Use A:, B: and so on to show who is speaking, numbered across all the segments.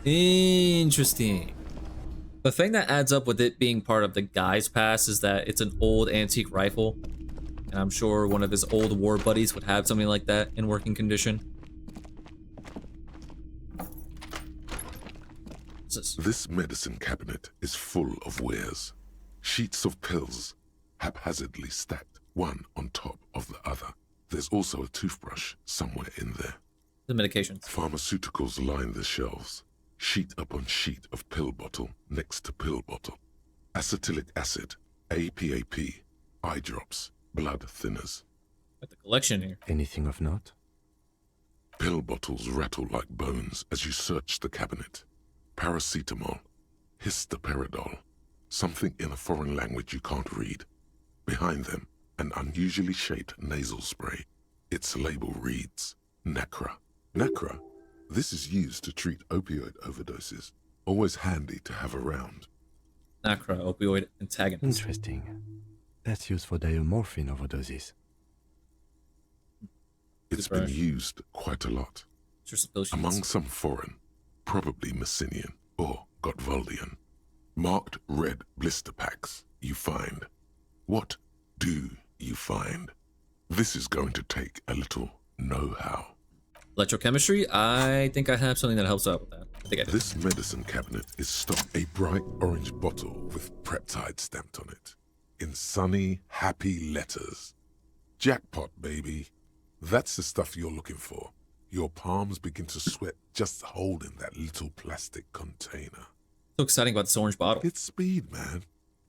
A: Interesting. The thing that adds up with it being part of the guy's past is that it's an old antique rifle, and I'm sure one of his old war buddies would have something like that in working condition. What's this?
B: This medicine cabinet is full of wares. Sheets of pills, haphazardly stacked, one on top of the other. There's also a toothbrush somewhere in there.
A: The medications.
B: Pharmaceuticals line the shelves. Sheet upon sheet of pill bottle next to pill bottle. Acetylic acid, APAP, eye drops, blood thinners.
A: Got the collection here.
C: Anything of note?
B: Pill bottles rattle like bones as you search the cabinet. Paracetamol, histoperidol, something in a foreign language you can't read. Behind them, an unusually shaped nasal spray. Its label reads, Nacra. Nacra? This is used to treat opioid overdoses. Always handy to have around.
A: Nacra, opioid antagonist.
C: Interesting. That's used for diamorphine overdoses.
B: It's been used quite a lot. Among some foreign, probably Messinian or Gotwaldian, marked red blister packs you find. What do you find? This is going to take a little know-how.
A: Electrochemistry? I think I have something that helps out with that. I think I do.
B: This medicine cabinet is stocked a bright orange bottle with peptide stamped on it, in sunny, happy letters. Jackpot, baby. That's the stuff you're looking for. Your palms begin to sweat just holding that little plastic container.
A: So exciting about this orange bottle.
B: It's speed, man.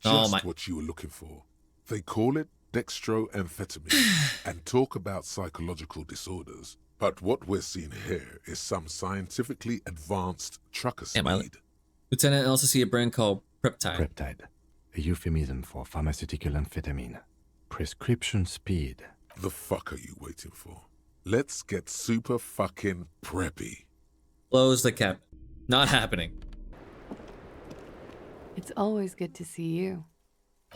A: Oh,
B: Just what you were looking for. They call it dextroamphetamine and talk about psychological disorders. But what we're seeing here is some scientifically advanced trucker speed.
A: Lieutenant, I also see a brand called Peptide.
C: Peptide, a euphemism for pharmaceutical amphetamine. Prescription speed.
B: The fuck are you waiting for? Let's get super fucking preppy.
A: Close the cabinet. Not happening.
D: It's always good to see you.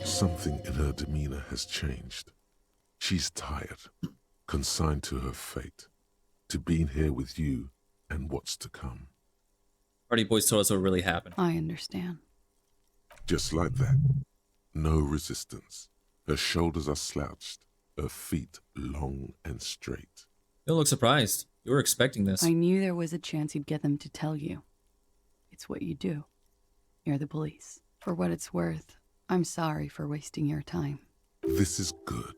B: Something in her demeanor has changed. She's tired, consigned to her fate, to being here with you and what's to come.
A: Party Boys told us what really happened.
D: I understand.
B: Just like that. No resistance. Her shoulders are slouched, her feet long and straight.
A: You don't look surprised. You were expecting this.
D: I knew there was a chance you'd get them to tell you. It's what you do. You're the police. For what it's worth, I'm sorry for wasting your time.
B: This is good.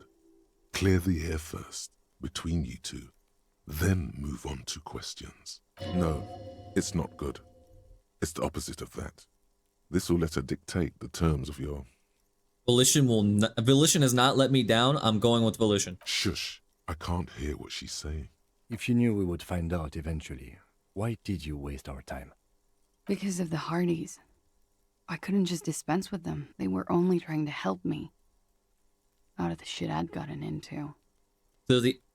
B: Clear the air first, between you two. Then move on to questions. No, it's not good. It's the opposite of that. This will let her dictate the terms of your...
A: Volition has not let me down. I'm going with Volition.
B: Shush. I can't hear what she's saying.
C: If you knew we would find out eventually, why did you waste our time?
D: Because of the Hardys. I couldn't just dispense with them. They were only trying to help me. Out of the shit I'd gotten into.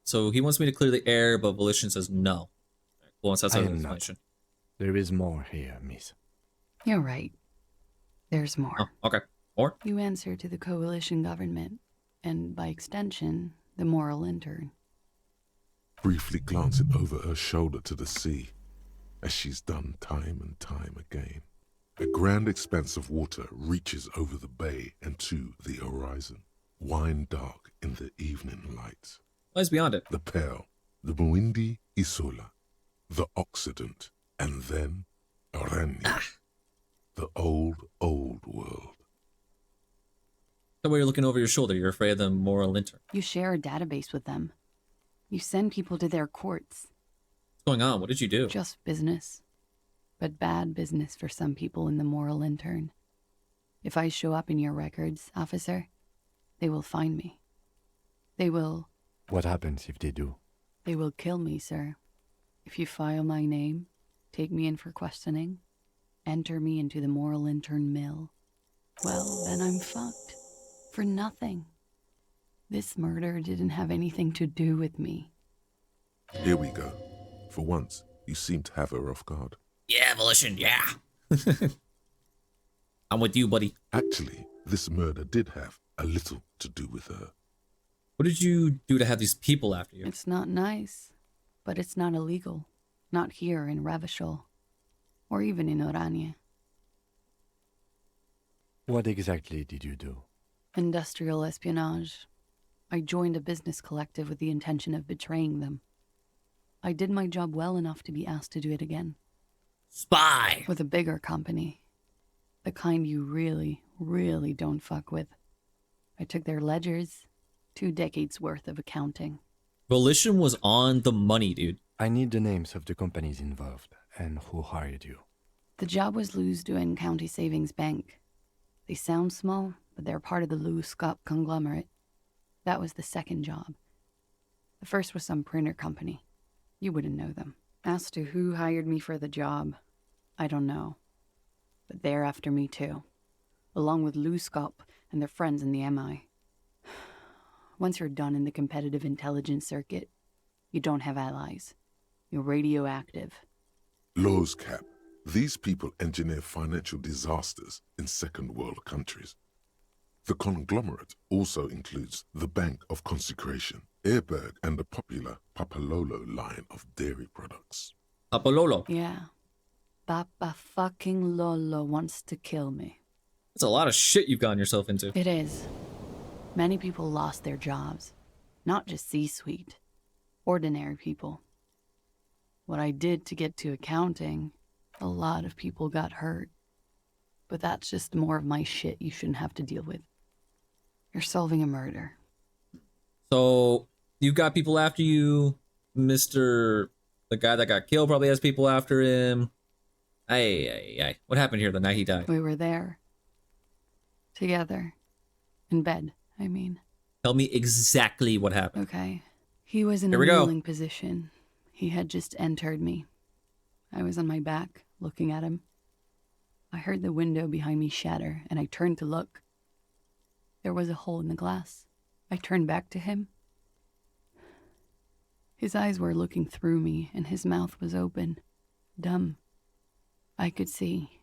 A: So he wants me to clear the air, but Volition says no. Well, that's an explanation.
C: There is more here, miss.
D: You're right. There's more.
A: Oh, okay. More?
D: You answer to the coalition government, and by extension, the moral intern.
B: Briefly glancing over her shoulder to the sea, as she's done time and time again. A grand expanse of water reaches over the bay and to the horizon, wine dark in the evening light.
A: Lies beyond it.
B: The Pearl, the Muindi Isola, the Occident, and then Orania. The old, old world.
A: The way you're looking over your shoulder, you're afraid of the moral intern.
D: You share a database with them. You send people to their courts.
A: What's going on? What did you do?
D: Just business. But bad business for some people in the moral intern. If I show up in your records, officer, they will find me. They will...
C: What happens if they do?
D: They will kill me, sir. If you file my name, take me in for questioning, enter me into the moral intern mill, well, then I'm fucked. For nothing. This murder didn't have anything to do with me.
B: Here we go. For once, you seem to have her off guard.
A: Yeah, Volition, yeah. I'm with you, buddy.
B: Actually, this murder did have a little to do with her.
A: What did you do to have these people after you?
D: It's not nice, but it's not illegal. Not here in Revachol. or even in Orania.
C: What exactly did you do?
D: Industrial espionage. I joined a business collective with the intention of betraying them. I did my job well enough to be asked to do it again.
A: Spy!
D: With a bigger company. The kind you really, really don't fuck with. I took their ledgers, 2 decades worth of accounting.
A: Volition was on the money, dude.
C: I need the names of the companies involved and who hired you.
D: The job was Lou's County Savings Bank. They sound small, but they're part of the Lou Scott conglomerate. That was the second job. The first was some printer company. You wouldn't know them. As to who hired me for the job, I don't know. But they're after me too, along with Lou Scott and their friends in the MI. Once you're done in the competitive intelligence circuit, you don't have allies. You're radioactive.
B: Laws cap. These people engineer financial disasters in second world countries. The conglomerate also includes the Bank of Consecration, Airberg, and the popular Papalolo line of dairy products.
A: Apololo.
D: Yeah. Papa fucking Lolo wants to kill me.
A: That's a lot of shit you've gotten yourself into.
D: It is. Many people lost their jobs. Not just C-suite. Ordinary people. What I did to get to accounting, a lot of people got hurt. But that's just more of my shit you shouldn't have to deal with. You're solving a murder.
A: So, you've got people after you. Mr. The guy that got killed probably has people after him. Ay. What happened here the night he died?
D: We were there. Together. In bed, I mean.
A: Tell me exactly what happened.
D: Okay. He was in
A: Here
D: a
A: we go.
D: kneeling position. He had just entered me. I was on my back, looking at him. I heard the window behind me shatter, and I turned to look. There was a hole in the glass. I turned back to him. His eyes were looking through me, and his mouth was open. Dumb. I could see.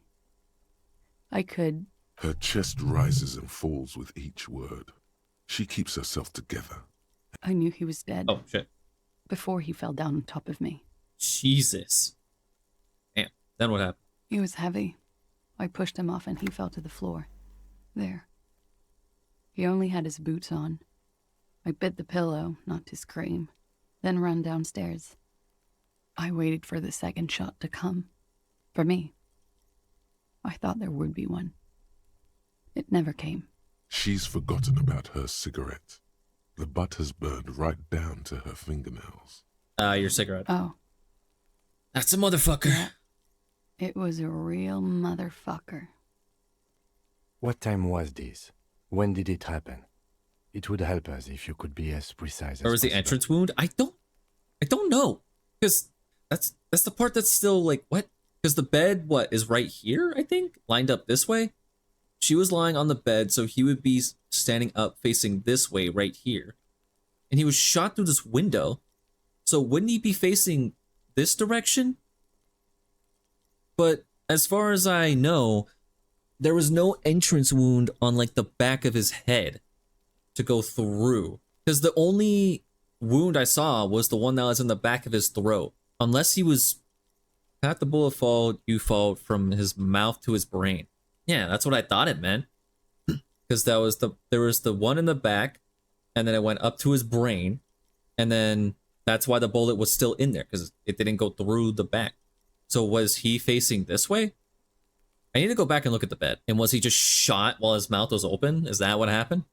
D: I could...
B: Her chest rises and falls with each word. She keeps herself together.
D: I knew he was dead.
A: Oh, shit.
D: Before he fell down on top of me.
A: Jesus. Damn. Then what happened?
D: He was heavy. I pushed him off and he fell to the floor. There. He only had his boots on. I bit the pillow, not to scream, then ran downstairs. I waited for the second shot to come. For me. I thought there would be one. It never came.
B: She's forgotten about her cigarette. The butt has burned right down to her fingernails.
A: Your cigarette.
D: Oh,
A: That's a motherfucker.
D: yeah. It was a real motherfucker.
C: What time was this? When did it happen? It would help us if you could be as precise as
A: Where was the
C: possible.
A: entrance wound? I don't know. Because that's the part that's still like, what? Because the bed, what, is right here, I think? Lined up this way? She was lying on the bed, so he would be standing up facing this way right here. And he was shot through this window. So wouldn't he be facing this direction? But as far as I know, there was no entrance wound on like the back of his head to go through. Because the only wound I saw was the one that was in the back of his throat. Unless he was... Had the bullet fall, you fall from his mouth to his brain. Yeah, that's what I thought it meant. Because there was the one in the back, and then it went up to his brain, and then that's why the bullet was still in there, because it didn't go through the back. So was he facing this way? I need to go back and look at the bed. And was he just shot while his mouth was open? Is that what happened?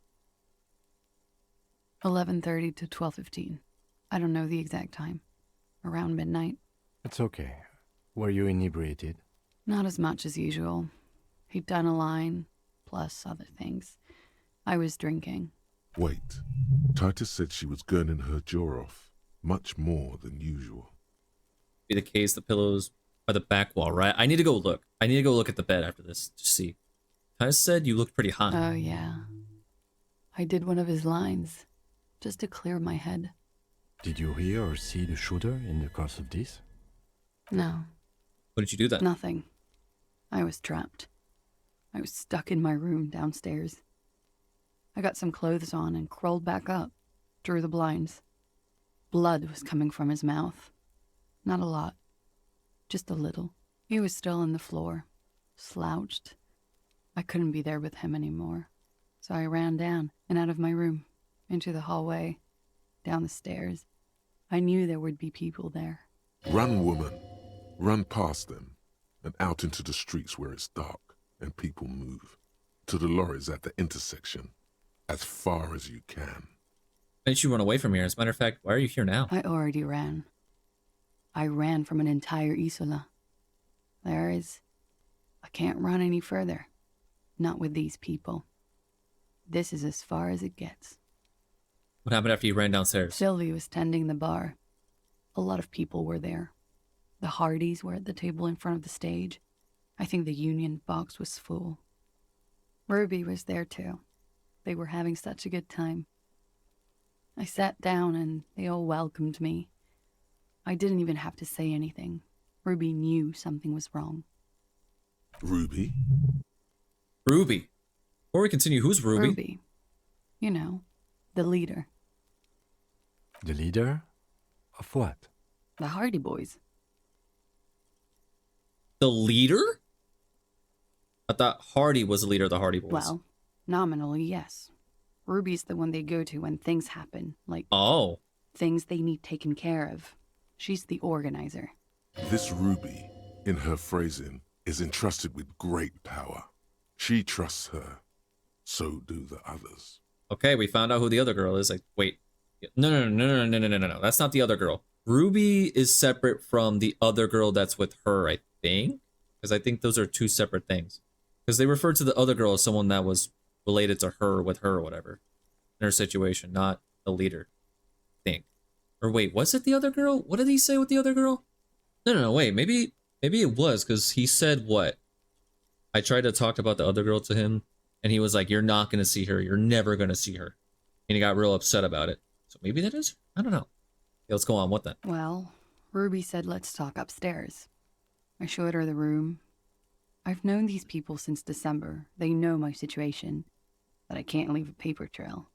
D: 11:30 to 12:15. I don't know the exact time. Around midnight.
C: It's okay. Were you inebriated?
D: Not as much as usual. He'd done a line, plus other things. I was drinking.
B: Wait. Titus said she was gurning her jaw off, much more than usual.
A: Be the case, the pillows are the back wall, right? I need to go look. I need to go look at the bed after this to see. I said you looked pretty hot.
D: Oh, yeah. I did one of his lines, just to clear my head.
C: Did you hear or see the shooter in the course of this?
D: No,
A: What did you do then?
D: nothing. I was trapped. I was stuck in my room downstairs. I got some clothes on and crawled back up, drew the blinds. Blood was coming from his mouth. Not a lot, just a little. He was still on the floor, slouched. I couldn't be there with him anymore, so I ran down and out of my room, into the hallway, down the stairs. I knew there would be people there.
B: Run, woman. Run past them and out into the streets where it's dark and people move. To the lorries at the intersection. As far as you can.
A: Why didn't you run away from here? As a matter of fact, why are you here now?
D: I already ran. I ran from an entire Isola. I can't run any further. Not with these people. This is as far as it gets.
A: What happened after you ran downstairs?
D: Sylvie was tending the bar. A lot of people were there. The Hardys were at the table in front of the stage. I think the Union box was full. Ruby was there too. They were having such a good time. I sat down and they all welcomed me. I didn't even have to say anything. Ruby knew something was wrong.
B: Ruby?
A: Ruby. Before we continue, who's Ruby?
D: Ruby. You know, the leader.
C: The leader? Of what?
D: The Hardy Boys.
A: The leader? I thought Hardy was the leader of the Hardy Boys.
D: Well, nominally, yes. Ruby's the one they go to when things happen, like
A: Oh.
D: things they need taken care of. She's the organizer.
B: This Ruby, in her phrasing, is entrusted with great power. She trusts her. So do the others.
A: Okay, we found out who the other girl is. Like, wait. No. That's not the other girl. Ruby is separate from the other girl that's with her, I think. Because I think those are two separate things. Because they refer to the other girl as someone that was related to her, with her, or whatever. In her situation, not the leader. I think. Or wait, was it the other girl? What did he say with the other girl? No, wait. Maybe it was, because he said what? I tried to talk about the other girl to him, and he was like, you're not going to see her. You're never going to see her. And he got real upset about it. So maybe that is? I don't know. Okay, let's go on. What then?
D: Well, Ruby said let's talk upstairs. I showed her the room. I've known these people since December. They know my situation, that I can't leave a paper trail.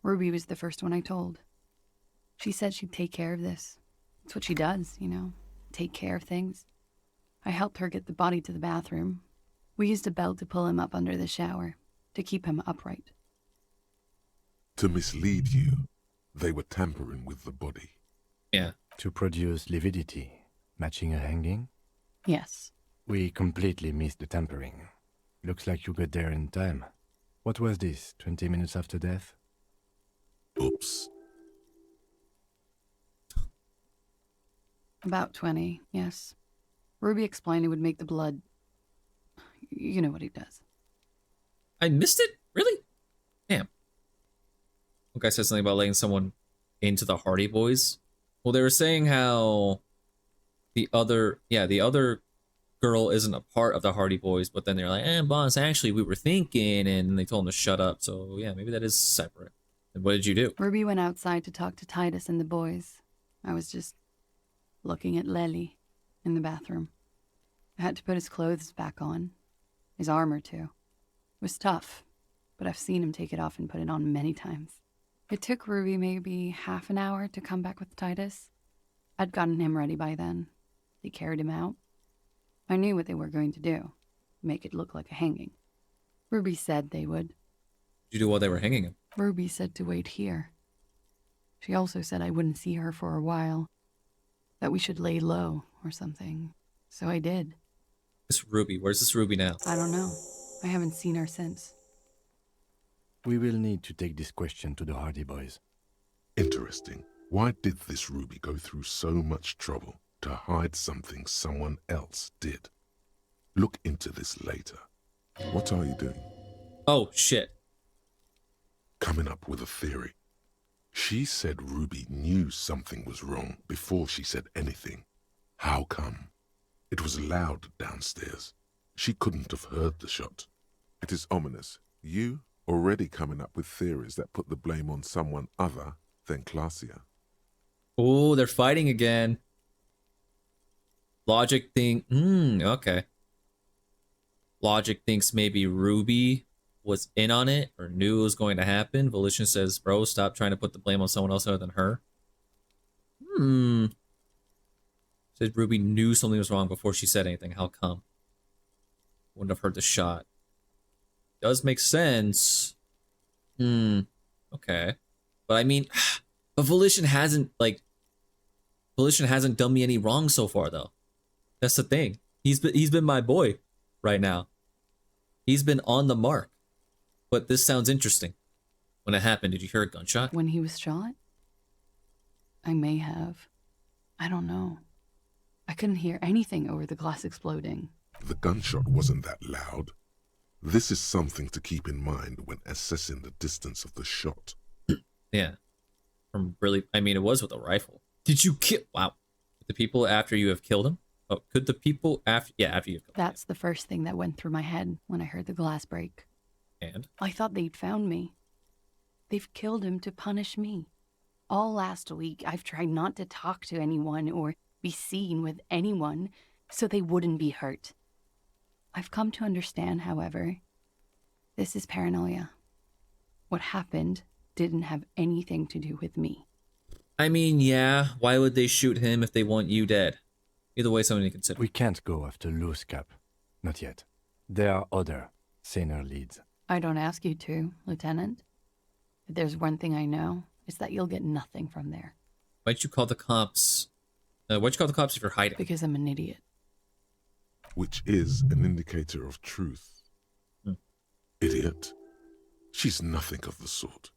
D: Ruby was the first one I told. She said she'd take care of this. It's what she does, you know, take care of things. I helped her get the body to the bathroom. We used a belt to pull him up under the shower, to keep him upright.
B: To mislead you, they were tampering with the body.
A: Yeah.
C: To produce lividity, matching a hanging?
D: Yes.
C: We completely missed the tampering. Looks like you got there in time. What was this, 20 minutes after death?
B: Oops.
D: About 20, yes. Ruby explained it would make the blood... You know what he does.
A: I missed it? Really? Damn. One guy said something about letting someone into the Hardy Boys. Well, they were saying how the other girl isn't a part of the Hardy Boys, but then they're like, boss, actually, we were thinking, and they told him to shut up. So, yeah, maybe that is separate. And what did you do?
D: Ruby went outside to talk to Titus and the boys. I was just looking at Lely in the bathroom. I had to put his clothes back on. His armor, too. It was tough, but I've seen him take it off and put it on many times. It took Ruby maybe half an hour to come back with Titus. I'd gotten him ready by then. They carried him out. I knew what they were going to do. Make it look like a hanging. Ruby said they would.
A: What did you do while they were hanging him?
D: Ruby said to wait here. She also said I wouldn't see her for a while. That we should lay low or something. So I did.
A: This Ruby. Where's this Ruby now?
D: I don't know. I haven't seen her since.
C: We will need to take this question to the Hardy Boys.
B: Interesting. Why did this Ruby go through so much trouble to hide something someone else did? Look into this later. What are you doing?
A: Oh, shit.
B: Coming up with a theory. She said Ruby knew something was wrong before she said anything. How come? It was loud downstairs. She couldn't have heard the shot. It is ominous. You already coming up with theories that put the blame on someone other than Clausia.
A: Oh, they're fighting again. Logic okay. Logic thinks maybe Ruby was in on it or knew it was going to happen. Volition says, bro, stop trying to put the blame on someone else other than her. So Said Ruby knew something was wrong before she said anything. How come? Wouldn't have heard the shot. Does make sense. Okay. But I mean, but Volition hasn't done me any wrong so far though. That's the thing. He's been my boy right now. He's been on the mark. But this sounds interesting. When it happened, did you hear a gunshot?
D: When he was shot? I may have. I don't know. I couldn't hear anything over the glass exploding.
B: The gunshot wasn't that loud. This is something to keep in mind when assessing the distance of the shot.
A: Yeah. From really, I mean, it was with a rifle. Did you kill? Wow. The people after you have killed him? Oh, could the people after? Yeah, after you've killed him.
D: That's the first thing that went through my head when I heard the glass break.
A: And?
D: I thought they'd found me. They've killed him to punish me. All last week, I've tried not to talk to anyone or be seen with anyone so they wouldn't be hurt. I've come to understand, however, this is paranoia. What happened didn't have anything to do with me.
A: I mean, yeah, why would they shoot him if they want you dead? Either way, something to consider.
C: We can't go after Loose Cap. Not yet. There are other, saner leads.
D: I don't ask you to, Lieutenant. If there's one thing I know, it's that you'll get nothing from there.
A: Why'd you call the cops? Why'd you call the cops if you're hiding?
D: Because I'm an idiot.
B: Which is an indicator of truth. Idiot. She's nothing of the sort.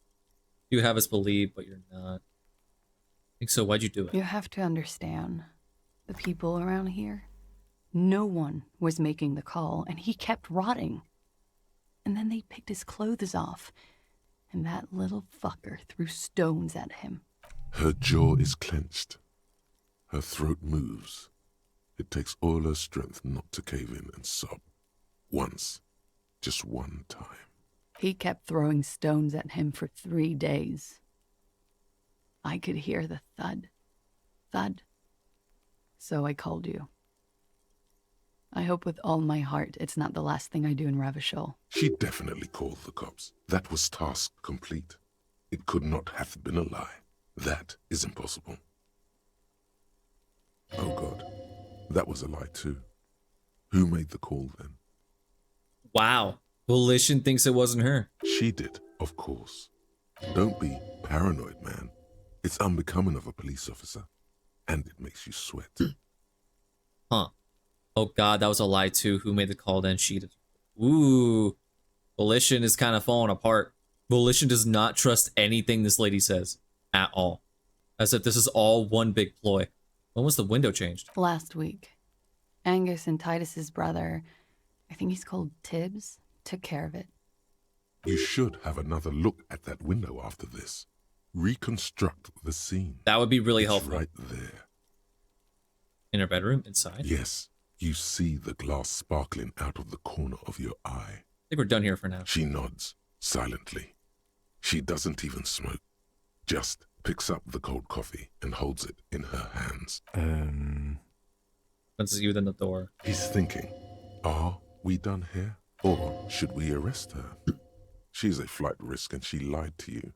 A: You have us believe, but you're not. I think so. Why'd you do it?
D: You have to understand, the people around here, no one was making the call, and he kept rotting. And then they picked his clothes off, and that little fucker threw stones at him.
B: Her jaw is clenched. Her throat moves. It takes all her strength not to cave in and sob. Once. Just one time.
D: He kept throwing stones at him for 3 days. I could hear the thud. Thud. So I called you. I hope with all my heart it's not the last thing I do in Ravishol.
B: She definitely called the cops. That was task complete. It could not have been a lie. That is impossible. Oh God, that was a lie too. Who made the call then?
A: Wow. Volition thinks it wasn't her.
B: She did, of course. Don't be paranoid, man. It's unbecoming of a police officer. And it makes you sweat.
A: Huh. Oh God, that was a lie too. Who made the call then? She did. Ooh. Volition is kind of falling apart. Volition does not trust anything this lady says. At all. As if this is all one big ploy. When was the window changed?
D: Last week. Angus and Titus's brother, I think he's called Tibbs, took care of it.
B: You should have another look at that window after this. Reconstruct the scene.
A: That would be really
B: It's
A: helpful.
B: right there.
A: In her bedroom? Inside?
B: Yes, you see the glass sparkling out of the corner of your eye.
A: I think we're done here for now.
B: She nods, silently. She doesn't even smoke. Just picks up the cold coffee and holds it in her hands.
A: Once you within the door.
B: He's thinking, are we done here? Or should we arrest her? She's a flight risk and she lied to you.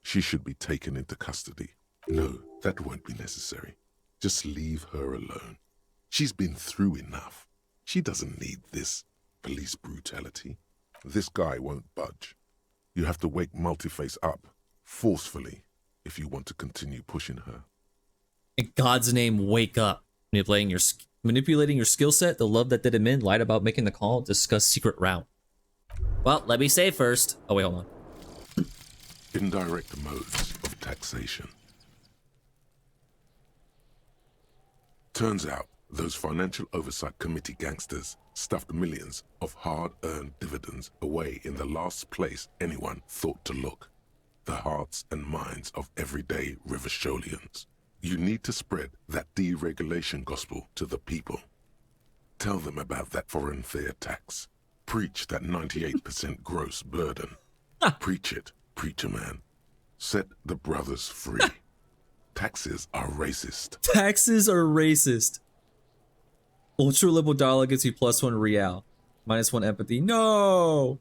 B: She should be taken into custody. No, that won't be necessary. Just leave her alone. She's been through enough. She doesn't need this police brutality. This guy won't budge. You have to wake Multiface up, forcefully, if you want to continue pushing her.
A: In God's name, wake up. Manipulating your skill set, the love that did him in, lied about making the call, discuss secret route. Well, let me say first. Oh, wait, hold on.
B: Indirect modes of taxation. Turns out, those Financial Oversight Committee gangsters stuffed millions of hard-earned dividends away in the last place anyone thought to look. The hearts and minds of everyday Riversholians. You need to spread that deregulation gospel to the people. Tell them about that foreign fair tax. Preach that 98% gross burden. Preach it, preacher man. Set the brothers free. Taxes are racist.
A: Taxes are racist. Ultra liberal dollar gets you +1 real. -1 empathy. No!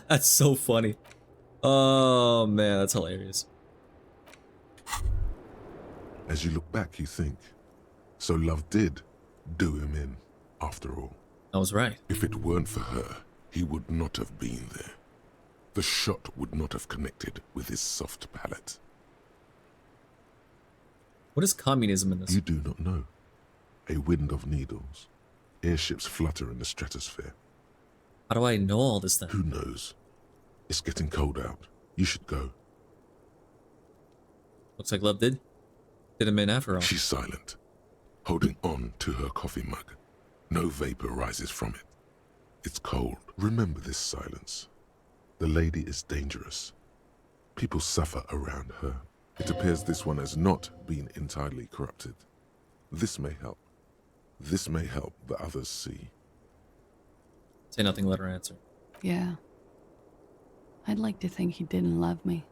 A: That's so funny. Oh man, that's hilarious.
B: As you look back, you think, so love did do him in, after all.
A: I was right.
B: If it weren't for her, he would not have been there. The shot would not have connected with his soft palate.
A: What is communism in this?
B: You do not know. A wind of needles. Airships flutter in the stratosphere.
A: How do I know all this then?
B: Who knows? It's getting cold out. You should go.
A: Looks like love did him in after all.
B: She's silent, holding on to her coffee mug. No vapor rises from it. It's cold. Remember this silence. The lady is dangerous. People suffer around her. It appears this one has not been entirely corrupted. This may help. This may help the others see.
A: Say nothing, let her answer.
D: Yeah. I'd like to think he didn't love me.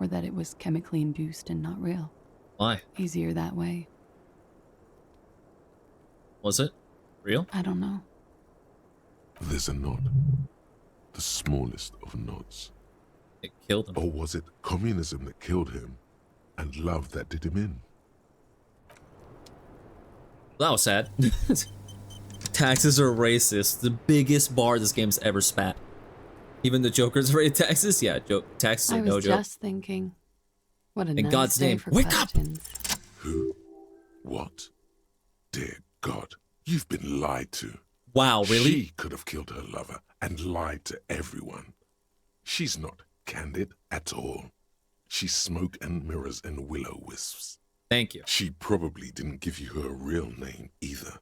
D: Or that it was chemically induced and not real.
A: Why?
D: Easier that way.
A: Was it real?
D: I don't know.
B: There's a nod. The smallest of nods.
A: It killed him.
B: Or was it communism that killed him and love that did him in?
A: That was sad. Taxes are racist. The biggest bar this game's ever spat. Even the Joker's rated taxes? Yeah, taxes
D: I
A: are
D: was
A: no joke.
D: just thinking. What a
A: In
D: nice
A: God's
D: day
A: name,
D: for
A: wake up!
D: questions.
B: Who? What? Dear God, you've been lied to.
A: Wow, really?
B: She could have killed her lover and lied to everyone. She's not candid at all. She's smoke and mirrors and willow wisps.
A: Thank you.
B: She probably didn't give you her real name either.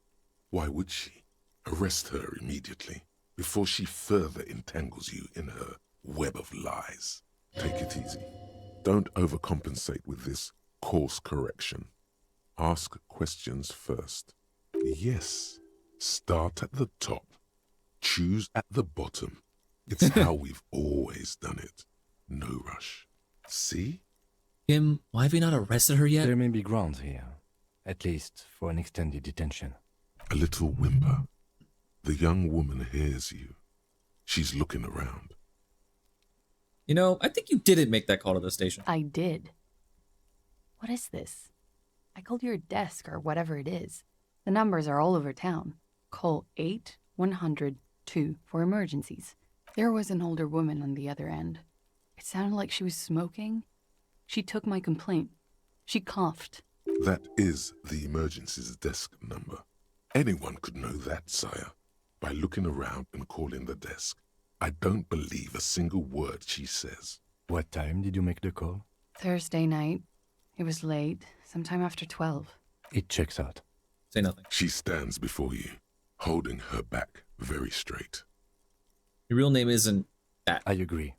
B: Why would she? Arrest her immediately before she further entangles you in her web of lies. Take it easy. Don't overcompensate with this course correction. Ask questions first. Yes, start at the top. Choose at the bottom. It's how we've always done it. No rush. See?
A: Kim, why have you not arrested her yet?
C: There may be grounds here, at least for an extended detention.
B: A little whimper. The young woman hears you. She's looking around.
A: You know, I think you didn't make that call to the station.
D: I did. What is this? I called your desk or whatever it is. The numbers are all over town. Call 8-100-2 for emergencies. There was an older woman on the other end. It sounded like she was smoking. She took my complaint. She coughed.
B: That is the emergencies desk number. Anyone could know that, sire, by looking around and calling the desk. I don't believe a single word she says.
C: What time did you make the call?
D: Thursday night. It was late, sometime after 12.
C: It checks out.
A: Say nothing.
B: She stands before you, holding her back very straight.
A: Your real name isn't that.
C: I agree.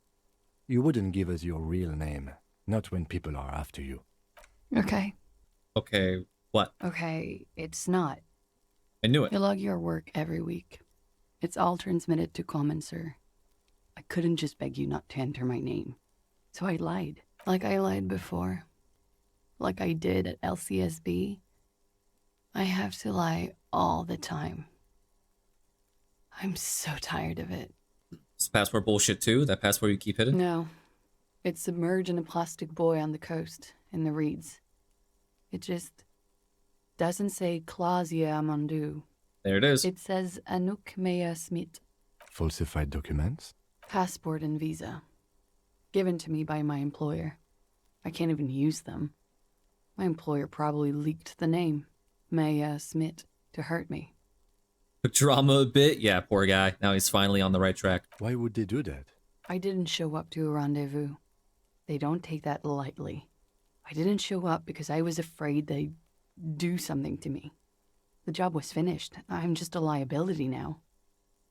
C: You wouldn't give us your real name, not when people are after you.
D: Okay.
A: Okay, what?
D: Okay, it's not.
A: I knew it.
D: You log your work every week. It's all transmitted to Common, sir. I couldn't just beg you not to enter my name. So I lied. Like I lied before. Like I did at LCSB. I have to lie all the time. I'm so tired of it.
A: It's passport bullshit too? That passport you keep hidden?
D: No. It's submerged in a plastic buoy on the coast, in the reeds. It just doesn't say Clausia Amandu.
A: There it is.
D: It says Anouk Mea Smith.
C: Falsified documents?
D: Passport and visa. Given to me by my employer. I can't even use them. My employer probably leaked the name, Mea Smith, to hurt me.
A: Took drama a bit? Yeah, poor guy. Now he's finally on the right track.
C: Why would they do that?
D: I didn't show up to a rendezvous. They don't take that lightly. I didn't show up because I was afraid they'd do something to me. The job was finished. I'm just a liability now.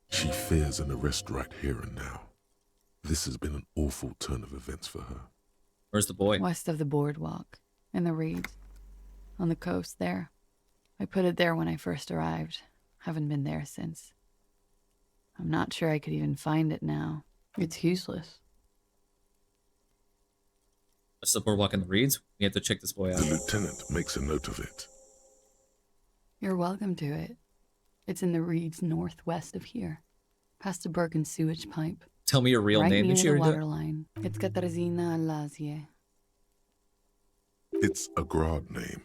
B: She fears an arrest right here and now. This has been an awful turn of events for her.
A: Where's the boy?
D: West of the boardwalk, in the reeds, on the coast there. I put it there when I first arrived. Haven't been there since. I'm not sure I could even find it now. It's useless.
A: What's the boardwalk in the reeds? We have to check this boy out.
B: The lieutenant makes a note of it.
D: You're welcome to it. It's in the reeds northwest of here, past the Bergen sewage pipe.
A: Tell me your real
D: right
A: name.
D: near
A: Did she
D: the
A: already do it?
D: water line. It's Katarzyna Lazie.
B: It's a Grad name,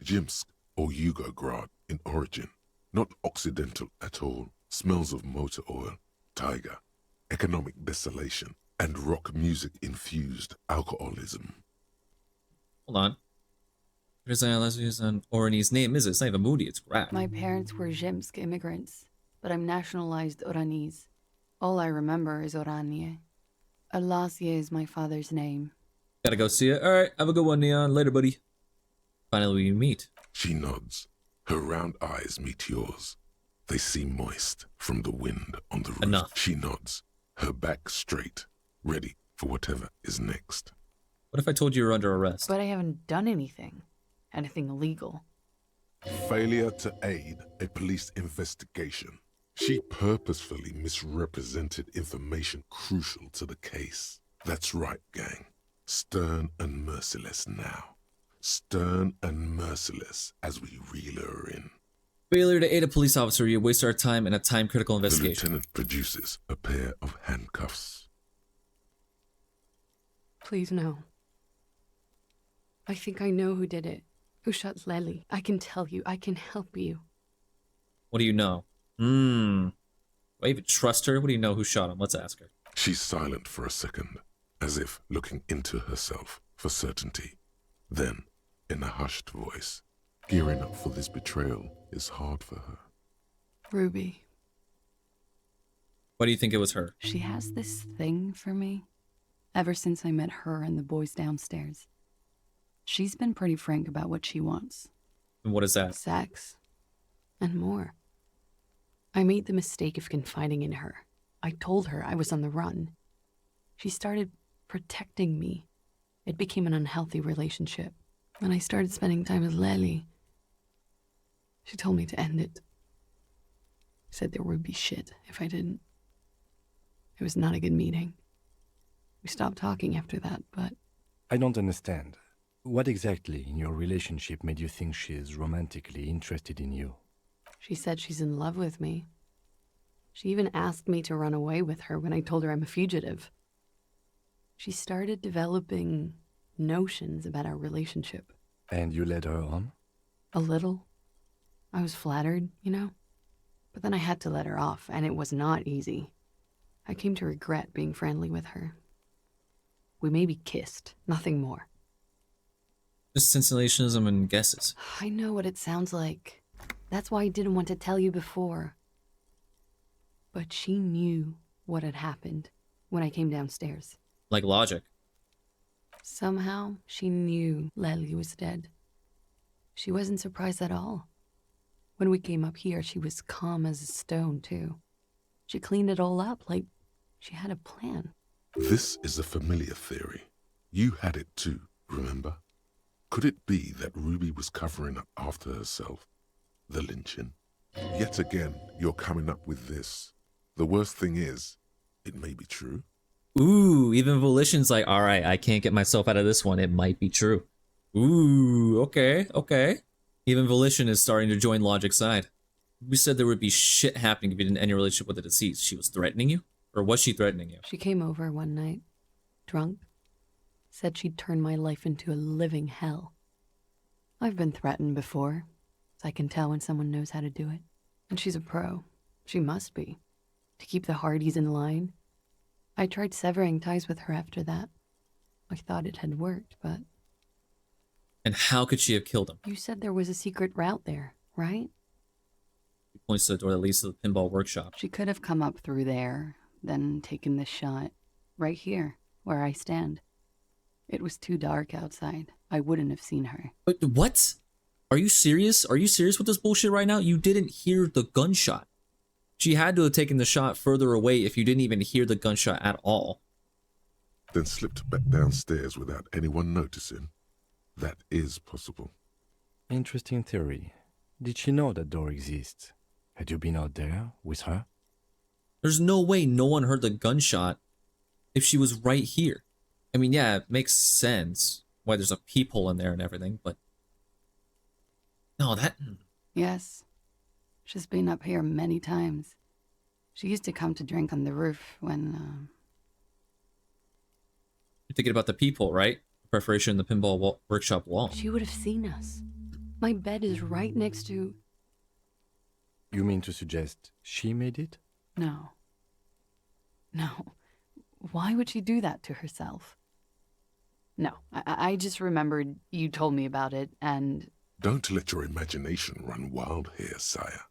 B: Jimsk or Yugo-Grad in origin. Not Occidental at all. Smells of motor oil, tiger, economic desolation, and rock music-infused alcoholism.
A: Hold on. There's an Orani's name, is it? It's not even Moody, it's Grad.
D: My parents were Zhimsk immigrants, but I'm nationalized Oranese. All I remember is Oranje. Elysium is my father's name.
A: Gotta go see it. Alright, have a good one, Neon. Later, buddy. Finally, we meet.
B: She nods. Her round eyes meet yours. They seem moist from the wind on the roof.
A: Enough.
B: She nods, her back straight, ready for whatever is next.
A: What if I told you were under arrest?
D: But I haven't done anything illegal.
B: Failure to aid a police investigation. She purposefully misrepresented information crucial to the case. That's right, gang. Stern and merciless now. Stern and merciless as we reel her in.
A: Failure to aid a police officer, you waste our time in a time-critical
B: The
A: investigation.
B: lieutenant produces a pair of handcuffs.
E: Please, no. I think I know who did it. Who shot Lely. I can tell you. I can help you.
A: What do you know? Do I even trust her? What do you know who shot him? Let's ask her.
B: She's silent for a second, as if looking into herself for certainty. Then, in a hushed voice, gearing up for this betrayal is hard for her.
D: Ruby.
A: Why do you think it was her?
D: She has this thing for me. Ever since I met her and the boys downstairs. She's been pretty frank about what she wants.
A: And what is that?
E: Sex. And more. I made the mistake of confiding in her. I told her I was on the run. She started protecting me. It became an unhealthy relationship. When I started spending time with Lely, she told me to end it. Said there would be shit if I didn't. It was not a good meeting. We stopped talking after that, but
C: I don't understand. What exactly in your relationship made you think she is romantically interested in you?
E: she said she's in love with me. She even asked me to run away with her when I told her I'm a fugitive. She started developing notions about our relationship.
C: And you led her on?
E: A little. I was flattered, you know? But then I had to let her off, and it was not easy. I came to regret being friendly with her. We maybe kissed, nothing more.
A: Just sensationalism and guesses.
E: I know what it sounds like. That's why I didn't want to tell you before. But she knew what had happened when I came downstairs.
A: Like logic.
E: Somehow, she knew Lely was dead. She wasn't surprised at all. When we came up here, she was calm as a stone, too. She cleaned it all up like she had a plan.
B: This is a familiar theory. You had it too, remember? Could it be that Ruby was covering up after herself? The lynching? Yet again, you're coming up with this. The worst thing is, it may be true.
A: Ooh, even Volition's like, all right, I can't get myself out of this one. It might be true. Ooh, okay, okay. Even Volition is starting to join Logic's side. We said there would be shit happening if you didn't end your relationship with the deceased. She was threatening you? Or was she threatening you?
E: She came over one night, drunk, said she'd turn my life into a living hell. I've been threatened before, so I can tell when someone knows how to do it. And she's a pro. She must be. To keep the Hardys in line. I tried severing ties with her after that. I thought it had worked, but...
A: And how could she have killed him?
E: You said there was a secret route there, right?
A: He points to the door that leads to the pinball workshop.
D: She could have come up through there, then taken this shot. Right here, where I stand. It was too dark outside. I wouldn't have seen her.
A: But what? Are you serious? Are you serious with this bullshit right now? You didn't hear the gunshot. She had to have taken the shot further away if you didn't even hear the gunshot at all.
B: Then slipped back downstairs without anyone noticing. That is possible.
C: Interesting theory. Did she know that door exists? Had you been out there with her?
A: There's no way no one heard the gunshot if she was right here. I mean, yeah, it makes sense why there's a peephole in there and everything, but... No, that...
D: Yes. She's been up here many times. She used to come to drink on the roof when,
A: You're thinking about the peephole, right? preparation in the workshop wall.
E: She would have seen us. My bed is right next to...
C: You mean to suggest she made it?
D: No. No. Why would she do that to herself? No, I just remembered you told me about it, and...
B: Don't let your imagination run wild here, sire.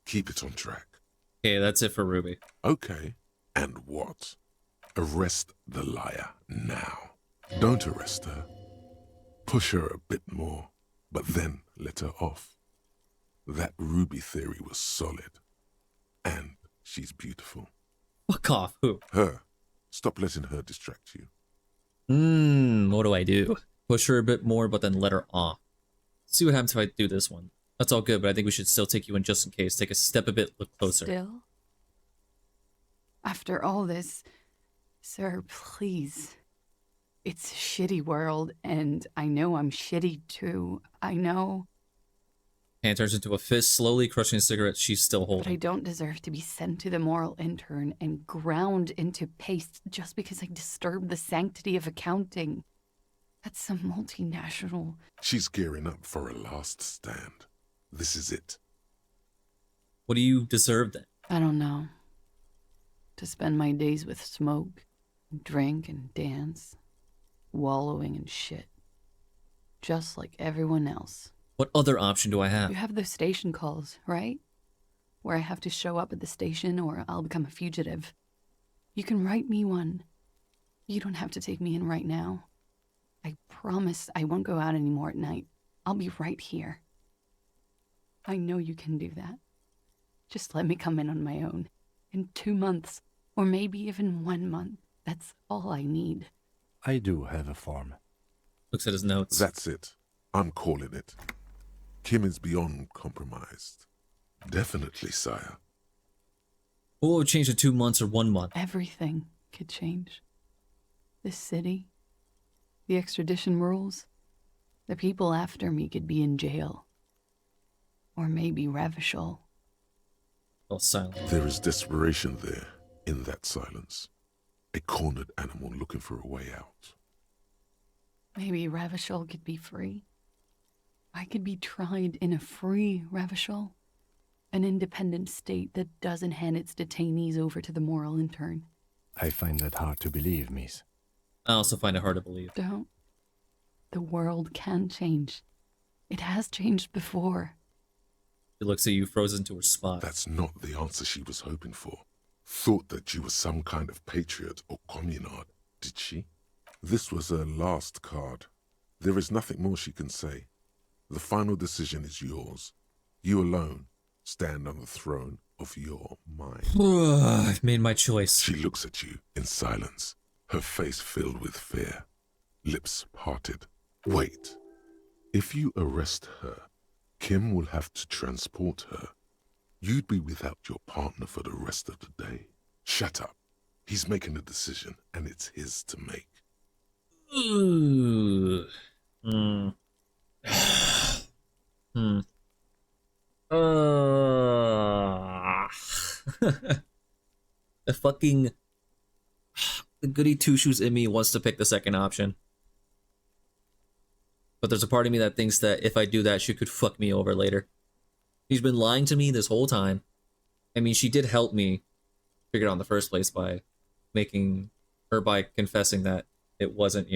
B: Keep it on track.
A: Okay, that's it for Ruby.
B: Okay, and what? Arrest the liar now. Don't arrest her. Push her a bit more, but then let her off. That Ruby theory was solid. And she's beautiful.
A: Fuck off. Who?
B: Her. Stop letting her distract you.
A: What do I do? Push her a bit more, but then let her off. See what happens if I do this one. That's all good, but I think we should still take you in just in case. Take a step a bit closer.
D: Still? After all this, sir, please. It's a shitty world, and I know I'm shitty too. I know.
A: Hand turns into a fist, slowly crushing a cigarette she's still
D: But I
A: holding.
D: don't deserve to be sent to the moral intern and ground into paste just because I disturbed the sanctity of accounting. That's some multinational...
B: She's gearing up for a last stand. This is it.
A: What do you deserve then?
D: I don't know. To spend my days with smoke, drink and dance, wallowing in shit. Just like everyone else.
A: What other option do I have?
D: You have those station calls, right? Where I have to show up at the station or I'll become a fugitive. You can write me one. You don't have to take me in right now. I promise I won't go out anymore at night. I'll be right here. I know you can do that. Just let me come in on my own. In 2 months, or maybe even 1 month. That's all I need.
C: I do have a form.
A: Looks at his notes.
B: That's it. I'm calling it. Kim is beyond compromised. Definitely, sire.
A: What would change to 2 months or 1 month?
D: Everything could change. This city, the extradition rules, the people after me could be in jail. Or maybe Revachol.
A: All silent.
B: There is desperation there, in that silence. A cornered animal looking for a way out.
D: Maybe Revachol could be free. I could be tried in a free Revachol. An independent state that doesn't hand its detainees over to the moral intern.
C: I find that hard to believe, miss.
A: I also find it hard to believe.
D: Don't. The world can change. It has changed before.
A: She looks at you, frozen to her spot.
B: That's not the answer she was hoping for. Thought that you were some kind of patriot or communard, did she? This was her last card. There is nothing more she can say. The final decision is yours. You alone stand on the throne of your mind.
A: I've made my choice.
B: She looks at you in silence, her face filled with fear, lips parted. Wait. If you arrest her, Kim will have to transport her. You'd be without your partner for the rest of the day. Shut up. He's making a decision, and it's his to make.
A: Ooh. The fucking the goody two shoes in me wants to pick the second option, but there's a part of me that thinks that if I do that, she could fuck me over later. She's been lying to me this whole time. I mean, she did help me figure it out in the first place by by confessing that it wasn't,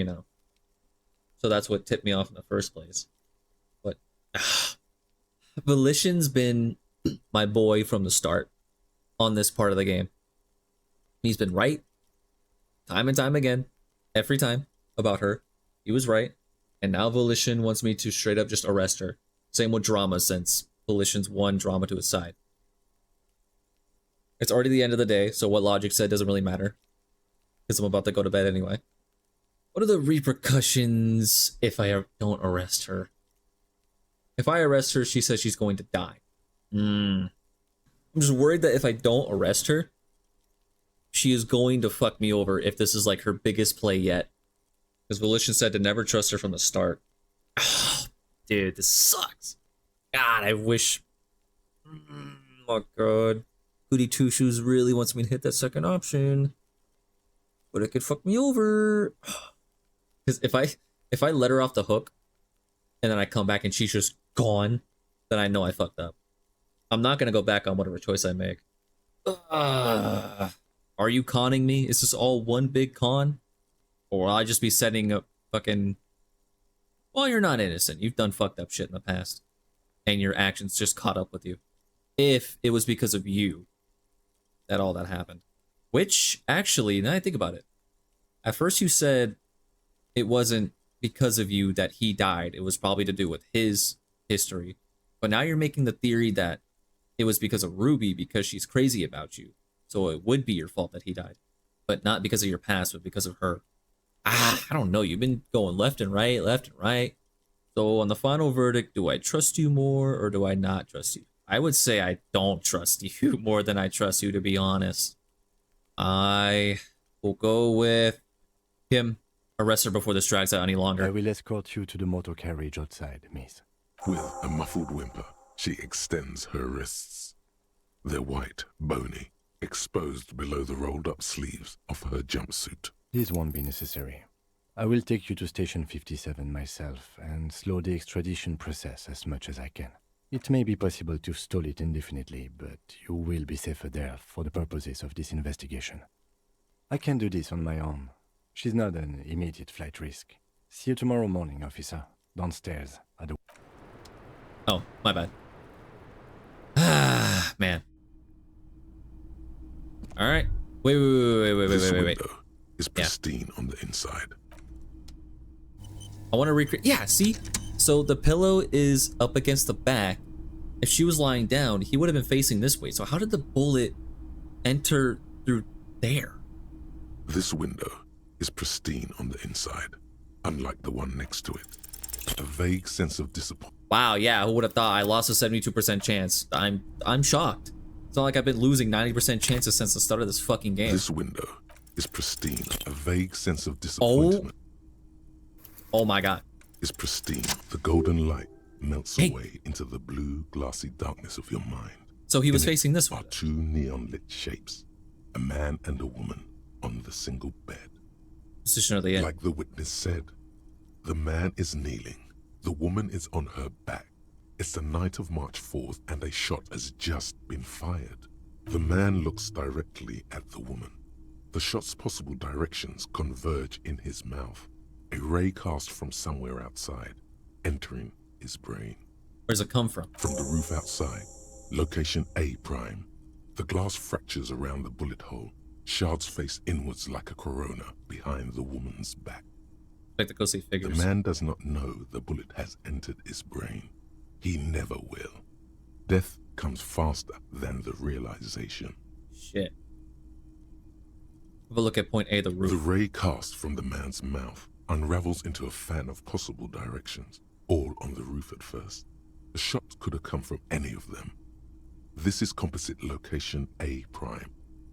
A: so that's what tipped me off in the first place. But Volition's been my boy from the start on this part of the game. He's been right time and time again, every time about her. He was right. And now Volition wants me to straight up just arrest her. Same with drama, since Volition's won drama to his side. It's already the end of the day, so what logic said doesn't really matter. Because I'm about to go to bed anyway. What are the repercussions if I don't arrest her? If I arrest her, she says she's going to die. I'm just worried that if I don't arrest her, she is going to fuck me over if this is like her biggest play yet. Because Volition said to never trust her from the start. Dude, this sucks. God, I wish... Oh my god. Goody Two Shoes really wants me to hit that second option. But it could fuck me over. Because If I let her off the hook and then I come back and she's just gone, then I know I fucked up. I'm not gonna go back on whatever choice I make. Are you conning me? Is this all one big con? Or will I just be setting up fucking... Well, you're not innocent. You've done fucked up shit in the past. And your actions just caught up with you. If it was because of you that all that happened. Which, actually, now I think about it. At first you said it wasn't because of you that he died. It was probably to do with his history. But now you're making the theory that it was because of Ruby because she's crazy about you. So it would be your fault that he died. But not because of your past, but because of her. I don't know. You've been going left and right. So on the final verdict, do I trust you more or do I not trust you? I would say I don't trust you more than I trust you, to be honest. I will go with him. Arrest her before this drags out any
C: I
A: longer.
C: will escort you to the motor carriage outside, miss.
B: With a muffled whimper, she extends her wrists. They're white, bony, exposed below the rolled-up sleeves of her jumpsuit.
C: This won't be necessary. I will take you to Station 57 myself and slow the extradition process as much as I can. It may be possible to stall it indefinitely, but you will be safer there for the purposes of this investigation. I can do this on my own. She's not an immediate flight risk. See you tomorrow morning, officer. Downstairs at the...
A: Oh, my bad. Ah, man. All right. Wait.
B: This window is
A: Yeah.
B: pristine on the inside.
A: I want to recreate. Yeah, see? So the pillow is up against the back. If she was lying down, he would have been facing this way. So how did the bullet enter through there?
B: This window is pristine on the inside, unlike the one next to it. A vague sense of disappointment.
A: Wow, yeah, who would have thought? I lost a 72% chance. I'm shocked. It's not like I've been losing 90% chances since the start of this fucking game.
B: This window is pristine. A vague sense of disappointment
A: Oh my god.
B: is pristine. The golden light melts
A: Hey.
B: away into the blue, glassy darkness of your mind.
A: So he was
B: In it
A: facing this
B: are
A: way.
B: two neon-lit shapes, a man and a woman on the single bed.
A: Position of the end.
B: Like the witness said, the man is kneeling, the woman is on her back. It's the night of March 4th and a shot has just been fired. The man looks directly at the woman. The shot's possible directions converge in his mouth, a ray cast from somewhere outside, entering his brain.
A: Where's it come from?
B: From the roof outside, location A prime. The glass fractures around the bullet hole. Shards face inwards like a corona behind the woman's back.
A: Like the ghostly
B: The
A: figures.
B: man does not know the bullet has entered his brain. He never will. Death comes faster than the realization.
A: Shit. Have a look at point A, the
B: The
A: roof.
B: ray cast from the man's mouth unravels into a fan of possible directions, all on the roof at first. The shot could have come from any of them. This is composite location A prime,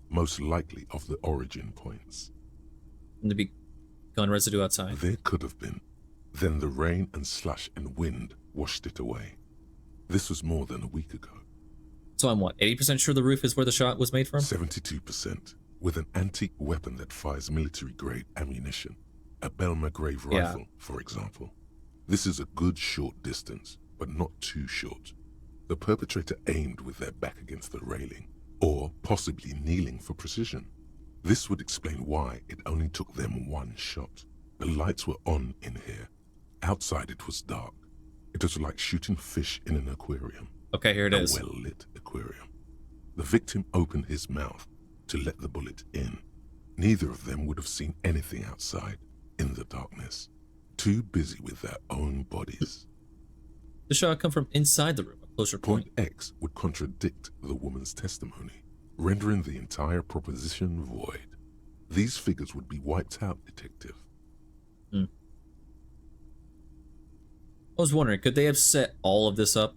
B: most likely of the origin points.
A: And to be gun residue outside.
B: There could have been. Then the rain and slush and wind washed it away. This was more than a week ago.
A: So I'm what, 80% sure the roof is where the shot was made from?
B: 72%, with an antique weapon that fires military-grade ammunition. A Belma-grave
A: Yeah.
B: rifle, for example. This is a good short distance, but not too short. The perpetrator aimed with their back against the railing, or possibly kneeling for precision. This would explain why it only took them one shot. The lights were on in here. Outside it was dark. It was like shooting fish in an aquarium.
A: Okay, here it
B: A
A: is.
B: well-lit aquarium. The victim opened his mouth to let the bullet in. Neither of them would have seen anything outside in the darkness, too busy with their own bodies.
A: The shot come from inside the room, a closer point.
B: Point X would contradict the woman's testimony, rendering the entire proposition void. These figures would be wiped out, detective.
A: I was wondering, could they have set all of this up?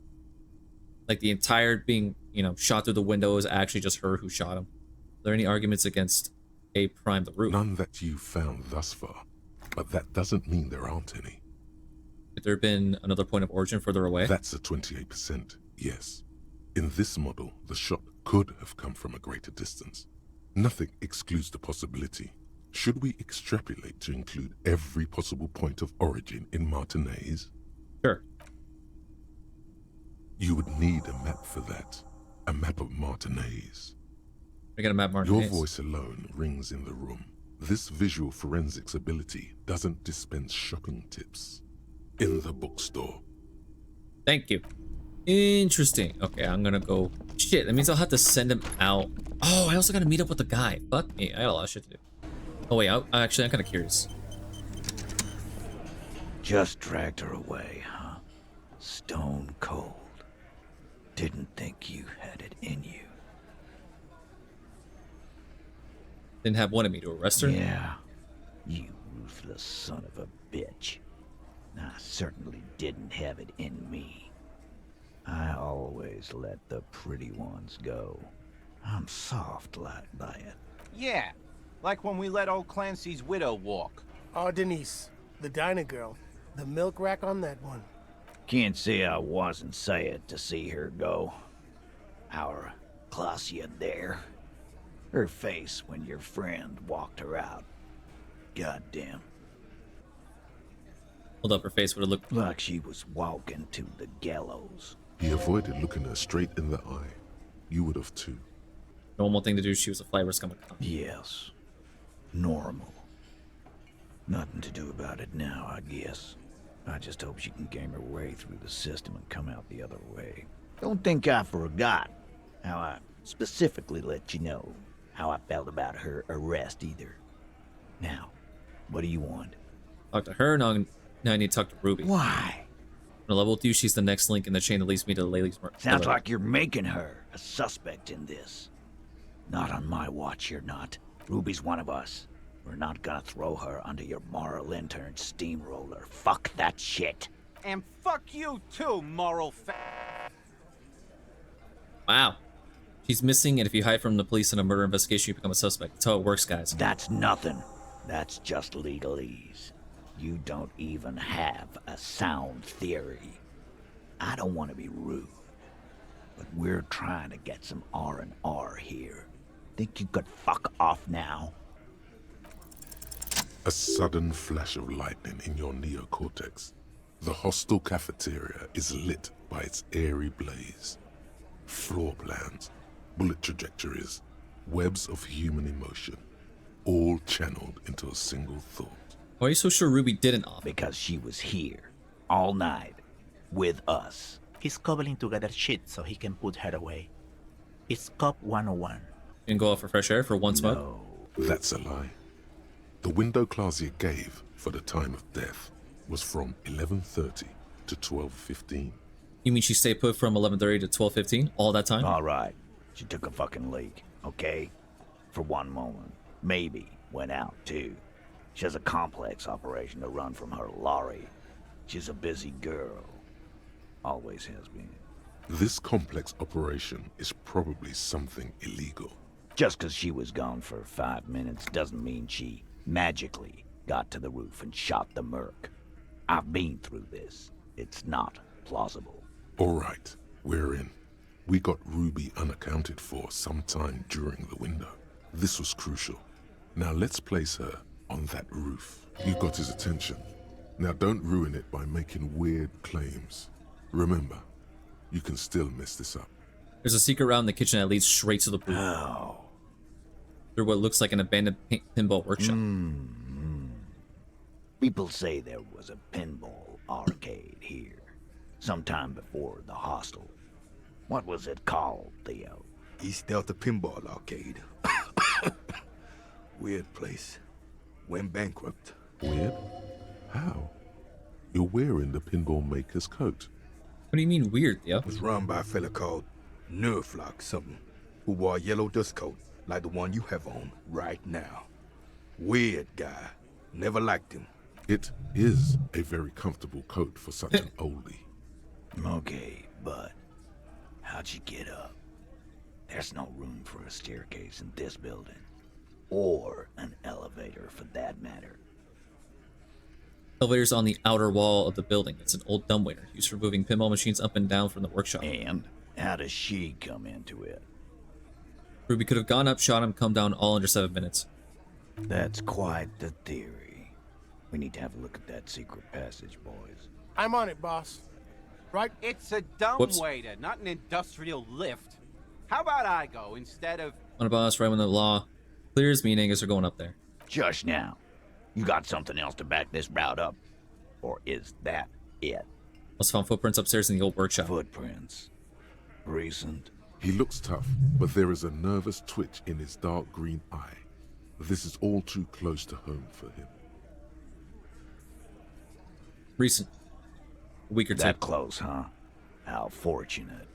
A: Like the entire being, shot through the window is actually just her who shot him. Are there any arguments against A prime the roof?
B: None that you've found thus far, but that doesn't mean there aren't any.
A: Could there have been another point of origin further away?
B: That's a 28%, yes. In this model, the shot could have come from a greater distance. Nothing excludes the possibility. Should we extrapolate to include every possible point of origin in Martinez?
A: Sure.
B: You would need a map for that. A map of Martinez.
A: I got a map,
B: Your
A: Martinez.
B: voice alone rings in the room. This visual forensics ability doesn't dispense shopping tips. In the bookstore.
A: Thank you. Interesting. Okay, I'm gonna go. Shit, that means I'll have to send him out. Oh, I also gotta meet up with the guy. Fuck me, I got a lot of shit to do. Oh wait, I'm kind of curious.
F: Just dragged her away, huh? Stone cold. Didn't think you had it in you.
A: Didn't have one of me to arrest her.
F: Yeah, you ruthless son of a bitch. I certainly didn't have it in me. I always let the pretty ones go. I'm soft like that.
G: Yeah, like when we let old Clancy's widow walk.
H: Oh, Denise, the diner girl. The milk rack on that one.
F: Can't say I wasn't sad to see her go. Our Clausia there. Her face when your friend walked her out. Goddamn.
A: Hold up, her face would have looked.
F: Like she was walking to the gallows.
B: He avoided looking her straight in the eye. You would have too.
A: Normal thing to do. She was a flight risk on a con.
F: Yes. Normal. Nothing to do about it now, I guess. I just hope she can game her way through the system and come out the other way. Don't think I forgot how I specifically let you know how I felt about her arrest either. Now, what do you want?
A: Talk to her. Now I need to talk to Ruby.
F: Why?
A: On a level with you, she's the next link in the chain that leads me to Laylee's murder.
F: Sounds like you're making her a suspect in this. Not on my watch, you're not. Ruby's one of us. We're not gonna throw her under your moral intern steamroller. Fuck that shit.
G: And fuck you too, moral
A: Wow. She's missing, and if you hide from the police in a murder investigation, you become a suspect. That's how it works, guys.
F: That's nothing. That's just legalese. You don't even have a sound theory. I don't want to be rude, but we're trying to get some R&R here. Think you could fuck off now?
B: A sudden flash of lightning in your neocortex. The hostel cafeteria is lit by its airy blaze. Floor plans, bullet trajectories, webs of human emotion, all channeled into a single thought.
A: Why are you so sure Ruby didn't off?
F: Because she was here, all night, with us.
I: He's cobbling together shit so he can put her away. It's Cop 101.
A: You can go out for fresh air for one smoke?
F: No.
B: That's a lie. The window Clausia gave for the time of death was from 11:30 to 12:15.
A: You mean she stayed put from 11:30 to 12:15 all that time?
F: All right. She took a fucking leak, okay? For one moment. Maybe went out, too. She has a complex operation to run from her lorry. She's a busy girl. Always has been.
B: This complex operation is probably something illegal.
F: Just 'cause she was gone for 5 minutes doesn't mean she magically got to the roof and shot the merc. I've been through this. It's not plausible.
B: All right, we're in. We got Ruby unaccounted for sometime during the window. This was crucial. Now let's place her on that roof. You got his attention. Now don't ruin it by making weird claims. Remember, you can still mess this up.
A: There's a secret route in the kitchen that leads straight to the pool.
F: Oh.
A: Through what looks like an abandoned pinball workshop.
F: People say there was a pinball arcade here, sometime before the hostel. What was it called, Theo?
J: East Delta Pinball Arcade. Weird place. Went bankrupt.
B: Weird? How? You're wearing the pinball maker's coat.
A: What do you mean weird, yo?
J: Was run by a fella called Nerflock something, who wore a yellow dust coat like the one you have on right now. Weird guy. Never liked him.
B: It is a very comfortable coat for such an oldie.
F: Okay, but how'd you get up? There's no room for a staircase in this building. Or an elevator, for that matter.
A: Elevator's on the outer wall of the building. It's an old dumbwaiter used for moving pinball machines up and down from the workshop.
F: And how does she come into it?
A: Ruby could have gone up, shot him, come down all under 7 minutes.
F: That's quite the theory. We need to have a look at that secret passage, boys.
H: I'm on it, boss. Right?
G: It's a
A: Whoops.
G: dumbwaiter, not an industrial lift. How about I go instead of...
A: On a boss, right when the law clears, me and Angus are going up there.
F: Just now. You got something else to back this route up? Or is that it?
A: Also found footprints upstairs in the old workshop.
F: Footprints. Recent.
B: He looks tough, but there is a nervous twitch in his dark green eye. This is all too close to home for him.
A: Recent. A week or two.
F: That close, huh? How fortunate.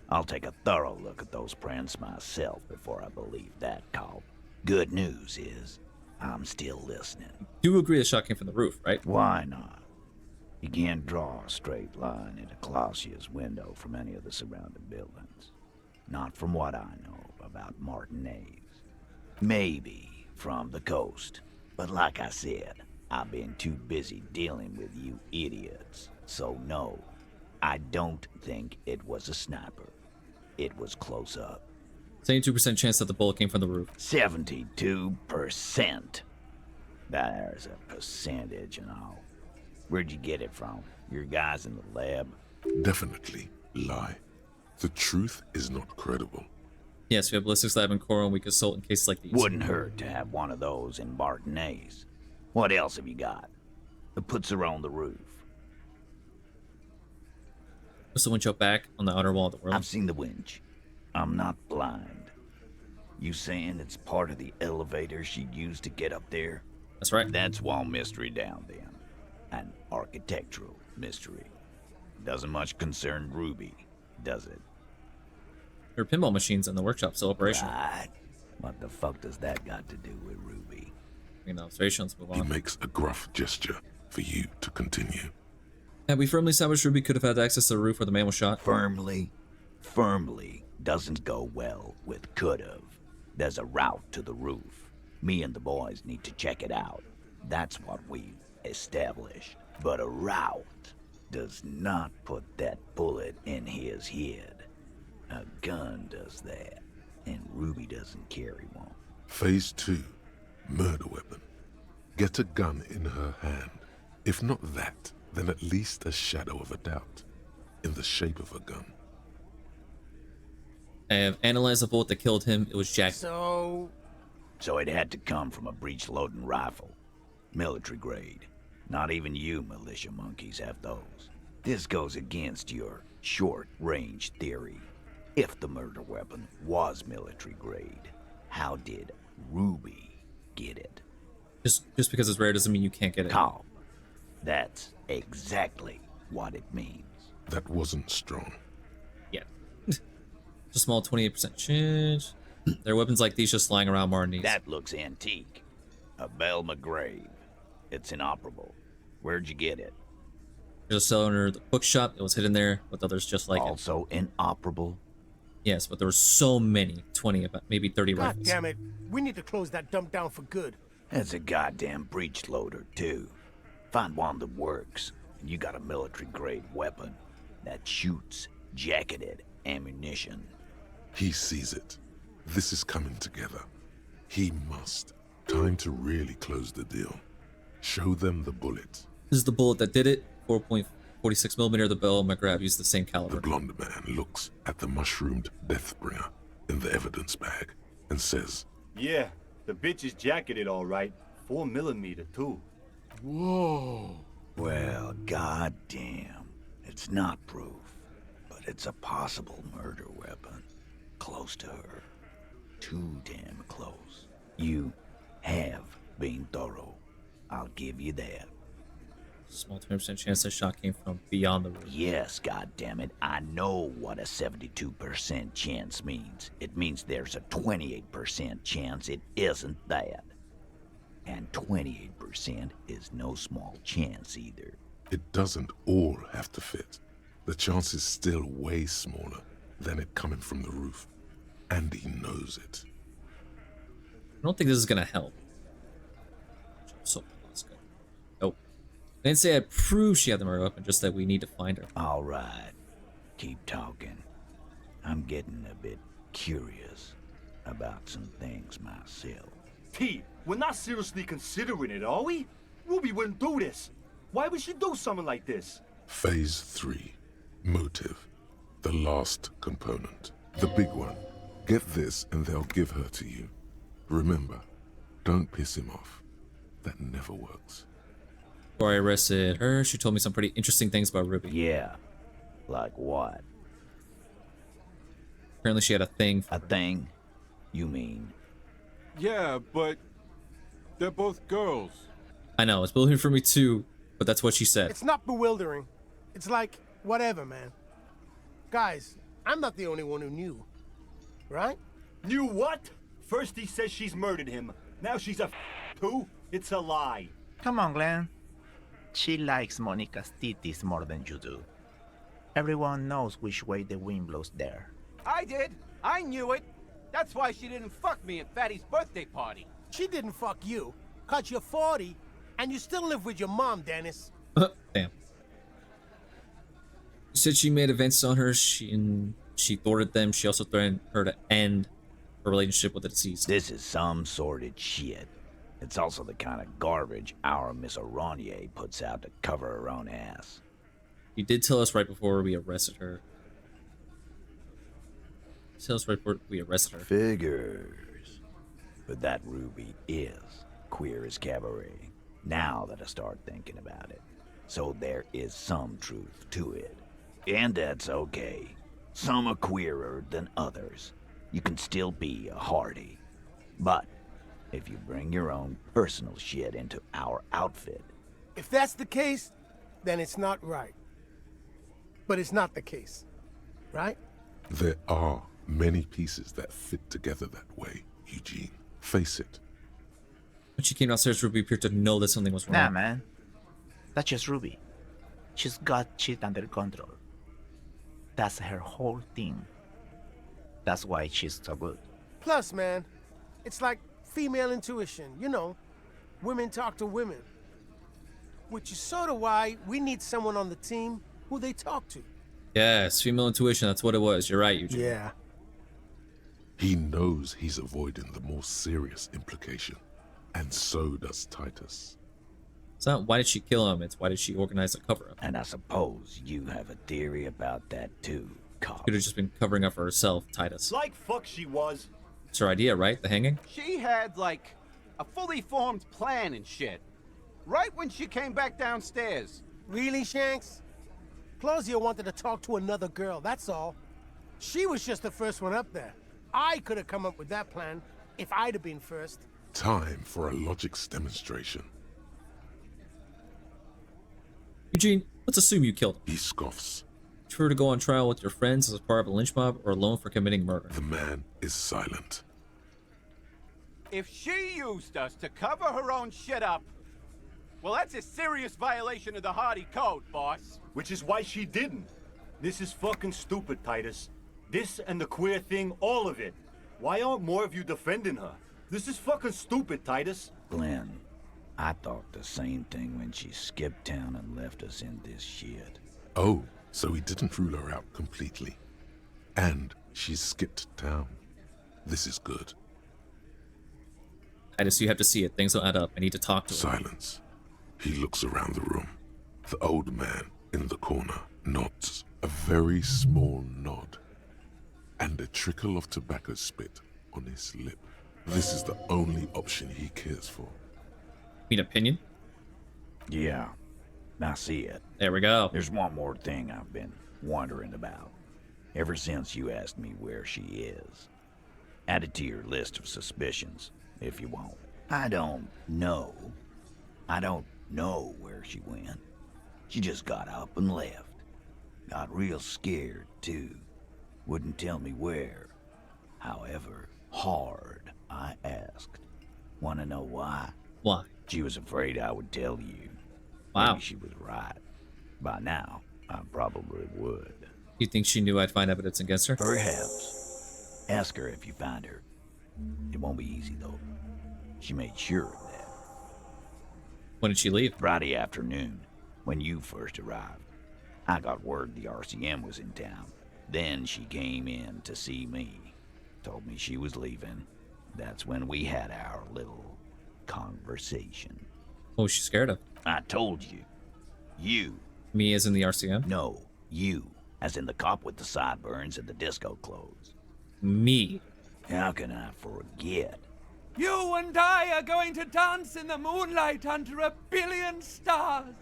F: I'll take a thorough look at those prints myself before I believe that call. Good news is, I'm still listening.
A: Do agree the shot came from the roof, right?
F: Why not? You can't draw a straight line into Clausia's window from any of the surrounding buildings. Not from what I know about Martinez. Maybe from the coast. But like I said, I've been too busy dealing with you idiots. So no, I don't think it was a sniper. It was close up.
A: 72% chance that the bullet came from the roof.
F: 72%. There's a percentage and all. Where'd you get it from? Your guys in the lab?
B: Definitely lie. The truth is not credible.
A: Yes, we have ballistics lab in Coral and we consult in cases like these.
F: Wouldn't hurt to have one of those in Martinez. What else have you got? That puts her on the roof.
A: What's the winch up back on the outer wall of the world?
F: I've seen the winch. I'm not blind. You saying it's part of the elevator she used to get up there?
A: That's right.
F: That's one mystery down then. An architectural mystery. Doesn't much concern Ruby, does it?
A: There are pinball machines in the workshop still operational.
F: Right. What the fuck does that got to do with Ruby?
A: Making the observations, move
B: He
A: on.
B: makes a gruff gesture for you to continue.
A: Have we firmly established Ruby could have had access to the roof where the man was shot?
F: Firmly doesn't go well with could've. There's a route to the roof. Me and the boys need to check it out. That's what we've established. But a route does not put that bullet in his head. A gun does that, and Ruby doesn't carry one.
B: Phase 2. Murder weapon. Get a gun in her hand. If not that, then at least a shadow of a doubt. In the shape of a gun.
A: I have analyzed the bullet that killed him. It was Jack.
H: So
F: it had to come from a breech-loading rifle. Military grade. Not even you militia monkeys have those. This goes against your short-range theory. If the murder weapon was military grade, how did Ruby get it?
A: Just because it's rare doesn't mean you can't get it.
F: Calm. That's exactly what it means.
B: That wasn't strong.
A: Yeah. Just a small 28% chance. There are weapons like these just lying around Martinez.
F: That looks antique. A Belle McGrave. It's inoperable. Where'd you get it?
A: There's a seller under the bookshop. It was hidden there with others just like it.
F: Also inoperable?
A: Yes, but there were so many. 20, about maybe 30
H: God
A: rifles.
H: damn it. We need to close that dump down for good.
F: That's a goddamn breech loader, too. Find one that works, and you got a military-grade weapon that shoots jacketed ammunition.
B: He sees it. This is coming together. He must. Time to really close the deal. Show them the bullet.
A: This is the bullet that did it. 4.46 millimeter. The Bell McGrath used the same caliber.
B: The blonde man looks at the mushroomed Deathbringer in the evidence bag and says,
K: Yeah, the bitch is jacketed all right. 4mm too.
J: Whoa.
F: Well, goddamn. It's not proof, but it's a possible murder weapon. Close to her. Too damn close. You have been thorough. I'll give you that.
A: Small 20% chance that shot came from beyond the roof.
F: Yes, goddammit, I know what a 72% chance means. It means there's a 28% chance it isn't that. And 28% is no small chance either.
B: it doesn't all have to fit. The chance is still way smaller than it coming from the roof. And he knows it.
A: I don't think this is gonna help. So let's go. Nope. I didn't say I proved she had the murder weapon, just that we need to find her.
F: All right. Keep talking. I'm getting a bit curious about some things myself.
K: Pete, We're not seriously considering it, are we? Ruby wouldn't do this. Why would she do something like this?
B: Phase 3. Motive. The last component. The big one. Get this and they'll give her to you. Remember, don't piss him off. That never works.
A: Before I arrested her, she told me some pretty interesting things about Ruby.
F: Yeah. Like what?
A: Apparently she had a thing for
F: A thing? You mean?
L: Yeah, but they're both girls.
A: I know, it's bewildering for me too, but that's what she said.
H: It's not bewildering. It's like, whatever, man. Guys, I'm not the only one who knew. Right?
K: Knew what? First he says she's murdered him. Now she's a too? It's a lie.
I: Come on, Glenn. She likes Monica's titties more than you do. Everyone knows which way the wind blows there.
G: I did. I knew it. That's why she didn't fuck me at Fatty's birthday party.
H: She didn't fuck you, 'cause you're 40, and you still live with your mom, Dennis.
A: Damn. She said she made events on her, she thwarted them. She also threatened her to end her relationship with the deceased.
F: This is some sordid shit. It's also the kind of garbage our Miss Aronier puts out to cover her own ass.
A: She did tell us right before we arrested her. Tell us right before we arrested her.
F: Figures. But that Ruby is queer as cabaret, now that I start thinking about it. So there is some truth to it. And that's okay. Some are queerer than others. You can still be a Hardy. But if you bring your own personal shit into our outfit,
H: If that's the case, then it's not right. But it's not the case. Right?
B: There are many pieces that fit together that way, Eugene. Face it.
A: When she came downstairs, Ruby appeared to know that something was wrong.
I: Nah, man. That's just Ruby. She's got shit under control. That's her whole thing. That's why she's so good.
H: Plus, man, it's like female intuition. You know, women talk to women. Which is sort of why we need someone on the team who they talk to.
A: Yes, female intuition, that's what it was. You're right, Eugene.
H: Yeah.
B: He knows he's avoiding the more serious implication. And so does Titus.
A: It's not why did she kill him, it's why did she organize a cover-up.
F: and I suppose you have a theory about that too, cop.
A: Could have just been covering up for herself, Titus.
K: Like fuck she was.
A: It's her idea, right? The hanging?
G: She had, like, a fully formed plan and shit. Right when she came back downstairs.
H: Really, Shanks? Claudia wanted to talk to another girl, that's all. She was just the first one up there. I could have come up with that plan if I'd have been first.
B: Time for a logics demonstration.
A: Eugene, let's assume you killed him.
B: He scoffs.
A: Would you prefer to go on trial with your friends as part of a lynch mob or alone for committing murder?
B: The man is silent.
G: If she used us to cover her own shit up, well, that's a serious violation of the Hardy Code, boss.
K: Which is why she didn't. This is fucking stupid, Titus. This and the queer thing, all of it. Why aren't more of you defending her? This is fucking stupid, Titus.
F: Glenn, I thought the same thing when she skipped town and left us in this shit.
B: Oh, so he didn't rule her out completely. And she skipped town. This is good.
A: Titus, you have to see it. Things don't add up. I need to talk to her.
B: Silence. He looks around the room. The old man in the corner nods. A very small nod. And a trickle of tobacco spit on his lip. This is the only option he cares for.
A: Need opinion?
F: Yeah, I see it.
A: There we go.
F: There's one more thing I've been wondering about. Ever since you asked me where she is. Add it to your list of suspicions, if you want. I don't know. I don't know where she went. She just got up and left. Got real scared, too. Wouldn't tell me where. However, hard I asked. Wanna know why?
A: Why?
F: She was afraid I would tell you.
A: Wow.
F: Maybe she was right. By now, I probably would.
A: You think she knew I'd find evidence against her?
F: Perhaps. Ask her if you find her. It won't be easy, though. She made sure of that.
A: When did she leave?
F: Friday afternoon, when you first arrived. I got word the RCM was in town. Then she came in to see me. Told me she was leaving. That's when we had our little conversation.
A: Oh, she's scared of
F: I told you. You.
A: me as in the RCM.
F: No, you. As in the cop with the sideburns and the disco clothes.
A: Me.
F: How can I forget?
M: You and I are going to dance in the moonlight under 1 billion stars.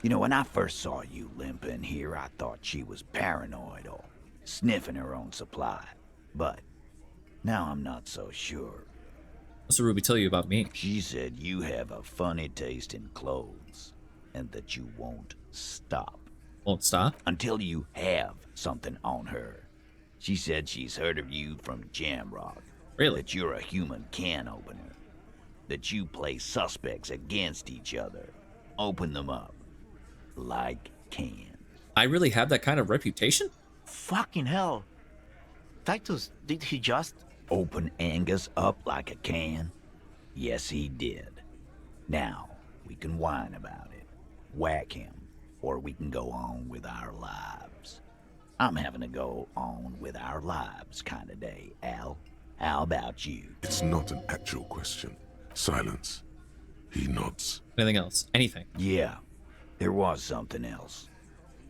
F: You know, when I first saw you limping here, I thought she was paranoid or sniffing her own supply. But now I'm not so sure.
A: What's the Ruby tell you about me?
F: She said you have a funny taste in clothes and that you won't stop.
A: Won't stop?
F: Until you have something on her. She said she's heard of you from Jamrock.
A: Really?
F: That you're a human can opener. That you play suspects against each other. Open them up. Like cans.
A: I really have that kind of reputation?
I: Fucking hell. Titus, did he just...
F: Open Angus up like a can? Yes, he did. Now, we can whine about it. Whack him. Or we can go on with our lives. I'm having a go on with our lives kind of day, Al. How about you?
B: It's not an actual question. Silence. He nods.
A: Anything else? Anything?
F: Yeah, there was something else.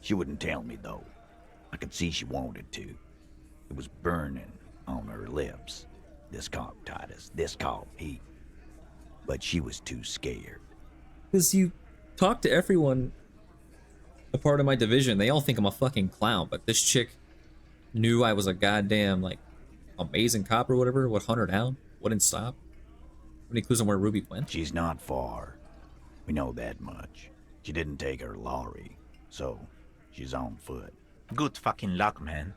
F: She wouldn't tell me, though. I could see she wanted to. It was burning on her lips. This caught Titus. This caught Pete. But she was too scared.
A: Because you talk to everyone a part of my division. They all think I'm a fucking clown. But this chick knew I was a goddamn, like, amazing cop or whatever. Would hunt her down. Wouldn't stop. Any clues on where Ruby went?
F: She's not far. We know that much. She didn't take her lorry. So, she's on foot.
I: Good fucking luck, man.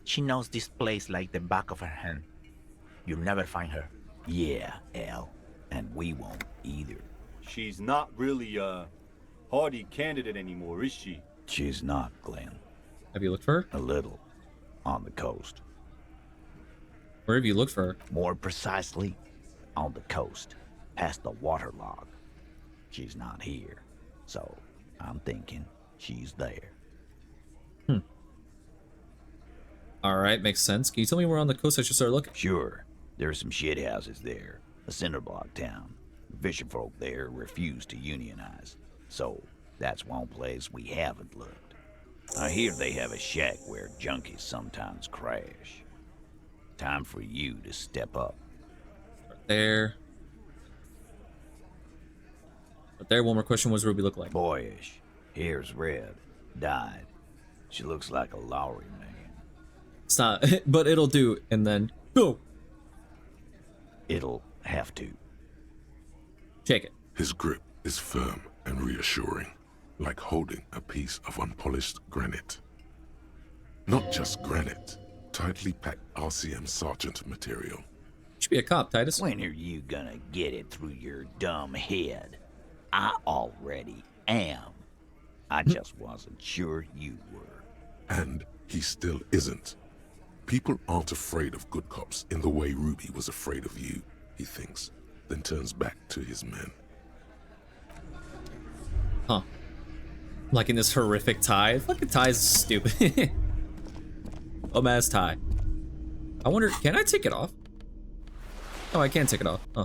I: She knows this place like the back of her hand. You'll never find her.
F: Yeah, Al. And we won't either.
K: She's not really a hardy candidate anymore, is she?
F: She's not, Glenn.
A: Have you looked for her?
F: A little. On the coast.
A: Where have you looked for her?
F: More precisely, on the coast. Past the waterlog. She's not here. So, I'm thinking she's there.
A: Alright, makes sense. Can you tell me where on the coast I should start looking?
F: Sure. There are some shit houses there. A cinder block town. Fisherfolk there refuse to unionize. So, that's one place we haven't looked. I hear they have a shack where junkies sometimes crash. Time for you to step up.
A: Start there. But there, one more question. What does Ruby look like?
F: Boyish. Hair's red. Dyed. She looks like a Lowry man.
A: It's not, but it'll do. And then, go!
F: It'll have to.
A: Shake it.
B: His grip is firm and reassuring, like holding a piece of unpolished granite. Not just granite, tightly packed RCM sergeant material.
A: You should be a cop, Titus.
F: When are you gonna get it through your dumb head? I already am. I just wasn't sure you were.
B: And he still isn't. People aren't afraid of good cops in the way Ruby was afraid of you, he thinks, then turns back to his men.
A: Huh. Like in this horrific tie. Fucking tie is stupid. Dumbass tie. I wonder, can I take it off? Oh, I can take it off. Huh.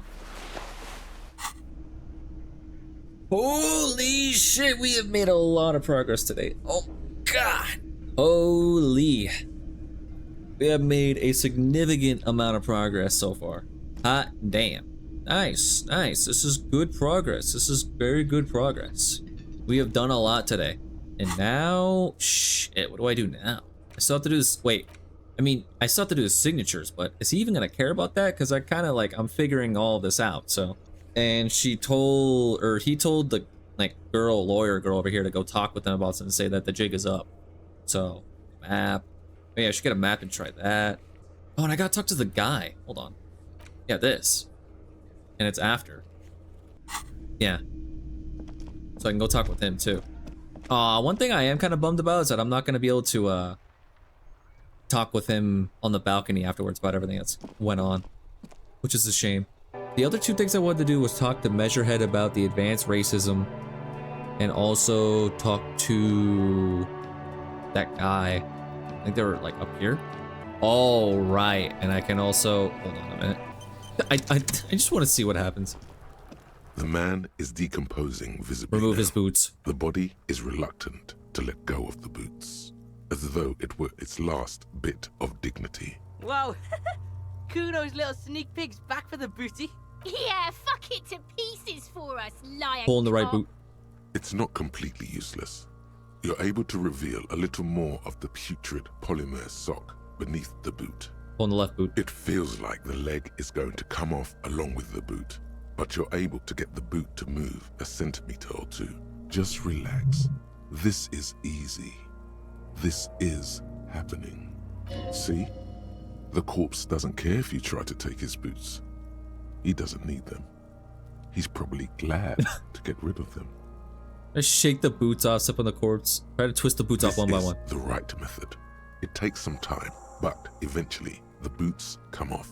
A: Holy shit, we have made a lot of progress today. Oh, God. Holy. We have made a significant amount of progress so far. Hot damn. Nice, nice. This is good progress. This is very good progress. We have done a lot today. And now, shit, what do I do now? I still have to do this, wait. I mean, I still have to do the signatures, but is he even gonna care about that? Because I kind of like, I'm figuring all this out, so. And she told, or he told the like lawyer girl over here to go talk with them about something and say that the jig is up. So, map. Oh, yeah, I should get a map and try that. Oh, and I gotta talk to the guy. Hold on. Yeah, this. And it's after. Yeah. So I can go talk with him too. One thing I am kind of bummed about is that I'm not gonna be able to talk with him on the balcony afterwards about everything that's went on, which is a shame. The other two things I wanted to do was talk to Measurehead about the advanced racism and also talk to that guy. I think they were like up here. All right, and I can also, hold on a minute. I just want to see what happens.
B: The man is decomposing visibly.
A: Remove
B: now.
A: his boots.
B: The body is reluctant to let go of the boots, as though it were its last bit of dignity.
N: Whoa. Kuno's little sneak pig's back for the booty.
O: Yeah, fuck it to pieces for us, liar.
A: Pull in the right
O: cock.
A: boot.
B: It's not completely useless. You're able to reveal a little more of the putrid polymer sock beneath the boot.
A: Pull in the left boot.
B: It feels like the leg is going to come off along with the boot, but you're able to get the boot to move a centimeter or two. Just relax. This is easy. This is happening. See? The corpse doesn't care if you try to take his boots. He doesn't need them. He's probably glad to get rid of them.
A: Let's shake the boots off, step on the corpse. Try to twist the boots off one by one.
B: The right method. It takes some time, but eventually the boots come off,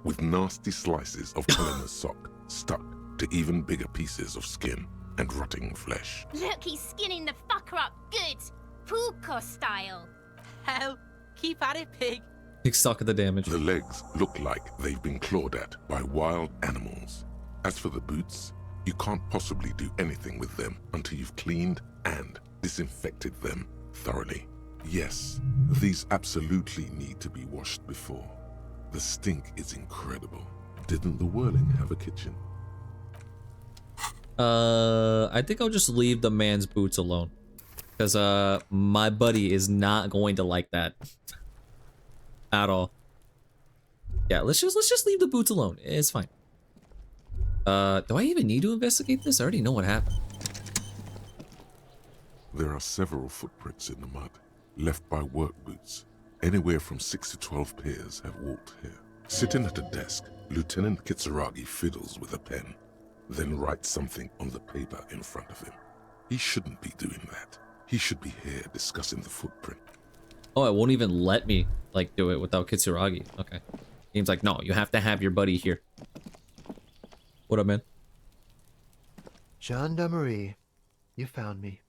B: with nasty slices of polymer sock stuck to even bigger pieces of skin and rotting flesh.
O: Look, he's skinning the fucker up good. Puka style.
N: Hell, keep at it, pig.
A: Pig stuck at the damage.
B: The legs look like they've been clawed at by wild animals. As for the boots, you can't possibly do anything with them until you've cleaned and disinfected them thoroughly. Yes, these absolutely need to be washed before. The stink is incredible. Didn't the Whirling have a kitchen?
A: I think I'll just leave the man's boots alone. Because my buddy is not going to like that. At all. Yeah, let's just leave the boots alone. It's fine. Do I even need to investigate this? I already know what happened.
B: There are several footprints in the mud, left by work boots. Anywhere from 6 to 12 pairs have walked here. Sitting at a desk, Lieutenant Kitsuragi fiddles with a pen, then writes something on the paper in front of him. He shouldn't be doing that. He should be here discussing the footprint.
A: Oh, it won't even let me, like, do it without Kitsuragi. Okay. Game's like, no, you have to have your buddy here. What up, man?
P: Gendarmerie, you found me.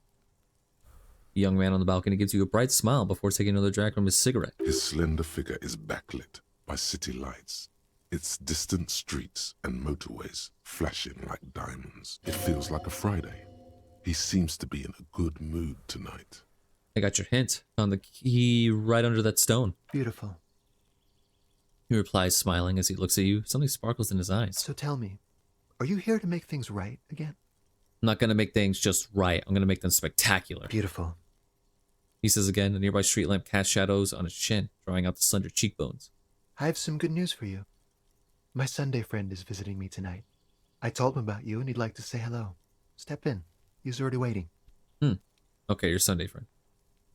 A: The young man on the balcony gives you a bright smile before taking another drag from his cigarette.
B: His slender figure is backlit by city lights, its distant streets and motorways flashing like diamonds. It feels like a Friday. He seems to be in a good mood tonight.
A: I got your hint. Found the key right under that stone.
P: Beautiful.
A: He replies, smiling as he looks at you. Something sparkles in his eyes.
P: So tell me, are you here to make things right again?
A: I'm not gonna make things just right. I'm gonna make them spectacular.
P: Beautiful.
A: He says again, a nearby street lamp casts shadows on his chin, drawing out the slender cheekbones.
P: I have some good news for you. My Sunday friend is visiting me tonight. I told him about you and he'd like to say hello. Step in. He's already waiting.
A: Okay, your Sunday friend.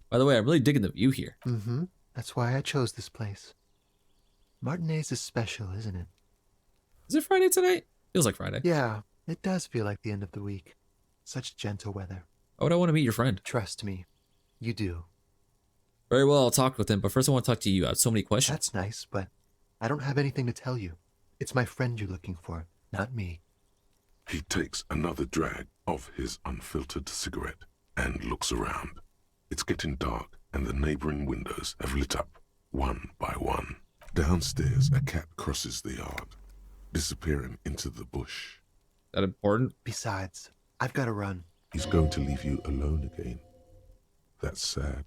A: By the way, I'm really digging the view here.
P: Mm-hmm. That's why I chose this place. Martinez is special, isn't it?
A: Is it Friday tonight? Feels like Friday.
P: Yeah, it does feel like the end of the week. Such gentle weather.
A: Why would I want to meet your friend?
P: Trust me, you do.
A: Very well, I'll talk with him, but first I want to talk to you. I have so many questions.
P: That's nice, but I don't have anything to tell you. It's my friend you're looking for, not me.
B: He takes another drag of his unfiltered cigarette and looks around. It's getting dark and the neighboring windows have lit up, one by one. Downstairs, a cat crosses the yard, disappearing into the bush.
A: That important?
P: Besides, I've got to run.
B: He's going to leave you alone again. That's sad.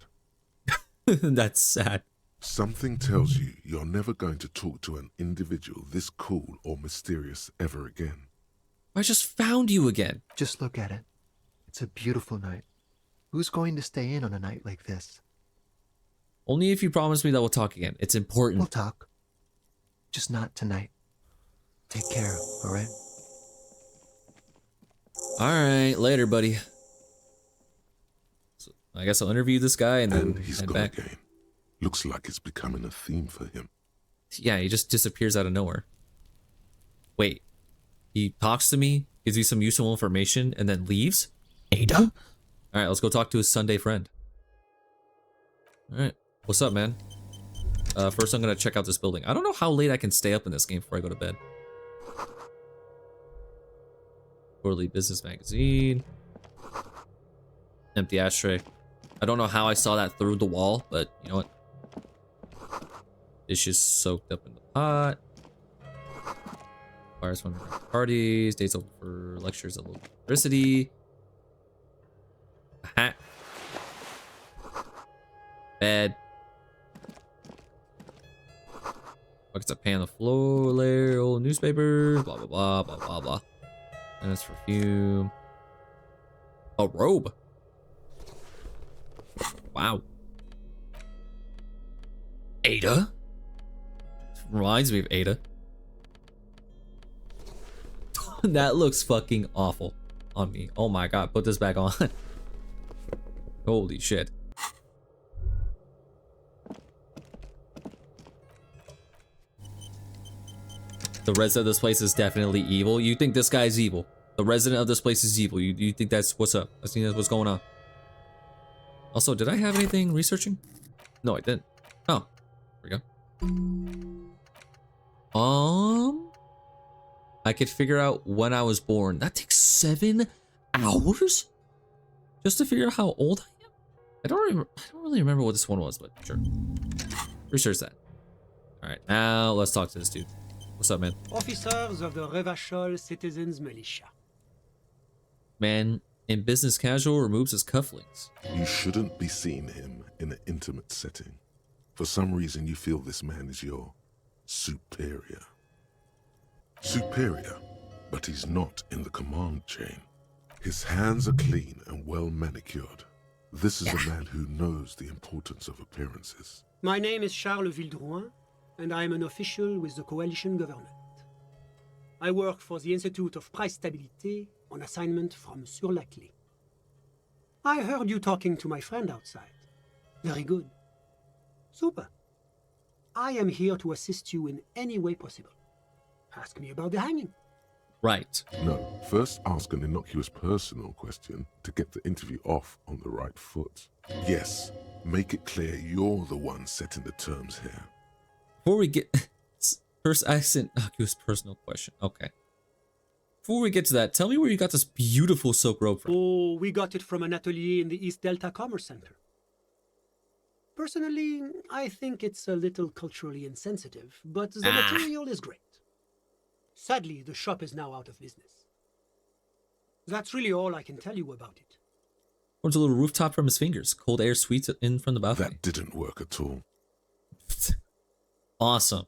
A: That's sad.
B: Something tells you you're never going to talk to an individual this cool or mysterious ever again.
A: I just found you again.
P: Just look at it. It's a beautiful night. Who's going to stay in on a night like this?
A: Only if you promise me that we'll talk again. It's important.
P: We'll talk. Just not tonight. Take care, all right?
A: All right, later, buddy. So I guess I'll interview this guy and then
B: he's
A: head
B: gone
A: back.
B: again. Looks like it's becoming a theme for him.
A: Yeah, he just disappears out of nowhere. Wait, he talks to me, gives me some useful information, and then leaves? Ada? All right, let's go talk to his Sunday friend. All right, what's up, man? First, I'm gonna check out this building. I don't know how late I can stay up in this game before I go to bed. Quarterly Business Magazine. Empty ashtray. I don't know how I saw that through the wall, but you know what? Dishes soaked up in the pot. Fires from parties. Days open for lectures of local university. A hat. Bed. Buckets of pan on the floor layer. Old newspaper. Blah, blah, blah, blah, blah, blah. And it's perfume. A robe. Wow. Ada? Reminds me of Ada. That looks fucking awful on me. Oh my god, put this back on. Holy shit. The resident of this place is definitely evil. You think this guy's evil. The resident of this place is evil. You think that's what's up. I think that's what's going on. Also, did I have anything researching? No, I didn't. Oh, there we go. I could figure out when I was born. That takes 7 hours? Just to figure out how old I am? I don't really remember what this one was, but sure. Research that. Alright, now let's talk to this dude. What's up, man?
Q: Officers of the Revachol Citizens Militia.
A: Man in business casual removes his cufflinks.
B: You shouldn't be seeing him in an intimate setting. For some reason, you feel this man is your superior. Superior, but he's not in the command chain. His hands are clean and well manicured. This is a man who knows the importance of appearances.
Q: My name is Charles Vildrouin, and I am an official with the coalition government. I work for the Institute of Price Stabilité on assignment from Sur la Clé. I heard you talking to my friend outside. Very good. Super. I am here to assist you in any way possible. Ask me about the hanging.
A: Right.
B: No, first ask an innocuous personal question to get the interview off on the right foot. Yes, make it clear you're the one setting the terms here.
A: Before we get... First, I sent innocuous personal question. Okay. Before we get to that, tell me where you got this beautiful silk robe from.
Q: Oh, we got it from an atelier in the East Delta Commerce Center. Personally, I think it's a little culturally insensitive, but the material is great. Sadly, the shop is now out of business. That's really all I can tell you about it.
A: Towards a little rooftop from his fingers. Cold air sweeps in from the balcony.
B: That didn't work at all.
A: Awesome.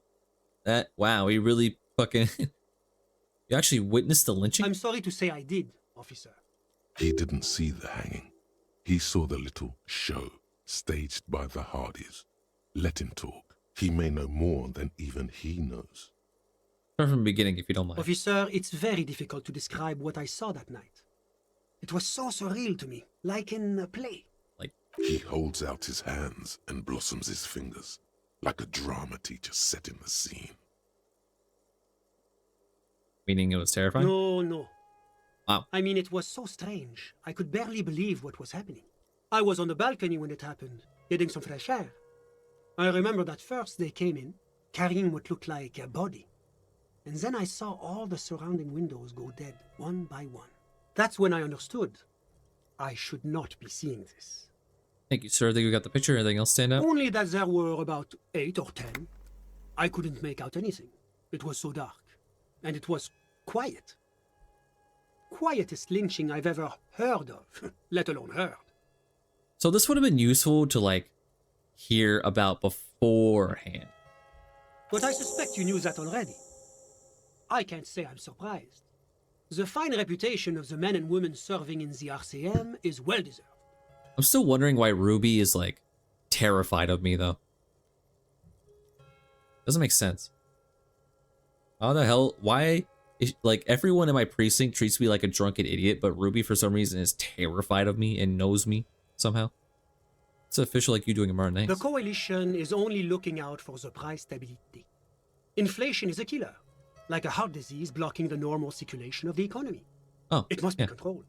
A: Wow, he really fucking... You actually witnessed the lynching?
Q: I'm sorry to say I did, officer.
B: He didn't see the hanging. He saw the little show staged by the Hardys. Let him talk. He may know more than even he knows.
A: Start from the beginning, if you don't mind.
Q: Officer, it's very difficult to describe what I saw that night. It was so surreal to me, like in a play.
B: He holds out his hands and blossoms his fingers, like a drama teacher setting the scene.
A: Meaning it was terrifying?
Q: No.
A: Wow.
Q: I mean, it was so strange. I could barely believe what was happening. I was on the balcony when it happened, getting some fresh air. I remember that first they came in, carrying what looked like a body. And then I saw all the surrounding windows go dead, one by one. That's when I understood. I should not be seeing this.
A: Thank you, sir. I think we got the picture. Anything else stand out?
Q: Only that there were about 8 or 10. I couldn't make out anything. It was so dark. And it was quiet. Quietest lynching I've ever heard of, let alone heard.
A: So this would have been useful to, hear about beforehand.
Q: But I suspect you knew that already. I can't say I'm surprised. The fine reputation of the men and women serving in the RCM is well deserved.
A: I'm still wondering why Ruby is, terrified of me, though. Doesn't make sense. How the hell? Why? Everyone in my precinct treats me like a drunken idiot, but Ruby, for some reason, is terrified of me and knows me somehow. It's official like you doing a Martin Hanks.
Q: The coalition is only looking out for the price stability. Inflation is a killer, like a heart disease blocking the normal circulation of the economy.
A: Oh,
Q: it must be controlled.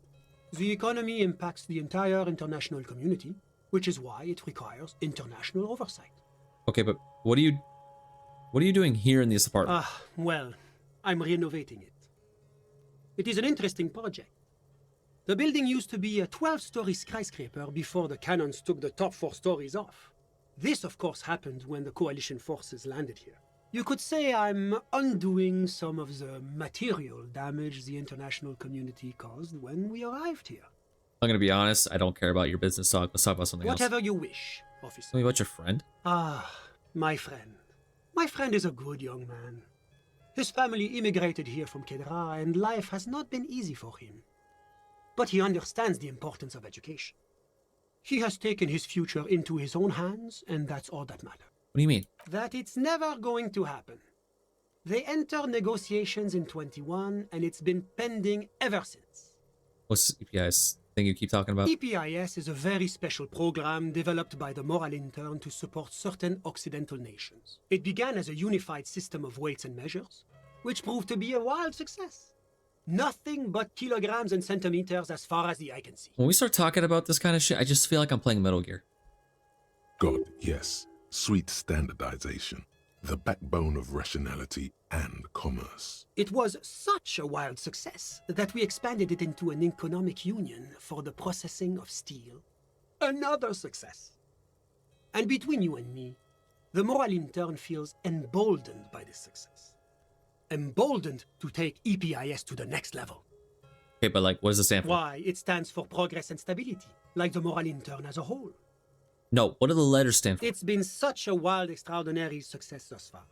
Q: The economy impacts the entire international community, which is why it requires international oversight.
A: Okay, but what are you doing here in this apartment?
Q: Well, I'm renovating it. It is an interesting project. The building used to be a 12-story skyscraper before the cannons took the top 4 stories off. This, of course, happened when the coalition forces landed here. You could say I'm undoing some of the material damage the international community caused when we arrived here.
A: I'm gonna be honest, I don't care about your business talk. Let's talk about something
Q: Whatever
A: else.
Q: you wish, officer.
A: Tell me about your friend.
Q: Ah, my friend. My friend is a good young man. His family immigrated here from Kedra, and life has not been easy for him. But he understands the importance of education. He has taken his future into his own hands, and that's all that matters.
A: What do you mean?
Q: That it's never going to happen. They entered negotiations in 21, and it's been pending ever since.
A: What's this EPIS thing you keep talking about?
Q: EPIS is a very special program developed by the Moral Intern to support certain Occidental nations. It began as a unified system of weights and measures, which proved to be a wild success. Nothing but kilograms and centimeters as far as the eye can see.
A: When we start talking about this kind of shit, I just feel like I'm playing Metal Gear.
B: God, yes. Sweet standardization. The backbone of rationality and commerce.
Q: It was such a wild success that we expanded it into an economic union for the processing of steel. Another success. And between you and me, the Moral Intern feels emboldened by this success. Emboldened to take EPIS to the next level.
A: Okay, but like, what does it stand for?
Q: Why? It stands for progress and stability, like the Moral Intern as a whole.
A: No, what do the letters stand for?
Q: It's been such a wild, extraordinary success thus far.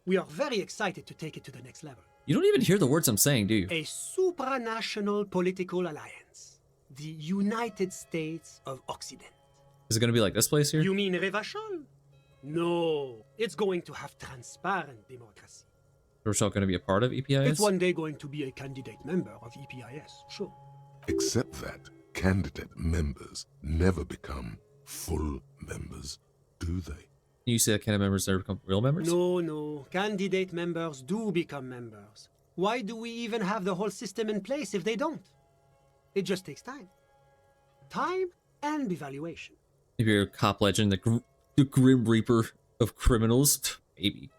Q: We are very excited to take it to the next level.
A: You don't even hear the words I'm saying, do you?
Q: A supranational political alliance. The United States of Occident.
A: Is it going to be like this place here?
Q: You mean Revachol? No, it's going to have transparent democracy.
A: Rochelle going to be a part of EPIS?
Q: It's one day going to be a candidate member of EPIS, sure.
B: Except that candidate members never become full members, do they?
A: You say that candidate members never become real members?
Q: No. Candidate members do become members. Why do we even have the whole system in place if they don't? It just takes time. Time and evaluation.
A: If you're a cop legend, the Grim Reaper of criminals, maybe.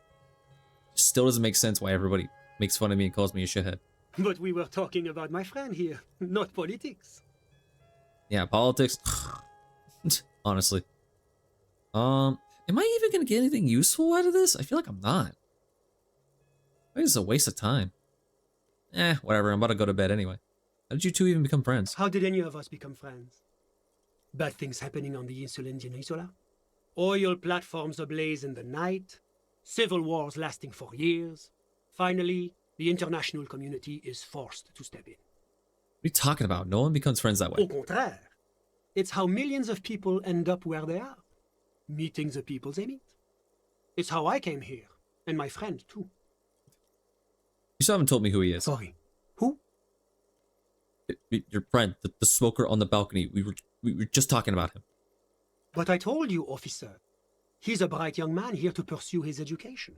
A: Still doesn't make sense why everybody makes fun of me and calls me a shithead.
Q: But we were talking about my friend here, not politics.
A: Yeah, politics. Honestly. Am I even gonna get anything useful out of this? I feel like I'm not. I think it's a waste of time. Whatever, I'm about to go to bed anyway. How did you two even become friends?
Q: How did any of us become friends? Bad things happening on the Insulindian Isola? Oil platforms ablaze in the night? Civil wars lasting for years? Finally, the international community is forced to step in.
A: What are you talking about? No one becomes friends that way.
Q: Au contraire. It's how millions of people end up where they are. Meeting the people they meet. It's how I came here. And my friend, too.
A: You still haven't told me who he is.
Q: Sorry. Who?
A: Your friend, the smoker on the balcony. We were just talking about him.
Q: But I told you, officer. He's a bright young man here to pursue his education.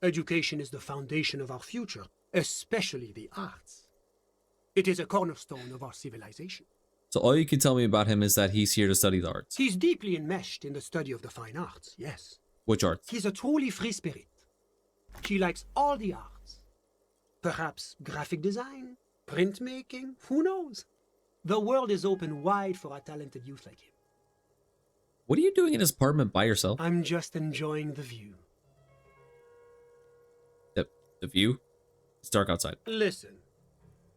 Q: Education is the foundation of our future, especially the arts. It is a cornerstone of our civilization.
A: So all you can tell me about him is that he's here to study the arts.
Q: He's deeply enmeshed in the study of the fine arts, yes.
A: Which arts?
Q: He's a truly free spirit. He likes all the arts. Perhaps graphic design, printmaking, who knows? The world is open wide for a talented youth like him.
A: What are you doing in his apartment by yourself?
Q: I'm just enjoying the view.
A: The view? It's dark outside.
Q: Listen.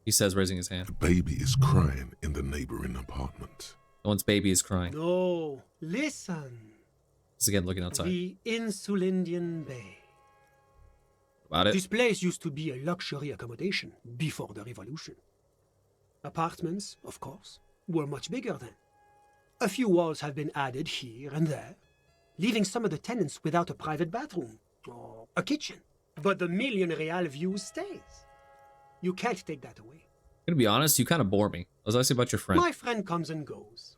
A: He says, raising his hand.
B: The baby is crying in the neighboring apartment.
A: No one's baby is crying.
Q: No, listen.
A: He's again looking outside.
Q: The Insulindian Bay.
A: About it?
Q: This place used to be a luxury accommodation before the revolution. Apartments, of course, were much bigger then. A few walls have been added here and there, leaving some of the tenants without a private bathroom or a kitchen. But the million real view stays. You can't take that away.
A: I'm gonna be honest, you kind of bore me. What was I say about your friend?
Q: My friend comes and goes.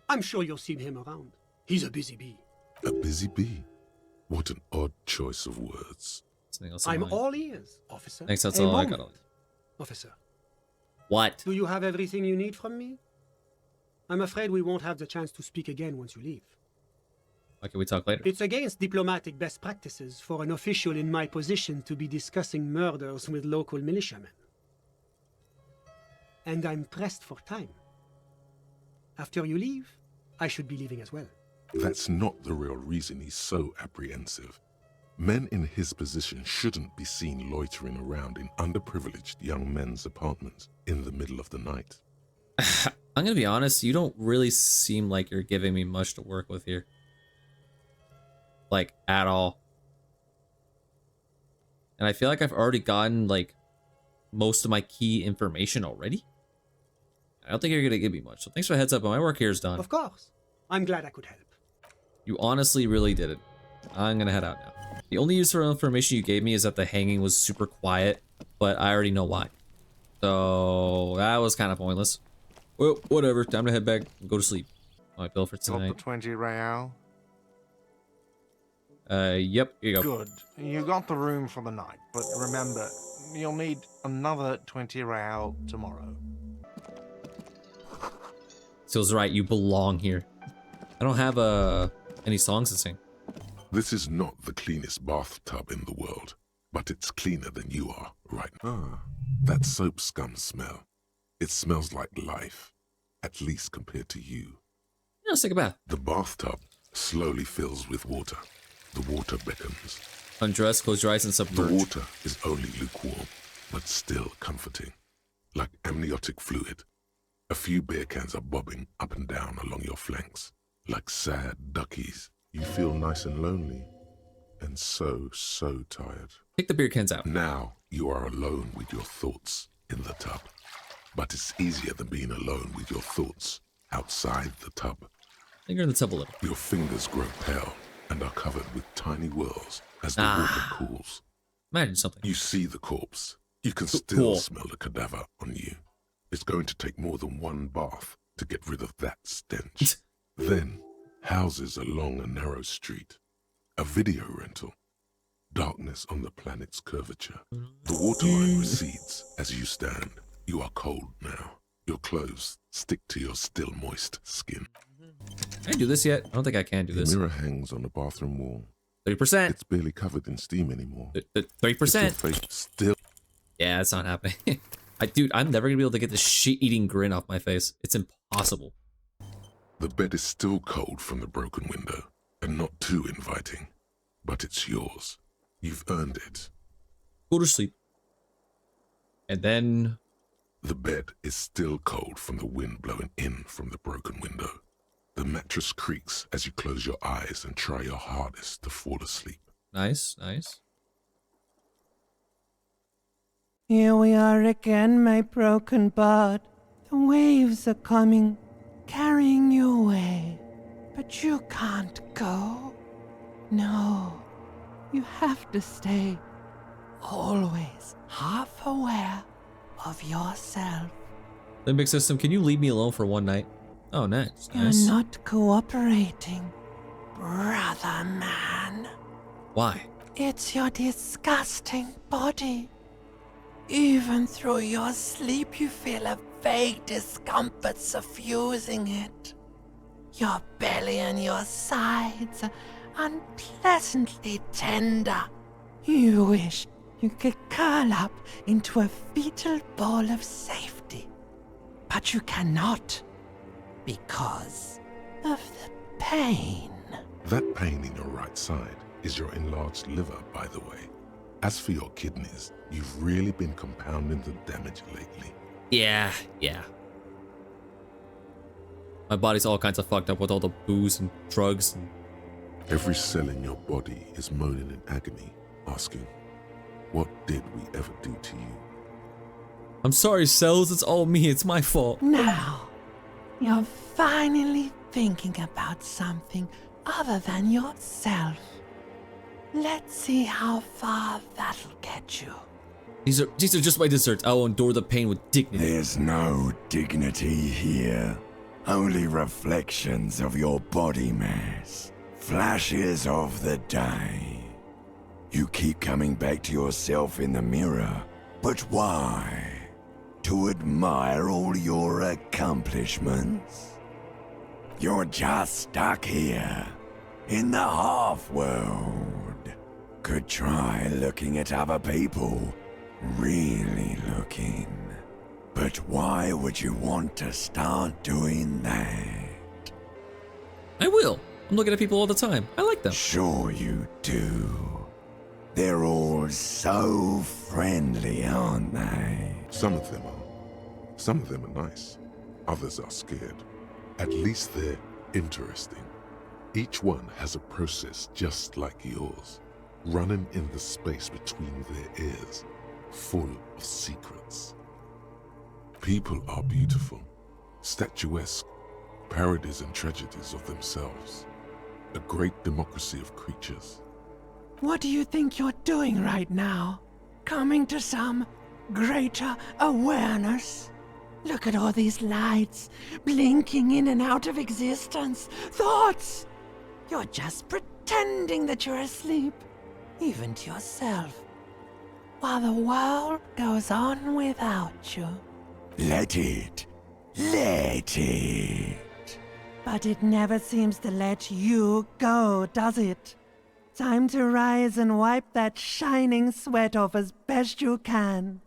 Q: I'm sure you'll see him around. He's a busy bee.
B: A busy bee? What an odd choice of words.
Q: I'm all ears, officer.
A: Thanks, that's
Q: A
A: all I
Q: moment,
A: got.
Q: Officer.
A: What?
Q: Do you have everything you need from me? I'm afraid we won't have the chance to speak again once you leave.
A: Why can we talk later?
Q: It's against diplomatic best practices for an official in my position to be discussing murders with local militiamen. And I'm pressed for time. After you leave, I should be leaving as well.
B: That's not the real reason he's so apprehensive. Men in his position shouldn't be seen loitering around in underprivileged young men's apartments in the middle of the night.
A: I'm gonna be honest, you don't really seem like you're giving me much to work with here. Like, at all. And I feel like I've already gotten, like, most of my key information already. I don't think you're gonna give me much, so thanks for the heads up, but my work here is done.
Q: Of course. I'm glad I could help.
A: You honestly really did it. I'm gonna head out now. The only useful information you gave me is that the hanging was super quiet, but I already know why. So that was kind of pointless. Well, whatever. Time to head back and go to sleep. My bill for
R: Got
A: tonight.
R: the 20 real?
A: Yep, here you go.
R: Good. You got the room for the night, but remember, you'll need another 20 real tomorrow.
A: Seal's right, you belong here. I don't have any songs to sing.
B: This is not the cleanest bathtub in the world, but it's cleaner than you are right now. That soap scum smell. It smells like life, at least compared to you.
A: Yeah, let's take a bath.
B: The bathtub slowly fills with water. The water beckons.
A: Undress, close your eyes, and submerge.
B: The water is only lukewarm, but still comforting. Like amniotic fluid. A few beer cans are bobbing up and down along your flanks. Like sad duckies. You feel nice and lonely. And so tired.
A: Take the beer cans out.
B: Now you are alone with your thoughts in the tub. But it's easier than being alone with your thoughts outside the tub.
A: Finger in the tub a little.
B: Your fingers grow pale and are covered with tiny whirls as the water cools.
A: Imagine something.
B: You see the corpse. You can still smell the cadaver on you. It's going to take more than one bath to get rid of that stench. Then, houses along a narrow street. A video rental. Darkness on the planet's curvature. The waterline recedes as you stand. You are cold now. Your clothes stick to your still moist skin.
A: Can I do this yet? I don't think I can do this.
B: The mirror hangs on the bathroom wall.
A: 30%.
B: It's barely covered in steam anymore.
A: 30%.
B: Face still.
A: Yeah, it's not happening. Dude, I'm never gonna be able to get this shit-eating grin off my face. It's impossible.
B: The bed is still cold from the broken window, and not too inviting. But it's yours. You've earned it.
A: Go to sleep. And then...
B: The bed is still cold from the wind blowing in from the broken window. The mattress creaks as you close your eyes and try your hardest to fall asleep.
A: Nice, nice.
S: Here we are again, my broken bud. The waves are coming, carrying you away. But you can't go. No, you have to stay. Always half aware of yourself.
A: Limbic system, can you leave me alone for one night? Oh, nice.
S: You're not cooperating, brother man.
A: Why?
S: It's your disgusting body. Even through your sleep, you feel a vague discomfort suffusing it. Your belly and your sides are unpleasantly tender. You wish you could curl up into a fetal ball of safety. But you cannot, because of the pain.
B: That pain in your right side is your enlarged liver, by the way. As for your kidneys, you've really been compounding the damage lately.
A: Yeah. My body's all kinds of fucked up with all the booze and drugs. And...
B: Every cell in your body is moaning in agony, asking, what did we ever do to you?
A: I'm sorry, cells. It's all me. It's my fault.
S: Now, you're finally thinking about something other than yourself. Let's see how far that'll get you.
A: These are just my desserts. I will endure the pain with dignity.
T: There's no dignity here. Only reflections of your body mass. Flashes of the day. You keep coming back to yourself in the mirror. But why? To admire all your accomplishments? You're just stuck here, in the half-world. Could try looking at other people. Really looking. But why would you want to start doing that?
A: I will. I'm looking at people all the time. I like them.
T: Sure you do. They're all so friendly, aren't they?
B: Some of them are. Some of them are nice. Others are scared. At least they're interesting. Each one has a process just like yours, running in the space between their ears, full of secrets. People are beautiful, statuesque, parodies and tragedies of themselves. A great democracy of creatures.
S: What do you think you're doing right now? Coming to some greater awareness? Look at all these lights, blinking in and out of existence. Thoughts! You're just pretending that you're asleep, even to yourself, while the world goes on without you.
T: Let it. Let it.
S: But it never seems to let you go, does it? Time to rise and wipe that shining sweat off as best you can.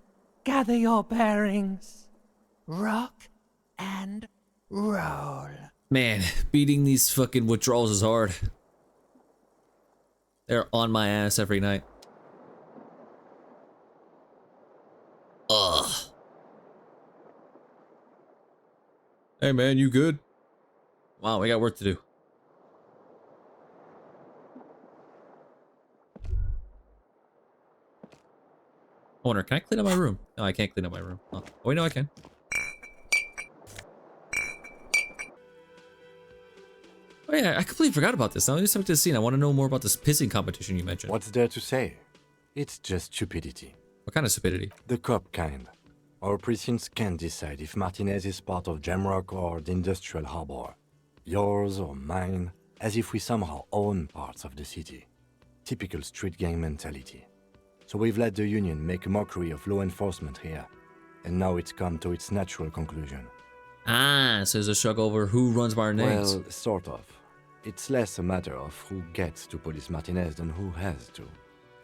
S: Gather your bearings. Rock and roll.
A: Man, beating these fucking withdrawals is hard. They're on my ass every night. Ugh. Hey man, you good? Wow, we got work to do. I wonder, can I clean up my room? No, I can't clean up my room. Oh, wait, no, I can. Oh yeah, I completely forgot about this. Now let's talk to the scene. I want to know more about this pissing competition you mentioned.
C: What's there to say? It's just stupidity.
A: What kind of stupidity?
C: The cop kind. Our precincts can't decide if Martinez is part of Jamrock or the Industrial Harbor. Yours or mine, as if we somehow own parts of the city. Typical street gang mentality. So we've let the Union make a mockery of law enforcement here. And now it's come to its natural conclusion.
A: Ah, so there's a struggle over who runs Martinez.
C: Well, sort of. It's less a matter of who gets to police Martinez than who has to.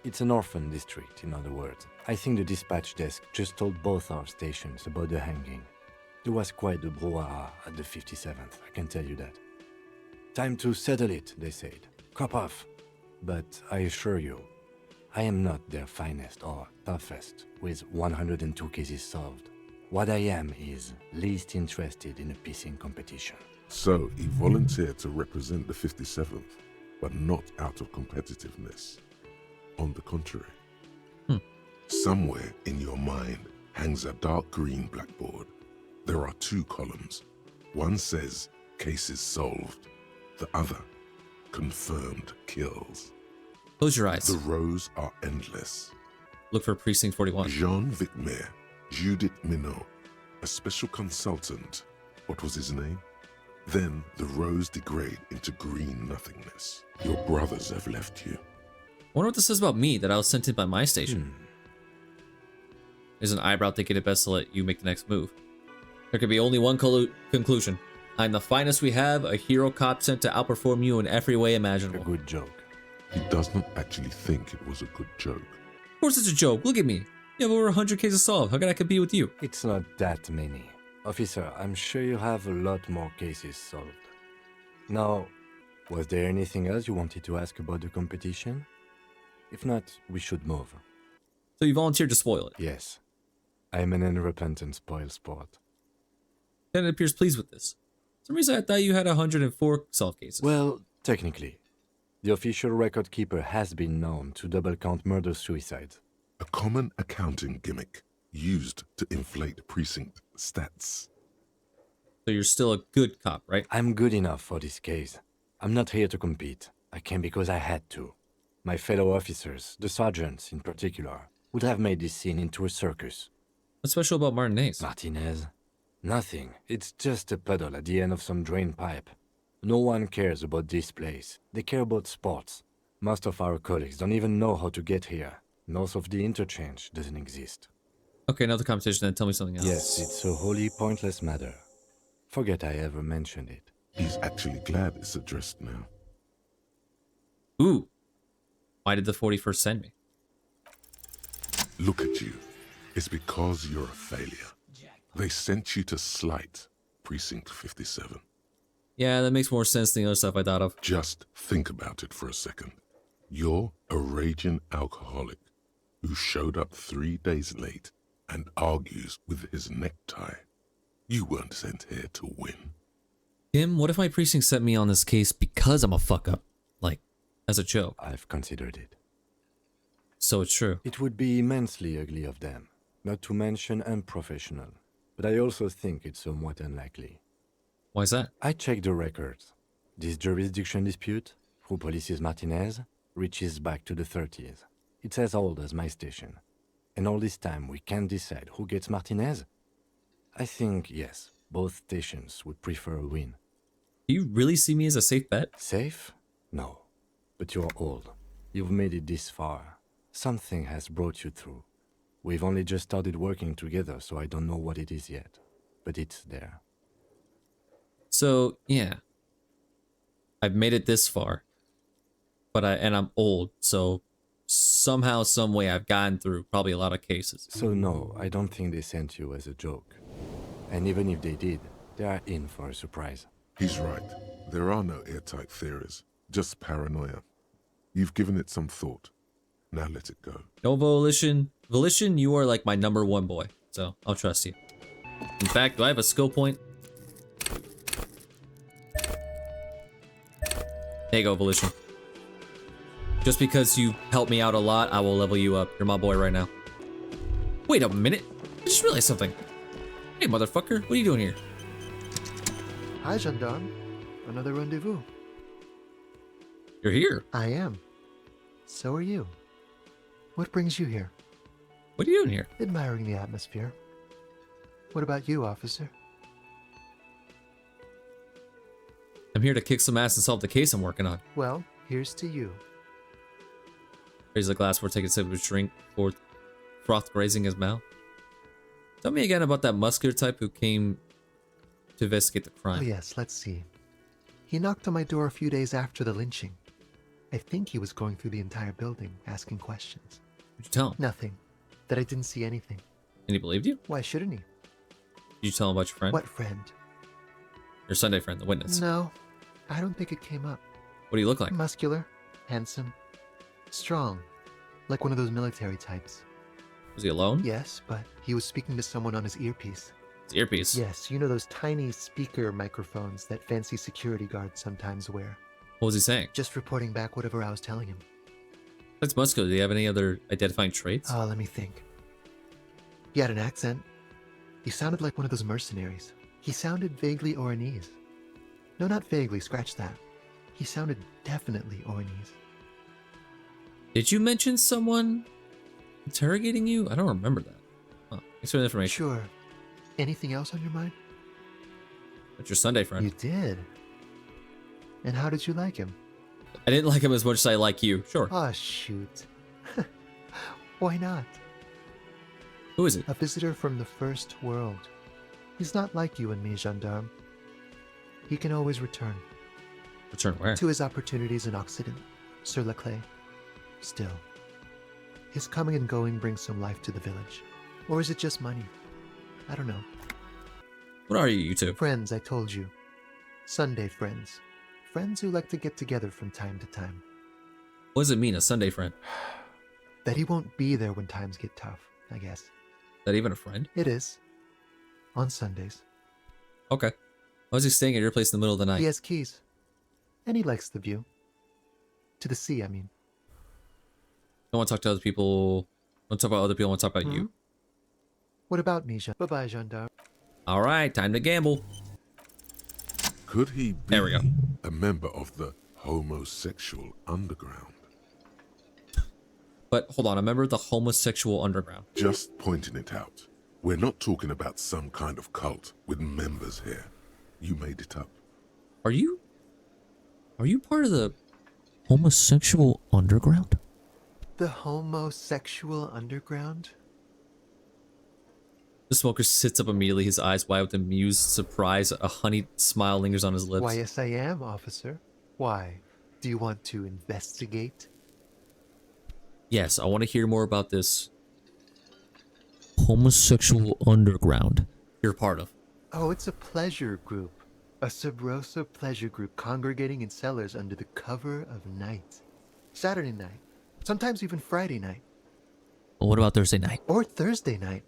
C: It's an orphan district, in other words. I think the dispatch desk just told both our stations about the hanging. There was quite the brouhaha at the 57th, I can tell you that. Time to settle it, they said. Cop off. But I assure you, I am not their finest or toughest, with 102 cases solved. What I am is least interested in a pissing competition.
B: So he volunteered to represent the 57th, but not out of competitiveness. On the contrary. Somewhere in your mind hangs a dark green blackboard. There are two columns. One says, cases solved. The other, confirmed kills.
A: Close your eyes.
B: The rows are endless.
A: Look for Precinct 41.
B: Jean Vicmer, Judith Minot, a special consultant. What was his name? Then the rows degrade into green nothingness. Your brothers have left you.
A: I wonder what this says about me that I was sent in by my station. There's an eyebrow thinking it best to let you make the next move. There could be only one conclusion. I'm the finest we have, a hero cop sent to outperform you in every way imaginable.
C: A good joke.
B: He does not actually think it was a good joke.
A: Of course it's a joke. Look at me. You have over 100 cases solved. How can I compete with you?
C: It's not that many. Officer, I'm sure you have a lot more cases solved. Now, was there anything else you wanted to ask about the competition? If not, we should move.
A: So you volunteered to spoil it?
C: Yes. I'm an unrepentant spoil sport.
A: Then it appears pleased with this. For some reason I thought you had 104 solved cases.
C: Well, technically. The official record keeper has been known to double count murder-suicides.
B: A common accounting gimmick used to inflate precinct stats.
A: So you're still a good cop, right?
C: I'm good enough for this case. I'm not here to compete. I came because I had to. My fellow officers, the sergeants in particular, would have made this scene into a circus.
A: What's special about Martinez?
C: Martinez? Nothing. It's just a puddle at the end of some drain pipe. No one cares about this place. They care about sports. Most of our colleagues don't even know how to get here. North of the interchange doesn't exist.
A: Okay, another competition, then tell me something else.
C: Yes, it's a wholly pointless matter. Forget I ever mentioned it.
B: He's actually glad it's addressed now.
A: Ooh. Why did the 41st send me?
B: Look at you. It's because you're a failure. They sent you to slight Precinct 57.
A: Yeah, that makes more sense than the other stuff I thought of.
B: Just think about it for a second. You're a raging alcoholic who showed up 3 days late and argues with his necktie. You weren't sent here to win.
A: Kim, what if my precinct sent me on this case because I'm a fuck up? Like, as a joke.
C: I've considered it.
A: So it's true.
C: It would be immensely ugly of them, not to mention unprofessional. But I also think it's somewhat unlikely.
A: Why is that?
C: I checked the records. This jurisdiction dispute, who polices Martinez, reaches back to the 30s. It's as old as my station. And all this time we can't decide who gets Martinez? I think, yes, both stations would prefer a win.
A: Do you really see me as a safe bet?
C: Safe? No. But you're old. You've made it this far. Something has brought you through. We've only just started working together, so I don't know what it is yet. But it's there.
A: So, yeah. I've made it this far. But I'm old, so somehow, some way I've gotten through probably a lot of cases.
C: So no, I don't think they sent you as a joke. And even if they did, they are in for a surprise.
B: He's right. There are no airtight theories, just paranoia. You've given it some thought. Now let it go.
A: No, Volition. Volition, you are like my #1 boy, so I'll trust you. In fact, do I have a skill point? There you go, Volition. Just because you helped me out a lot, I will level you up. You're my boy right now. Wait a minute. I just realized something. Hey, motherfucker. What are you doing here?
P: Hi, gendarme. Another rendezvous.
A: You're here.
P: I am. So are you. What brings you here?
A: What are you doing here?
P: Admiring the atmosphere. What about you, officer?
A: I'm here to kick some ass and solve the case I'm working on.
P: Well, here's to you.
A: Raise the glass before taking a sip of his drink, before froth grazing his mouth. Tell me again about that muscular type who came to investigate the crime.
P: Oh yes, let's see. He knocked on my door a few days after the lynching. I think he was going through the entire building, asking questions.
A: What'd you tell him?
P: Nothing. That I didn't see anything.
A: And he believed you?
P: Why shouldn't he?
A: Did you tell him about your friend?
P: What friend?
A: Your Sunday friend, the witness.
P: No, I don't think it came up.
A: What do you look like?
P: Muscular, handsome, strong, like one of those military types.
A: Was he alone?
P: Yes, but he was speaking to someone on his earpiece.
A: His earpiece?
P: Yes, you know those tiny speaker microphones that fancy security guards sometimes wear.
A: What was he saying?
P: Just reporting back whatever I was telling him.
A: That's muscular. Do you have any other identifying traits?
P: Oh, let me think. He had an accent. He sounded like one of those mercenaries. He sounded vaguely Oranese. No, not vaguely, scratch that. He sounded definitely Oranese.
A: Did you mention someone interrogating you? I don't remember that. Oh, thanks for the information.
P: Sure. Anything else on your mind?
A: That's your Sunday friend.
P: You did? And how did you like him?
A: I didn't like him as much as I like you. Sure.
P: Oh, shoot. Why not?
A: Who is it?
P: A visitor from the first world. He's not like you and me, gendarme. He can always return.
A: Return where?
P: To his opportunities in Occident, sur la clé. Still, his coming and going brings some life to the village. Or is it just money? I don't know.
A: What are you two?
P: Friends, I told you. Sunday friends. Friends who like to get together from time to time.
A: What does it mean, a Sunday friend?
P: That he won't be there when times get tough, I guess.
A: That even a friend?
P: It is. On Sundays.
A: Okay. Why was he staying at your place in the middle of the night?
P: He has keys. And he likes the view. To the sea, I mean.
A: Don't want to talk to other people. Don't talk about other people. I want to talk about you.
P: What about me, Bye-bye, gendarme.
A: All right, time to gamble.
B: Could he be
A: There we go.
B: a member of the homosexual underground?
A: But hold on, a member of the homosexual underground.
B: Just pointing it out. We're not talking about some kind of cult with members here. You made it up.
A: Are you part of the homosexual underground?
P: The homosexual underground?
A: The smoker sits up immediately, his eyes wide with amused surprise. A honeyed smile lingers on his lips.
P: Why, yes, I am, officer. Why? Do you want to investigate?
A: Yes, I want to hear more about this homosexual underground you're part of.
P: Oh, it's a pleasure group. A sub rosa pleasure group congregating in cellars under the cover of night. Saturday night, sometimes even Friday night.
A: Well, what about Thursday night?
P: Or Thursday night.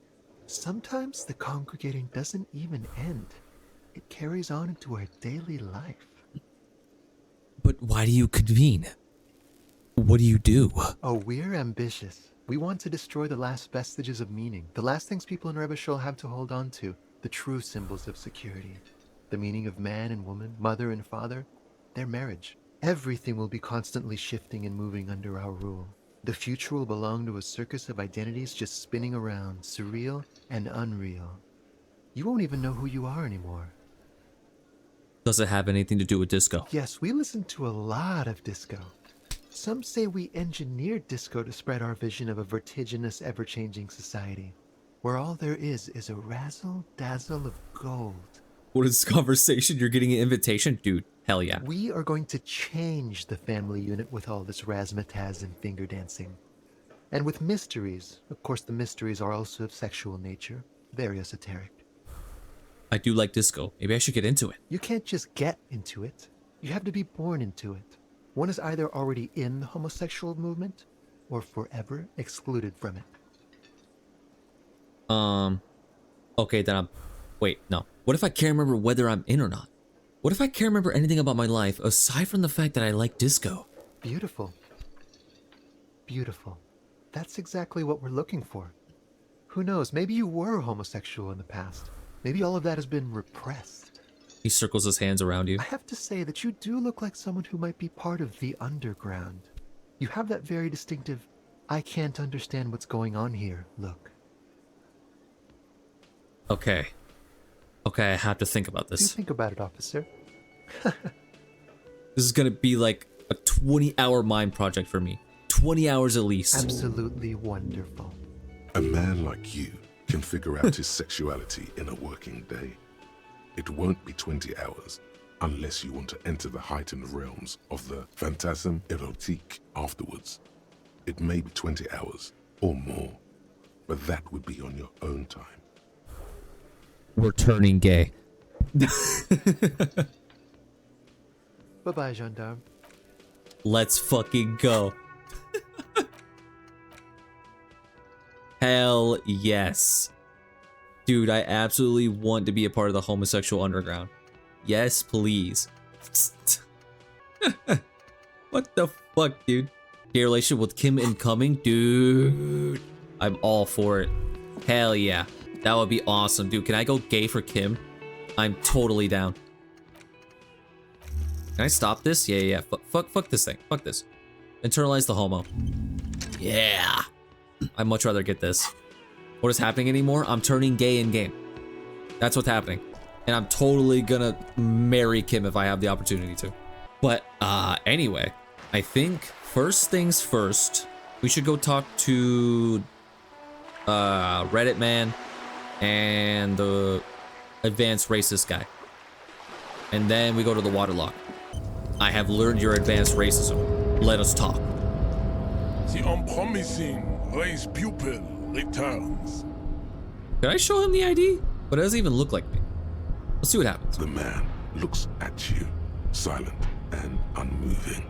P: Sometimes the congregating doesn't even end. It carries on into our daily life.
A: But why do you convene? What do you do?
P: Oh, we're ambitious. We want to destroy the last vestiges of meaning, the last things people in Rebishol have to hold on to, the true symbols of security. The meaning of man and woman, mother and father, their marriage. Everything will be constantly shifting and moving under our rule. The future will belong to a circus of identities just spinning around, surreal and unreal. You won't even know who you are anymore.
A: Does it have anything to do with disco?
P: Yes, we listen to a lot of disco. Some say we engineered disco to spread our vision of a vertiginous, ever-changing society, where all there is a razzle-dazzle of gold.
A: What is this conversation? You're getting an invitation? Dude, hell yeah.
P: We are going to change the family unit with all this razzmatazz and finger dancing. And with mysteries. Of course, the mysteries are also of sexual nature. Very esoteric.
A: I do like disco. Maybe I should get into it.
P: You can't just get into it. You have to be born into it. One is either already in the homosexual movement or forever excluded from it.
A: Okay, then wait, no. What if I can't remember whether I'm in or not? What if I can't remember anything about my life aside from the fact that I like disco?
P: Beautiful. Beautiful. That's exactly what we're looking for. Who knows, maybe you were homosexual in the past. Maybe all of that has been repressed.
A: He circles his hands around you.
P: I have to say that you do look like someone who might be part of the underground. You have that very distinctive, I can't understand what's going on here look.
A: Okay. Okay, I have to think about
P: Do
A: this.
P: think about it, officer.
A: This is gonna be like a 20-hour mind project for me. 20 hours at least.
P: Absolutely wonderful.
B: A man like you can figure out his sexuality in a working day. It won't be 20 hours unless you want to enter the heightened realms of the phantasme erotique afterwards. It may be 20 hours or more, but that would be on your own time.
A: We're turning gay.
P: Bye-bye, gendarme.
A: Let's fucking go. Hell yes. Dude, I absolutely want to be a part of the homosexual underground. Yes, please. What the fuck, dude? Gay relationship with Kim incoming? Dude. I'm all for it. Hell yeah. That would be awesome. Dude, can I go gay for Kim? I'm totally down. Can I stop this? Yeah. Fuck this thing. Fuck this. Internalize the homo. Yeah. I'd much rather get this. What is happening anymore? I'm turning gay in game. That's what's happening. And I'm totally gonna marry Kim if I have the opportunity to. But anyway, I think first things first, we should go talk to Reddit man and the advanced racist guy. And then we go to the waterlock. I have learned your advanced racism. Let us talk.
J: The unpromising race pupil returns.
A: Can I show him the ID? But it doesn't even look like me. Let's see what happens.
B: The man looks at you, silent and unmoving.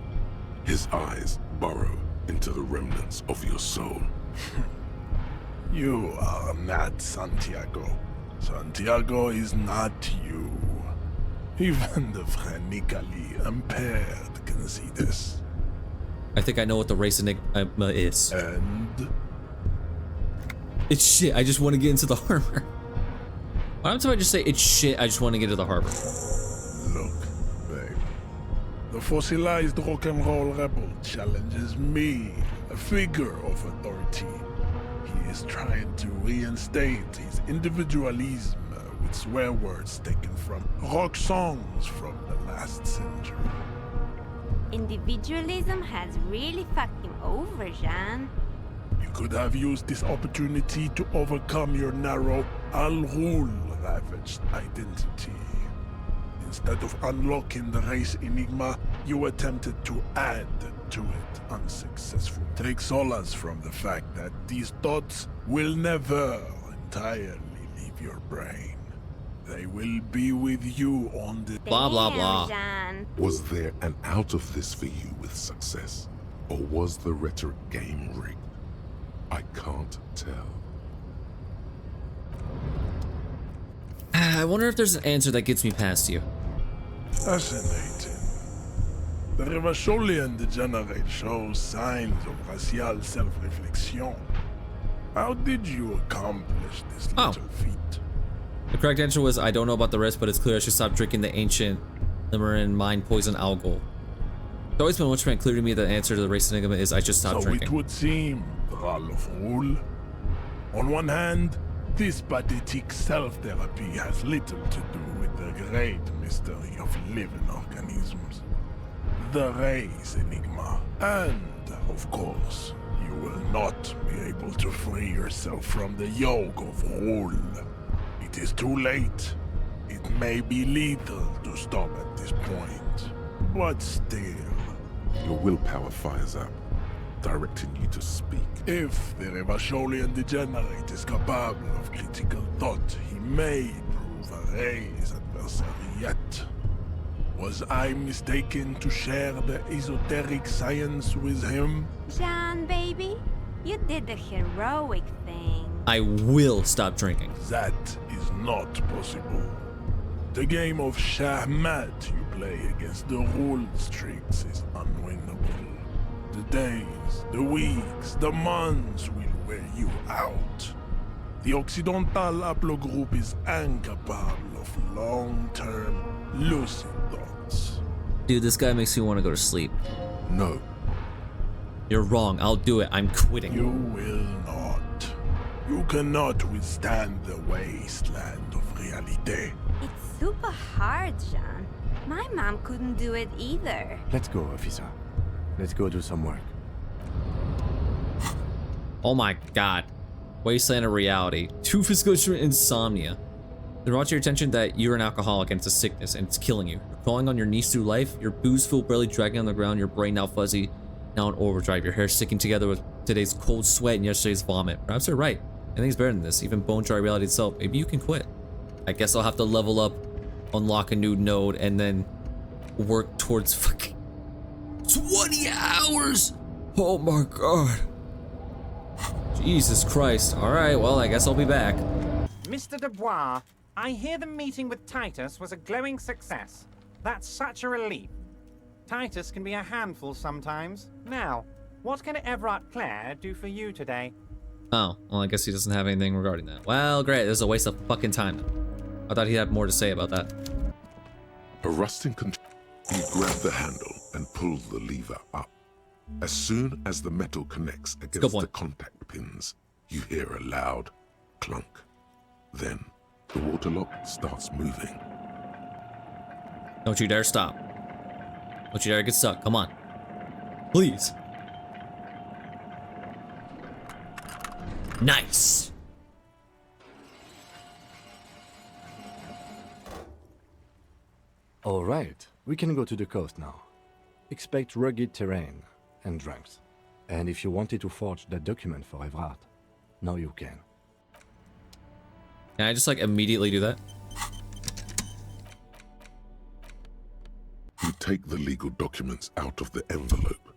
B: His eyes burrow into the remnants of your soul.
J: You are mad, Santiago. Santiago is not you. Even the phrenically impaired can see this.
A: I think I know what the race enigma is.
J: And?
A: It's shit, I just want to get into the harbor. Why don't I just say it's shit, I just want to get to the harbor?
J: Look, babe. The fossilized rock and roll rebel challenges me, a figure of authority. He is trying to reinstate his individualism with swear words taken from rock songs from the last century.
O: Individualism has really fucked him over, Jean.
J: You could have used this opportunity to overcome your narrow, Al-Ghul ravaged identity. Instead of unlocking the race enigma, you attempted to add to it unsuccessfully. Take solace from the fact that these thoughts will never entirely leave your brain. They will be with you on the...
A: Blah, blah, blah.
B: Was there an out of this for you with success? Or was the rhetoric game rigged? I can't tell.
A: I wonder if there's an answer that gets me past you.
J: Fascinating. The Revacholian degenerate shows signs of racial self-reflection. How did you accomplish this little feat?
A: The correct answer was, I don't know about the rest, but it's clear I should stop drinking the ancient Limerin mind poison alcohol. It's always been much more clear to me that the answer to the race enigma is I should stop drinking.
J: So it would seem, Thrall of Rule. On one hand, this pathetic self-therapy has little to do with the great mystery of living organisms. The race enigma. And, of course, you will not be able to free yourself from the yoke of Rule. It is too late. It may be lethal to stop at this point. But still...
B: Your willpower fires up, directing you to speak.
J: If the Revacholian degenerate is capable of critical thought, he may prove a race adversary yet. Was I mistaken to share the esoteric science with him?
O: John, baby, you did the heroic thing.
A: I will stop drinking.
J: That is not possible. The game of Shahmat you play against the rule streaks is unwinnable. The days, the weeks, the months will wear you out. The Occidental haplogroup is incapable of long-term, lucid thoughts.
A: Dude, this guy makes me want to go to sleep.
B: No.
A: You're wrong. I'll do it. I'm quitting.
J: You will not. You cannot withstand the wasteland of reality.
O: It's super hard, John. My mom couldn't do it either.
C: Let's go, officer. Let's go do some work.
A: Oh my god. Wasteland of reality. 2 physical insomnia. They brought to your attention that you're an alcoholic and it's a sickness and it's killing you. You're crawling on your knees through life, your booze-filled belly dragging on the ground, your brain now fuzzy, now in overdrive, your hair sticking together with today's cold sweat and yesterday's vomit. Perhaps they're right. Anything's better than this, even bone dry reality itself. Maybe you can quit. I guess I'll have to level up, unlock a new node, and then work towards fucking 20 hours! Oh my god. Jesus Christ. Alright, well, I guess I'll be back.
U: Mr. Dubois, I hear the meeting with Titus was a glowing success. That's such a relief. Titus can be a handful sometimes. Now, what can Everard Clare do for you today?
A: Oh, well, I guess he doesn't have anything regarding that. Well, great. This is a waste of fucking time. I thought he'd have more to say about that.
B: A rusting control. You grab the handle and pull the lever up. As soon as the metal connects against the contact pins, you hear a loud clunk. Then, the water lock starts moving.
A: Don't you dare stop. Don't you dare get stuck. Come on. Please. Nice.
C: All right, we can go to the coast now. Expect rugged terrain and drunks. And if you wanted to forge that document for Everard, now you can.
A: Can I just like immediately do that?
B: You take the legal documents out of the envelope.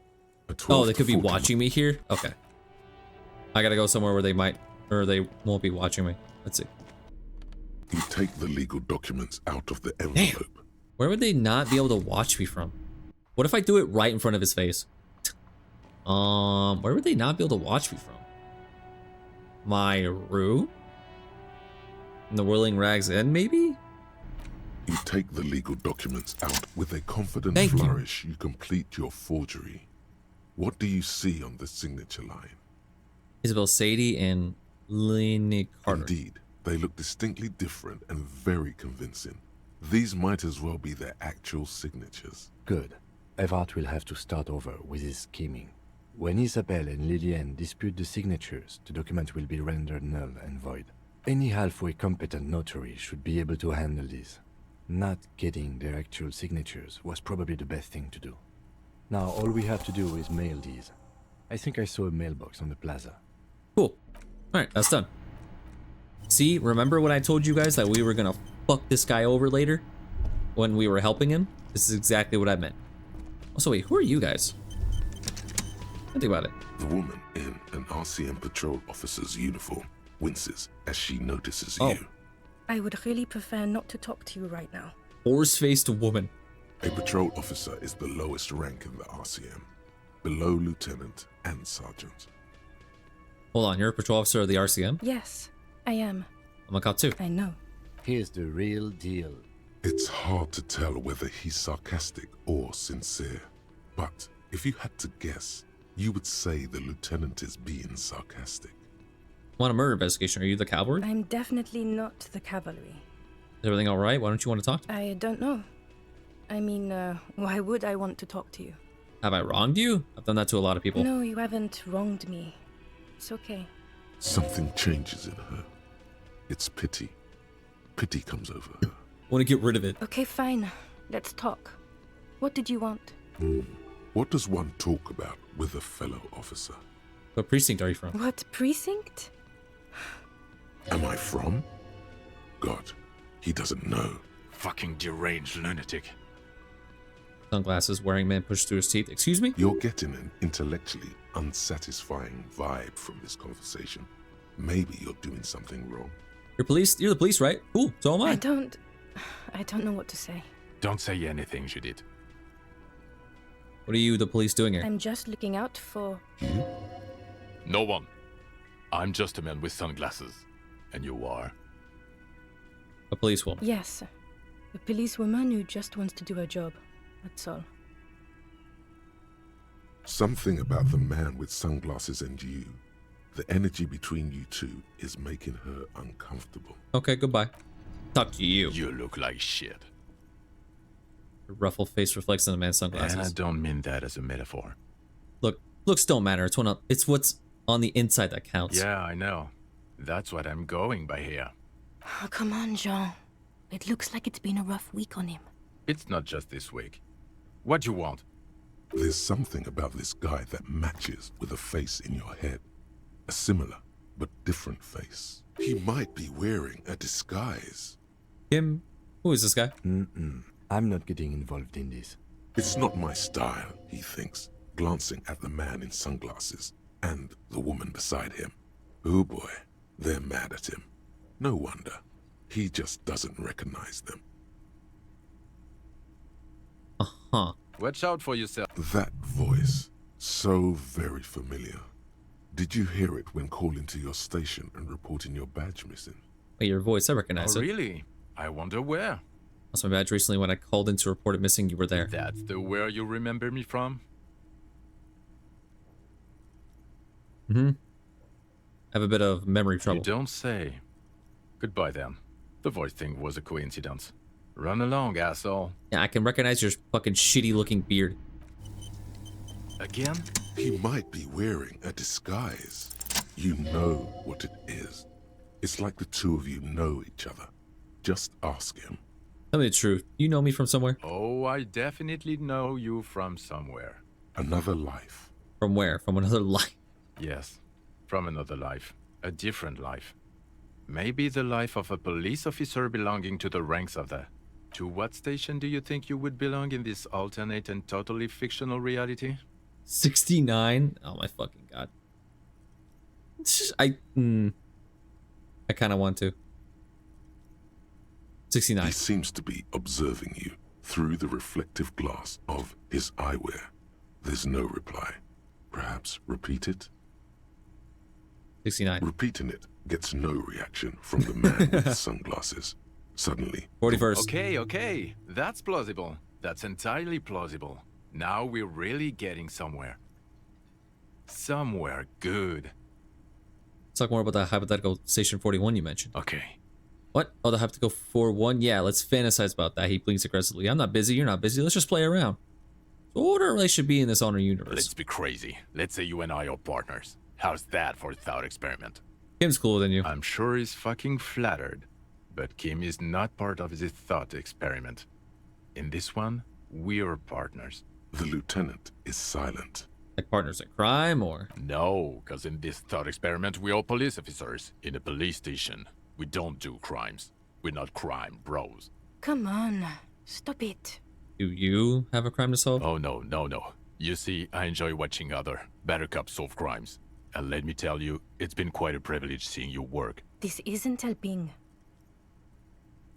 A: Oh, they could be watching me here? Okay. I gotta go somewhere where they might, or they won't be watching me. Let's see.
B: You take the legal documents out of the envelope.
A: Damn. Where would they not be able to watch me from? What if I do it right in front of his face? Where would they not be able to watch me from? My room? In the Whirling Rags Inn, maybe?
B: You take the legal documents out. With a confident flourish, you complete your forgery. What do you see on the signature line?
A: Isabel Sadie and Lenny Carter.
B: Indeed, they look distinctly different and very convincing. These might as well be their actual signatures.
C: Good. Everard will have to start over with his scheming. When Isabel and Lillian dispute the signatures, the document will be rendered null and void. Any halfway competent notary should be able to handle this. Not getting their actual signatures was probably the best thing to do. Now all we have to do is mail these. I think I saw a mailbox on the plaza.
A: Cool. Alright, that's done. See, remember when I told you guys that we were gonna fuck this guy over later? When we were helping him? This is exactly what I meant. Also, wait, who are you guys? Think about it.
B: The woman in an RCM patrol officer's uniform winces as she notices
A: Oh.
B: you.
E: I would really prefer not to talk to you right now.
A: Horse-faced woman.
B: A patrol officer is the lowest rank in the RCM, below lieutenant and sergeant.
A: Hold on, you're a patrol officer of the RCM?
E: Yes, I am.
A: I'm a cop too.
E: I know.
C: Here's the real deal.
B: It's hard to tell whether he's sarcastic or sincere, but if you had to guess, you would say the lieutenant is being sarcastic.
A: Want a murder investigation? Are you the cavalry?
E: I'm definitely not the cavalry.
A: Is everything all right? Why don't you want to talk to me?
E: I don't know. I mean, why would I want to talk to you?
A: Have I wronged you? I've done that to a lot of people.
E: No, you haven't wronged me. It's okay.
B: Something changes in her. It's pity. Pity comes over her.
A: Want to get rid of it.
E: Okay, fine. Let's talk. What did you want?
B: What does one talk about with a fellow officer?
A: What precinct are you from?
E: What precinct?
B: Am I from? God, he doesn't know.
V: Fucking deranged lunatic.
A: Sunglasses wearing man pushed through his teeth. Excuse me?
B: You're getting an intellectually unsatisfying vibe from this conversation. Maybe you're doing something wrong.
A: You're police? You're the police, right? Cool, so am I.
E: I don't know what to say.
V: Don't say anything, Judith.
A: What are you, the police, doing here?
E: I'm just looking out for...
V: No one. I'm just a man with sunglasses. And you are?
A: A policewoman.
E: Yes. A policewoman who just wants to do her job. That's all.
B: Something about the man with sunglasses and you, the energy between you two is making her uncomfortable.
A: Okay, goodbye. Talk to you.
V: You look like shit.
A: Your ruffled face reflects in the man's sunglasses.
V: And I don't mean that as a metaphor.
A: Look, looks don't matter. It's what's on the inside that counts.
V: Yeah, I know. That's what I'm going by here.
E: Oh, come on, Jean. It looks like it's been a rough week on him.
V: It's not just this week. What you want?
B: There's something about this guy that matches with a face in your head. A similar but different face. He might be wearing a disguise.
A: Him? Who is this guy?
C: I'm not getting involved in this.
B: It's not my style, he thinks, glancing at the man in sunglasses and the woman beside him. Oh boy, they're mad at him. No wonder. He just doesn't recognize them.
A: Uh-huh.
V: Watch out for yourself.
B: That voice, so very familiar. Did you hear it when calling to your station and reporting your badge missing?
A: Wait, your voice, I recognize it.
V: Really? I wonder where.
A: Lost my badge recently when I called in to report it missing. You were there.
V: That's the where you remember me from?
A: I have a bit of memory trouble.
V: You don't say. Goodbye then. The voice thing was a coincidence. Run along, asshole.
A: Yeah, I can recognize your fucking shitty looking beard.
V: Again?
B: He might be wearing a disguise. You know what it is. It's like the two of you know each other. Just ask him.
A: Tell me the truth. You know me from somewhere?
V: Oh, I definitely know you from somewhere.
B: Another life.
A: From where? From another life?
V: Yes, from another life. A different life. Maybe the life of a police officer belonging to the ranks of the... To what station do you think you would belong in this alternate and totally fictional reality?
A: 69? Oh my fucking god. I kind of want to. 69.
B: He seems to be observing you through the reflective glass of his eyewear. There's no reply. Perhaps repeat it?
A: 69.
B: Repeating it gets no reaction from the man with the sunglasses. Suddenly...
A: 41st.
V: Okay. That's plausible. That's entirely plausible. Now we're really getting somewhere. Somewhere good.
A: Let's talk more about that hypothetical Station 41 you mentioned.
V: Okay.
A: What? Oh, the hypothetical 41? Yeah, let's fantasize about that. He blinks aggressively. I'm not busy. You're not busy. Let's just play around. So what order it really should be in this honor universe?
V: Let's be crazy. Let's say you and I are partners. How's that for a thought experiment?
A: Kim's cooler than you.
V: I'm sure he's fucking flattered. But Kim is not part of this thought experiment. In this one, we're partners.
B: The lieutenant is silent.
A: Like partners in crime, or?
V: No, because in this thought experiment, we're all police officers in a police station. We don't do crimes. We're not crime bros.
E: Come on, stop it.
A: Do you have a crime to solve?
V: Oh, no. You see, I enjoy watching other Better cops solve crimes. And let me tell you, it's been quite a privilege seeing you work.
E: This isn't helping.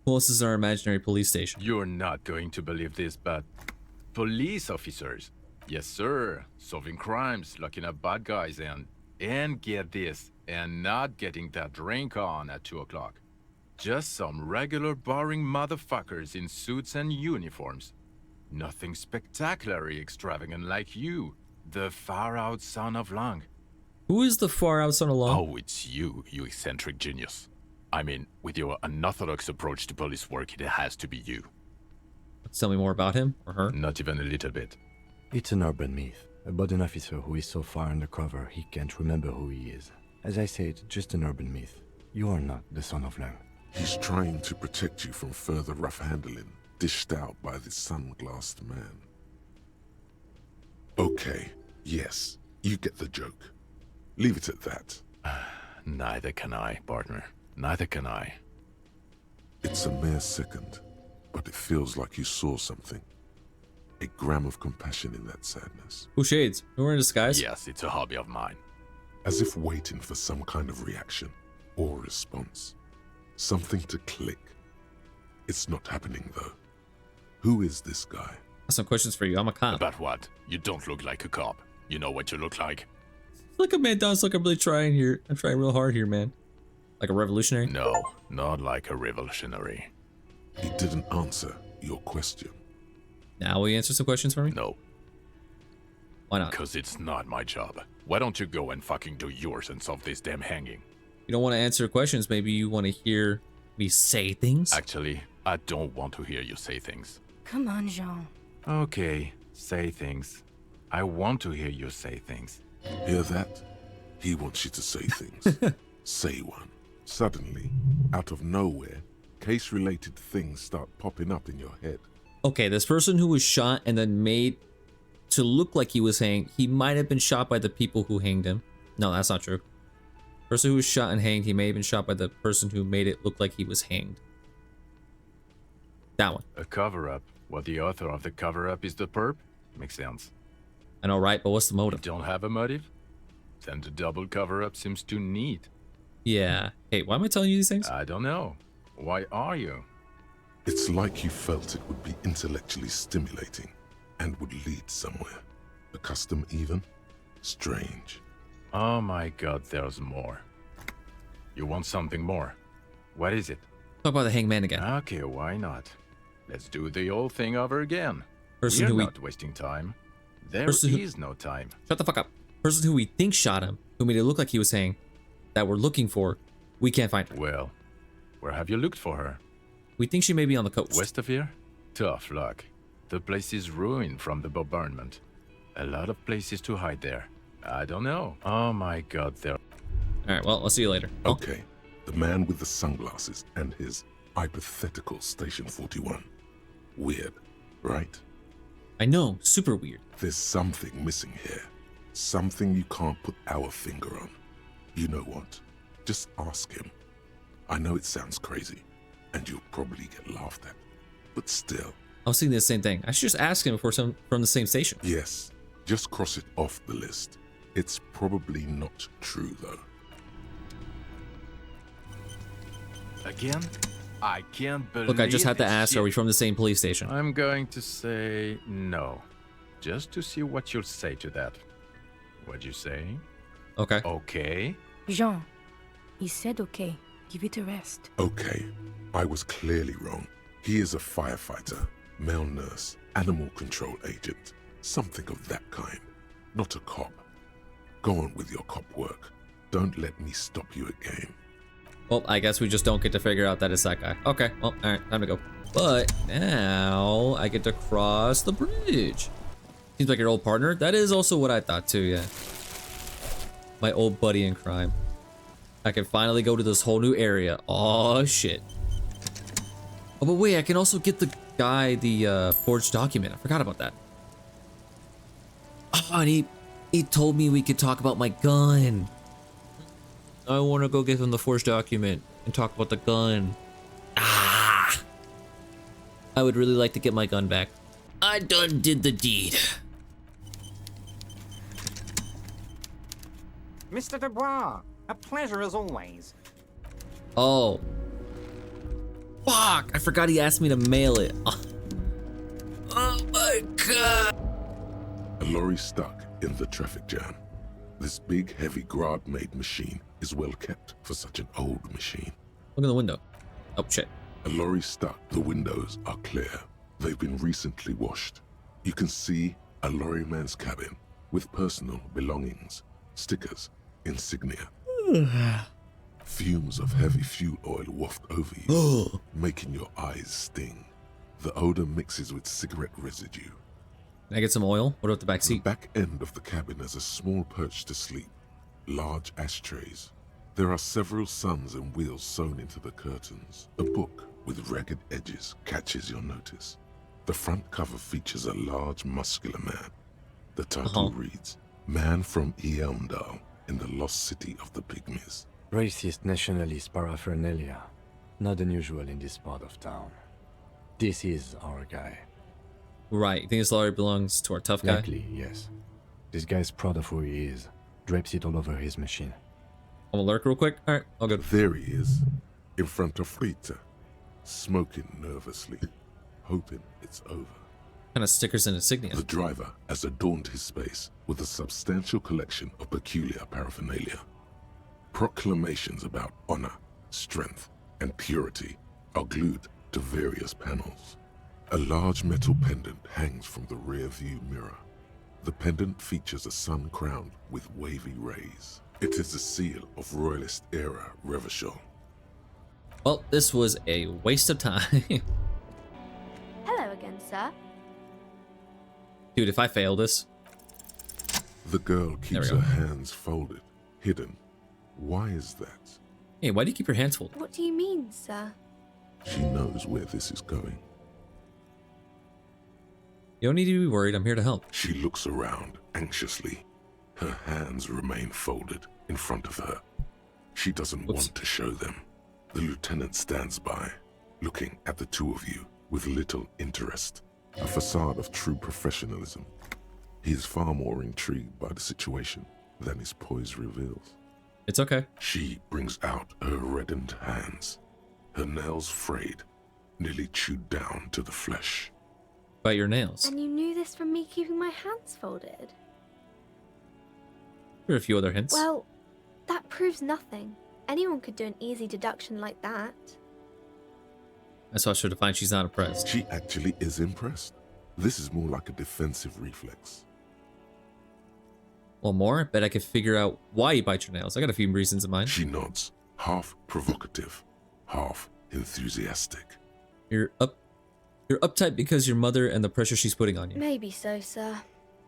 A: Well, this is our imaginary police station.
V: You're not going to believe this, but police officers. Yes, sir. Solving crimes, locking up bad guys, and get this, and not getting that drink on at 2 o'clock. Just some regular boring motherfuckers in suits and uniforms. Nothing spectacularly extravagant like you, the far-out son of Lang.
A: Who is the far-out son of Lang?
V: Oh, it's you eccentric genius. I mean, with your unorthodox approach to police work, it has to be you.
A: Tell me more about him or her.
V: Not even a little bit.
C: It's an urban myth about an officer who is so far undercover he can't remember who he is. As I said, just an urban myth. You are not the son of Lang.
B: He's trying to protect you from further rough handling, dished out by this sunglassed man. Okay, yes, you get the joke. Leave it at that.
V: Neither can I, partner. Neither can I.
B: It's a mere second, but it feels like you saw something. A gram of compassion in that sadness.
A: Who shades? Who are in disguise?
V: Yes, it's a hobby of mine.
B: As if waiting for some kind of reaction or response. Something to click. It's not happening though. Who is this guy?
A: Some questions for you. I'm a cop.
V: About what? You don't look like a cop. You know what you look like?
A: Look at man does. Look, I'm really trying here. I'm trying real hard here, man. Like a revolutionary?
V: No, not like a revolutionary.
B: He didn't answer your question.
A: Now will you answer some questions for me?
V: No.
A: Why not?
V: Because it's not my job. Why don't you go and fucking do yours and solve this damn hanging?
A: You don't want to answer questions. Maybe you want to hear me say things?
V: Actually, I don't want to hear you say things.
E: Come on, Jean.
V: Okay, say things. I want to hear you say things.
B: Hear that? He wants you to say things. Say one. Suddenly, out of nowhere, case-related things start popping up in your head.
A: Okay, this person who was shot and then made to look like he was hanged, he might have been shot by the people who hanged him. No, that's not true. Person who was shot and hanged, he may have been shot by the person who made it look like he was hanged. That one.
V: A cover-up. What the author of the cover-up is the perp? Makes sense.
A: I know, right? But what's the motive?
V: You don't have a motive? Then the double cover-up seems too neat.
A: Yeah. Hey, why am I telling you these things?
V: I don't know. Why are you?
B: It's like you felt it would be intellectually stimulating and would lead somewhere. A custom even? Strange.
V: Oh my god, there's more. You want something more? What is it?
A: Talk about the hangman again.
V: Okay, why not? Let's do the old thing over again.
A: Person
V: We're
A: who
V: not wasting time. There
A: Person who-
V: is no time.
A: Shut the fuck up. Person who we think shot him, who made it look like he was hanged, that we're looking for, we can't find her.
V: Well, where have you looked for her?
A: We think she may be on the coast.
V: West of here? Tough luck. The place is ruined from the bombardment. A lot of places to hide there. I don't know. Oh my god, there...
A: Alright, well, I'll see you later.
B: Okay, the man with the sunglasses and his hypothetical Station 41. Weird, right?
A: I know, super weird.
B: There's something missing here. Something you can't put our finger on. You know what? Just ask him. I know it sounds crazy, and you'll probably get laughed at. But still.
A: I was thinking the same thing. I should just ask him if we're from the same station.
B: Yes, just cross it off the list. It's probably not true, though.
V: Again? I can't believe
A: Look, I just had to
V: this
A: ask,
V: shit.
A: are we from the same police station?
V: I'm going to say no. Just to see what you'll say to that. What'd you say?
A: Okay.
V: Okay.
E: Jean, he said okay. Give it a rest.
B: Okay, I was clearly wrong. He is a firefighter, male nurse, animal control agent, something of that kind. Not a cop. Go on with your cop work. Don't let me stop you again.
A: Well, I guess we just don't get to figure out that it's that guy. Okay, well, alright, time to go. But now I get to cross the bridge. Seems like your old partner. That is also what I thought too, yeah. My old buddy in crime. I can finally go to this whole new area. Oh shit. Oh, but wait, I can also get the guy the forged document. I forgot about that. Oh, and he told me we could talk about my gun. I want to go give him the forged document and talk about the gun. Ah! I would really like to get my gun back. I done did the deed.
U: Mr. Dubois, a pleasure as always.
A: Oh. Fuck! I forgot he asked me to mail it. Oh my god!
B: A lorry stuck in the traffic jam. This big, heavy Grad-made machine is well kept for such an old machine.
A: Look in the window. Oh shit.
B: A lorry stuck. The windows are clear. They've been recently washed. You can see a lorryman's cabin with personal belongings, stickers, insignia. Fumes of heavy fuel oil waft over you, making your eyes sting. The odor mixes with cigarette residue.
A: Can I get some oil? What about the back seat?
B: The back end of the cabin has a small perch to sleep, large ashtrays. There are several suns and wheels sewn into the curtains. A book with ragged edges catches your notice. The front cover features a large, muscular man. The title reads, Man from Eamdal in the Lost City of the Pygmies.
C: Racist nationalist paraphernalia. Not unusual in this part of town. This is our guy.
A: Right, you think this lorry belongs to our tough guy?
C: Likely, yes. This guy's proud of who he is. Drapes it all over his machine.
A: I'm gonna lurk real quick. Alright, I'll go.
B: There he is, in front of Rita, smoking nervously, hoping it's over.
A: Kind of stickers and insignia.
B: The driver has adorned his space with a substantial collection of peculiar paraphernalia. Proclamations about honor, strength, and purity are glued to various panels. A large metal pendant hangs from the rear view mirror. The pendant features a sun crowned with wavy rays. It is the seal of Royalist era Revachol.
A: Well, this was a waste of time.
O: Hello again, sir.
A: Dude, if I fail this.
B: The girl keeps her hands folded, hidden. Why is that?
A: Hey, why do you keep your hands folded?
O: What do you mean, sir?
B: She knows where this is going.
A: You don't need to be worried, I'm here to help.
B: She looks around anxiously. Her hands remain folded in front of her. She doesn't want to show them. The lieutenant stands by, looking at the two of you with little interest. A facade of true professionalism. He is far more intrigued by the situation than his poise reveals.
A: It's okay.
B: She brings out her reddened hands, her nails frayed, nearly chewed down to the flesh.
A: Bite your nails.
O: And you knew this from me keeping my hands folded?
A: Here are a few other hints.
O: Well, that proves nothing. Anyone could do an easy deduction like that.
A: I saw her to find she's not impressed.
B: She actually is impressed. This is more like a defensive reflex.
A: Well, more? I bet I could figure out why you bite your nails. I got a few reasons in mind.
B: She nods, half provocative, half enthusiastic.
A: You're uptight because your mother and the pressure she's putting on you.
O: Maybe so, sir.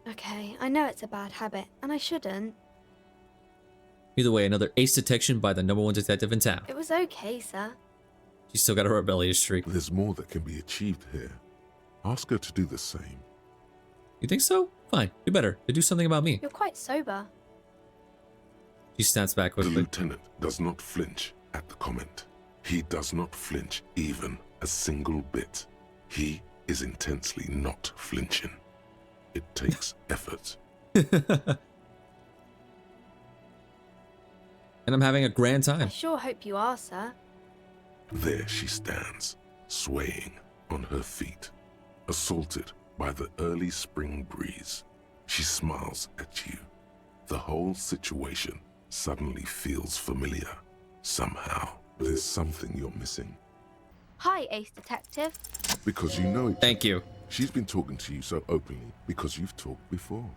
O: Okay, I know it's a bad habit, and I shouldn't.
A: Either way, another ace detection by the #1 detective in town.
O: It was okay, sir.
A: She's still got a rebellious streak.
B: There's more that can be achieved here. Ask her to do the same.
A: You think so? Fine. Do better. To do something about me.
O: You're quite sober.
A: She snaps back quickly.
B: The lieutenant does not flinch at the comment. He does not flinch even a single bit. He is intensely not flinching. It takes effort.
A: And I'm having a grand
O: I
A: time.
O: sure hope you are, sir.
B: There she stands, swaying on her feet, assaulted by the early spring breeze. She smiles at you. The whole situation suddenly feels familiar. Somehow, there's something you're missing.
O: Hi, Ace Detective.
B: Because you know it.
A: Thank you.
B: She's been talking to you so openly because you've talked before.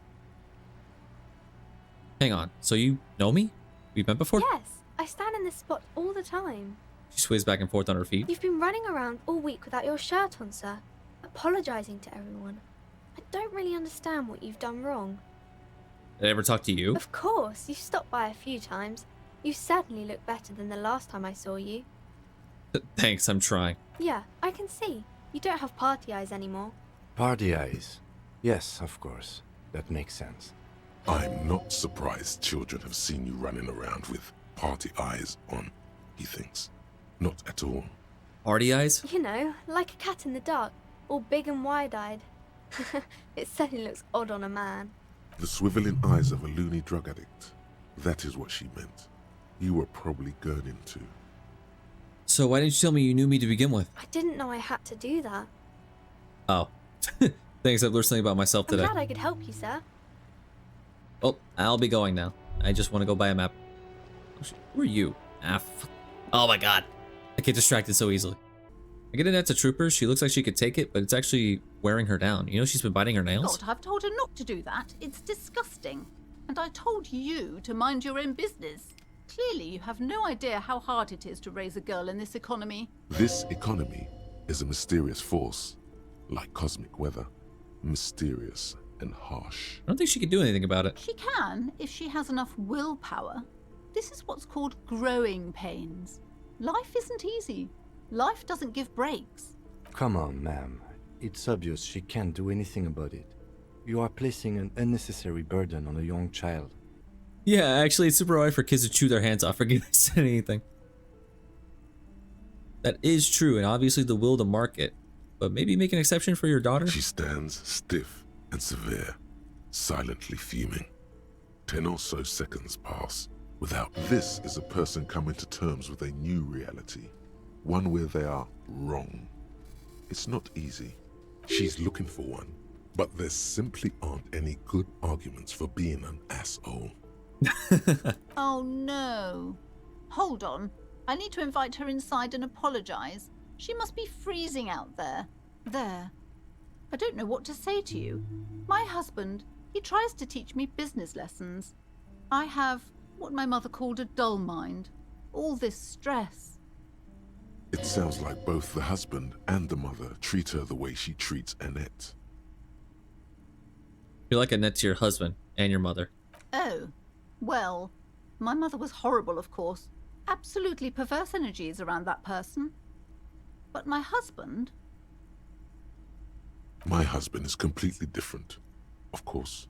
A: Hang on. So you know me? We've met before?
O: Yes, I stand in this spot all the time.
A: She sways back and forth on her feet.
O: You've been running around all week without your shirt on, sir, apologizing to everyone. I don't really understand what you've done wrong.
A: Did I ever talk to you?
O: Of course, you stopped by a few times. You certainly look better than the last time I saw you.
A: Thanks, I'm trying.
O: Yeah, I can see. You don't have party eyes anymore.
C: Party eyes. Yes, of course. That makes sense.
B: I'm not surprised children have seen you running around with party eyes on, he thinks. Not at all.
A: Party eyes?
O: You know, like a cat in the dark, all big and wide-eyed. It certainly looks odd on a man.
B: The swiveling eyes of a loony drug addict. That is what she meant. You were probably gurning too.
A: So why didn't you tell me you knew me to begin with?
O: I didn't know I had to do that.
A: Oh. Thanks, I've learned something about myself
O: I'm
A: today.
O: glad I could help you, sir.
A: Oh, I'll be going now. I just want to go buy a map. Who are you? Oh my god. I get distracted so easily. I get Annette's a trooper. She looks like she could take it, but it's actually wearing her down. You know she's been biting her nails?
D: God, I've told her not to do that. It's disgusting. And I told you to mind your own business. Clearly, you have no idea how hard it is to raise a girl in this economy.
B: This economy is a mysterious force, like cosmic weather. Mysterious and harsh.
A: I don't think she could do anything about it.
D: She can, if she has enough willpower. This is what's called growing pains. Life isn't easy. Life doesn't give breaks.
C: Come on, ma'am. It's obvious she can't do anything about it. You are placing an unnecessary burden on a young child.
A: Yeah, actually, it's super hard for kids to chew their hands off for giving us anything. That is true, and obviously the will to market. But maybe make an exception for your daughter?
B: She stands stiff and severe, silently fuming. 10 or so seconds pass without this is a person coming to terms with a new reality. One where they are wrong. It's not easy. She's looking for one, but there simply aren't any good arguments for being an asshole.
D: Oh no. Hold on. I need to invite her inside and apologize. She must be freezing out there. There. I don't know what to say to you. My husband, he tries to teach me business lessons. I have what my mother called a dull mind. All this stress.
B: It sounds like both the husband and the mother treat her the way she treats Annette.
A: You're like Annette to your husband and your mother.
D: Oh. Well, my mother was horrible, of course. Absolutely perverse energies around that person. But my husband...
B: My husband is completely different, of course.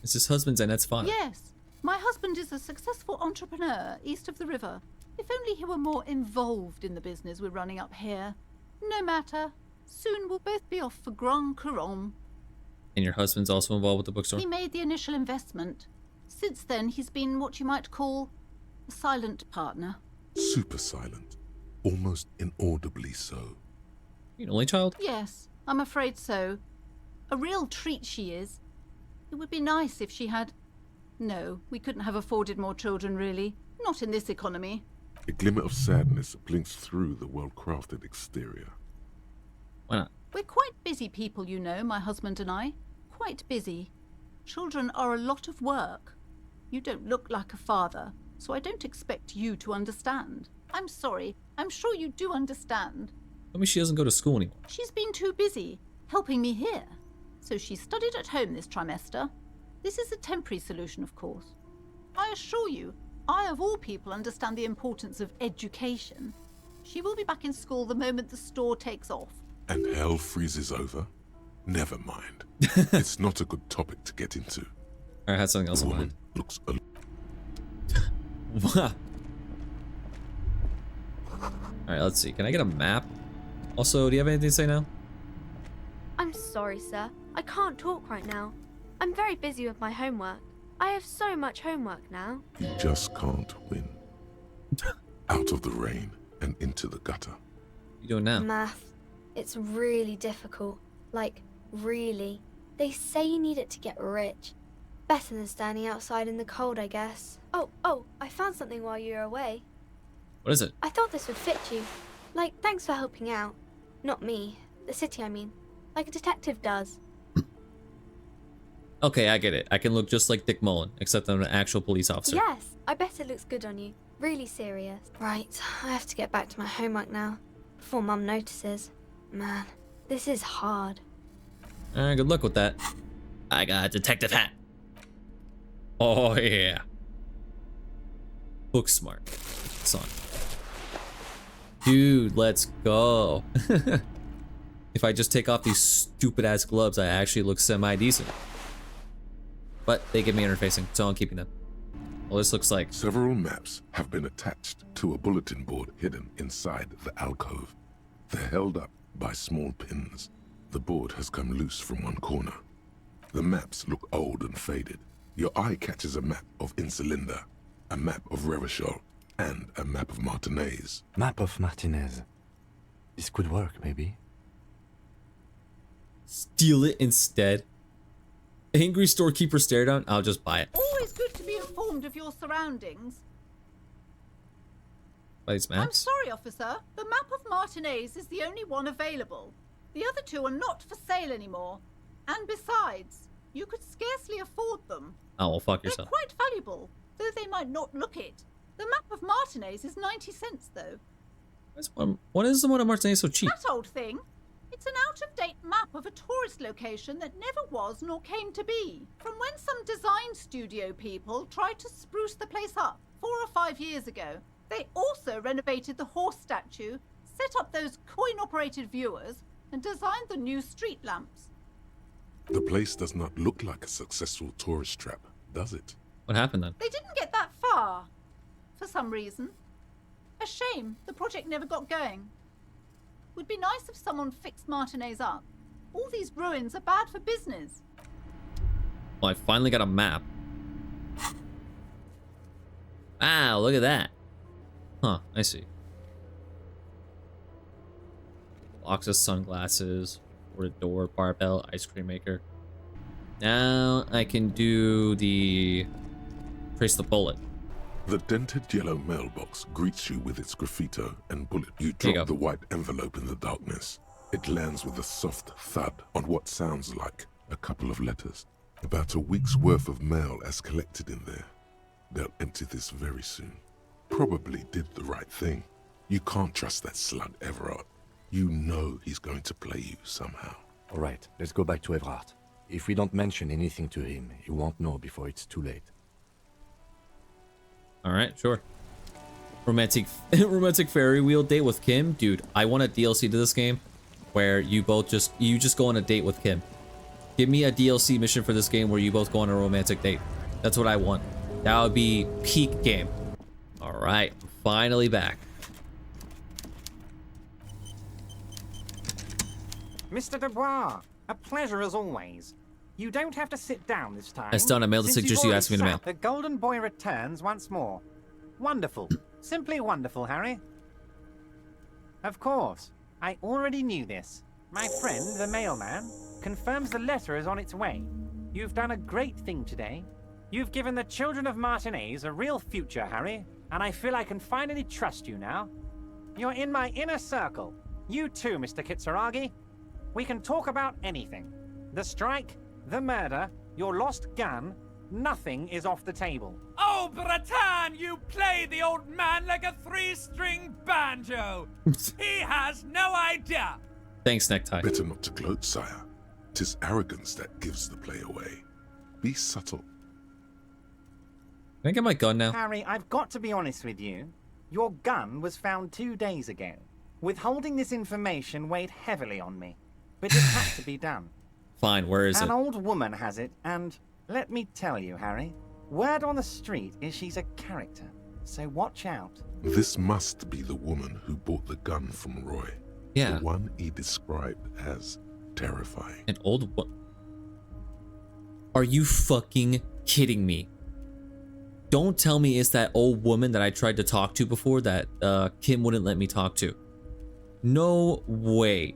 A: Is his husband's Annette's father?
D: Yes. My husband is a successful entrepreneur east of the river. If only he were more involved in the business we're running up here. No matter. Soon we'll both be off for Grand Couronne.
A: And your husband's also involved with the bookstore?
D: He made the initial investment. Since then, he's been what you might call a silent partner.
B: Super silent. Almost inaudibly so.
A: You an only child?
D: Yes, I'm afraid so. A real treat she is. It would be nice if she had... No, we couldn't have afforded more children, really. Not in this economy.
B: A glimmer of sadness blinks through the well-crafted exterior.
A: Why not?
D: We're quite busy people, you know, my husband and I. Quite busy. Children are a lot of work. You don't look like a father, so I don't expect you to understand. I'm sorry. I'm sure you do understand.
A: Tell me she doesn't go to school anymore.
D: She's been too busy helping me here. So she studied at home this trimester. This is a temporary solution, of course. I assure you, I of all people understand the importance of education. She will be back in school the moment the store takes off.
B: And hell freezes over? Never mind. It's not a good topic to get into.
A: I had something else
B: the
A: in
B: woman
A: mind.
B: Looks
A: Alright, let's see. Can I get a map? Also, do you have anything to say now?
O: I'm sorry, sir. I can't talk right now. I'm very busy with my homework. I have so much homework now.
B: You just can't win. Out of the rain and into the gutter.
A: What are you doing now?
O: Math. It's really difficult. Like, really. They say you need it to get rich. Better than standing outside in the cold, I guess. Oh, I found something while you were away.
A: What is it?
O: I thought this would fit you. Like, thanks for helping out. Not me. The city, I mean. Like a detective does.
A: Okay, I get it. I can look just like Dick Mullen, except I'm an actual police officer.
O: Yes, I bet it looks good on you. Really serious. Right, I have to get back to my homework now. Before Mum notices. Man, this is hard.
A: Alright, good luck with that. I got a detective hat. Oh, yeah. Book smart. Son. Dude, let's go. If I just take off these stupid ass gloves, I actually look semi-decent. But they give me interfacing, so I'm keeping them. Well, this looks like...
B: Several maps have been attached to a bulletin board hidden inside the alcove. They're held up by small pins. The board has come loose from one corner. The maps look old and faded. Your eye catches a map of Insulinda, a map of Revachol, and a map of Martinez.
C: Map of Martinez. This could work, maybe.
A: Steal it instead. Angry storekeeper stare down. I'll just buy it.
D: Always good to be informed of your surroundings.
A: Buy these
D: I'm
A: maps.
D: sorry, officer. The map of Martinez is the only one available. The other two are not for sale anymore. And besides, you could scarcely afford them.
A: Oh, well, fuck
D: They're
A: yourself.
D: quite valuable, though they might not look it. The map of Martinez is 90 cents, though.
A: What is the one of Martinez so cheap?
D: That old thing. It's an out-of-date map of a tourist location that never was nor came to be. From when some design studio people tried to spruce the place up 4 or 5 years ago. They also renovated the horse statue, set up those coin-operated viewers, and designed the new street lamps.
B: The place does not look like a successful tourist trap, does it?
A: What happened then?
D: They didn't get that far, for some reason. A shame the project never got going. Would be nice if someone fixed Martinez up. All these ruins are bad for business.
A: Well, I finally got a map. Wow, look at that. Huh, I see. Box of sunglasses, or a door, barbell, ice cream maker. Now I can do the trace the bullet.
B: The dented yellow mailbox greets you with its graffito and bullet. You
A: There you
B: drop
A: go.
B: the white envelope in the darkness. It lands with a soft thud on what sounds like a couple of letters. About a week's worth of mail as collected in there. They'll empty this very soon. Probably did the right thing. You can't trust that slut Everard. You know he's going to play you somehow.
C: All right, let's go back to Everard. If we don't mention anything to him, he won't know before it's too late.
A: All right, sure. Romantic ferry wheel date with Kim, dude. I want a DLC to this game where you just go on a date with Kim. Give me a DLC mission for this game where you both go on a romantic date. That's what I want. That would be peak game. All right, finally back.
U: Mr. Dubois, a pleasure as always. You don't have to sit down this time.
A: It's done. I mailed the
U: since
A: signature
U: you've
A: you asked me to
U: already
A: mail.
U: sat, The Golden Boy returns once more. Wonderful. Simply wonderful, Harry. Of course. I already knew this. My friend, the mailman, confirms the letter is on its way. You've done a great thing today. You've given the children of Martinez a real future, Harry, and I feel I can finally trust you now. You're in my inner circle. You too, Mr. Kitsuragi. We can talk about anything. The strike, the murder, your lost gun, nothing is off the table.
M: Oh, Bratan, you play the old man like a 3-string banjo. He has no idea.
A: Thanks, Necktie.
B: Better not to gloat, sire. 'Tis arrogance that gives the play away. Be subtle.
A: Can I get my gun now?
U: Harry, I've got to be honest with you. Your gun was found 2 days ago. Withholding this information weighed heavily on me, but it had to be done.
A: Fine, where is it?
U: An old woman has it, and let me tell you, Harry, word on the street is she's a character, so watch out.
B: This must be the woman who bought the gun from Roy.
A: Yeah.
B: The one he described as terrifying.
A: An old what? Are you fucking kidding me? Don't tell me it's that old woman that I tried to talk to before that Kim wouldn't let me talk to. No way.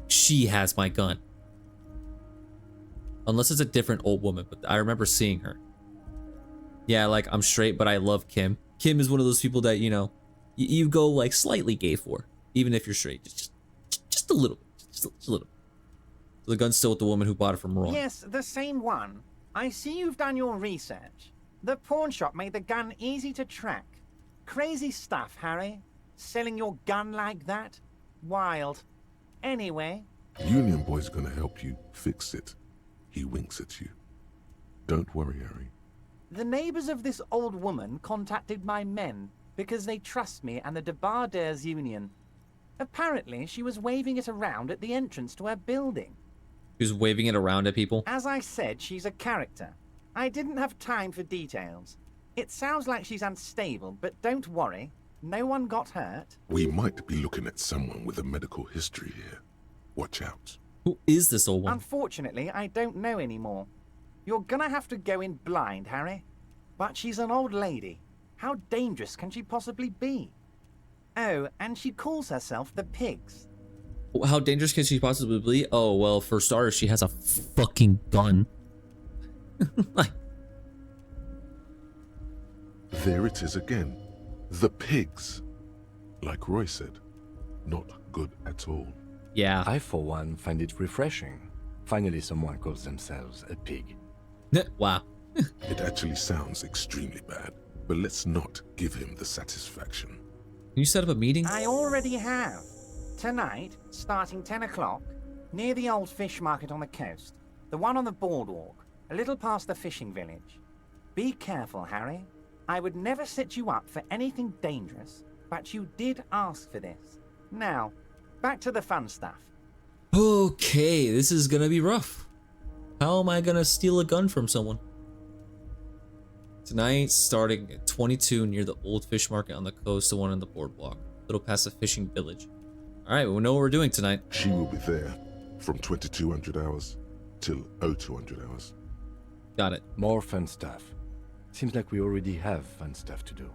A: She has my gun. Unless it's a different old woman, but I remember seeing her. Yeah, like, I'm straight, but I love Kim. Kim is one of those people that, you know, you go, like, slightly gay for. Even if you're straight. Just a little bit. Just a little bit. So the gun's still with the woman who bought it from Roy.
U: Yes, the same one. I see you've done your research. The pawn shop made the gun easy to track. Crazy stuff, Harry. Selling your gun like that? Wild. Anyway.
B: Union Boy's gonna help you fix it. He winks at you. Don't worry, Harry.
U: The neighbors of this old woman contacted my men because they trust me and the Debarders Union. Apparently, she was waving it around at the entrance to her building.
A: He was waving it around at people.
U: As I said, she's a character. I didn't have time for details. It sounds like she's unstable, but don't worry. No one got hurt.
B: We might be looking at someone with a medical history here. Watch out.
A: Who is this old one?
U: Unfortunately, I don't know anymore. You're gonna have to go in blind, Harry. But she's an old lady. How dangerous can she possibly be? Oh, and she calls herself the Pigs.
A: How dangerous can she possibly be? Oh, well, for starters, she has a fucking gun.
B: There it is again. The pigs. Like Roy said, not good at all.
A: Yeah.
C: I, for one, find it refreshing. Finally, someone calls themselves a pig.
A: Wow.
B: It actually sounds extremely bad, but let's not give him the satisfaction.
A: Can you set up a meeting?
U: I already have. Tonight, starting 10 o'clock, near the old fish market on the coast. The one on the boardwalk, a little past the fishing village. Be careful, Harry. I would never set you up for anything dangerous, but you did ask for this. Now, back to the fun stuff.
A: Okay, this is gonna be rough. How am I gonna steal a gun from someone? Tonight, starting at 22 near the old fish market on the coast, the one on the boardwalk, little past the fishing village. Alright, we know what we're doing tonight.
B: She will be there from 2200 hours till 0200 hours.
A: Got it.
C: More fun stuff. Seems like we already have fun stuff to do.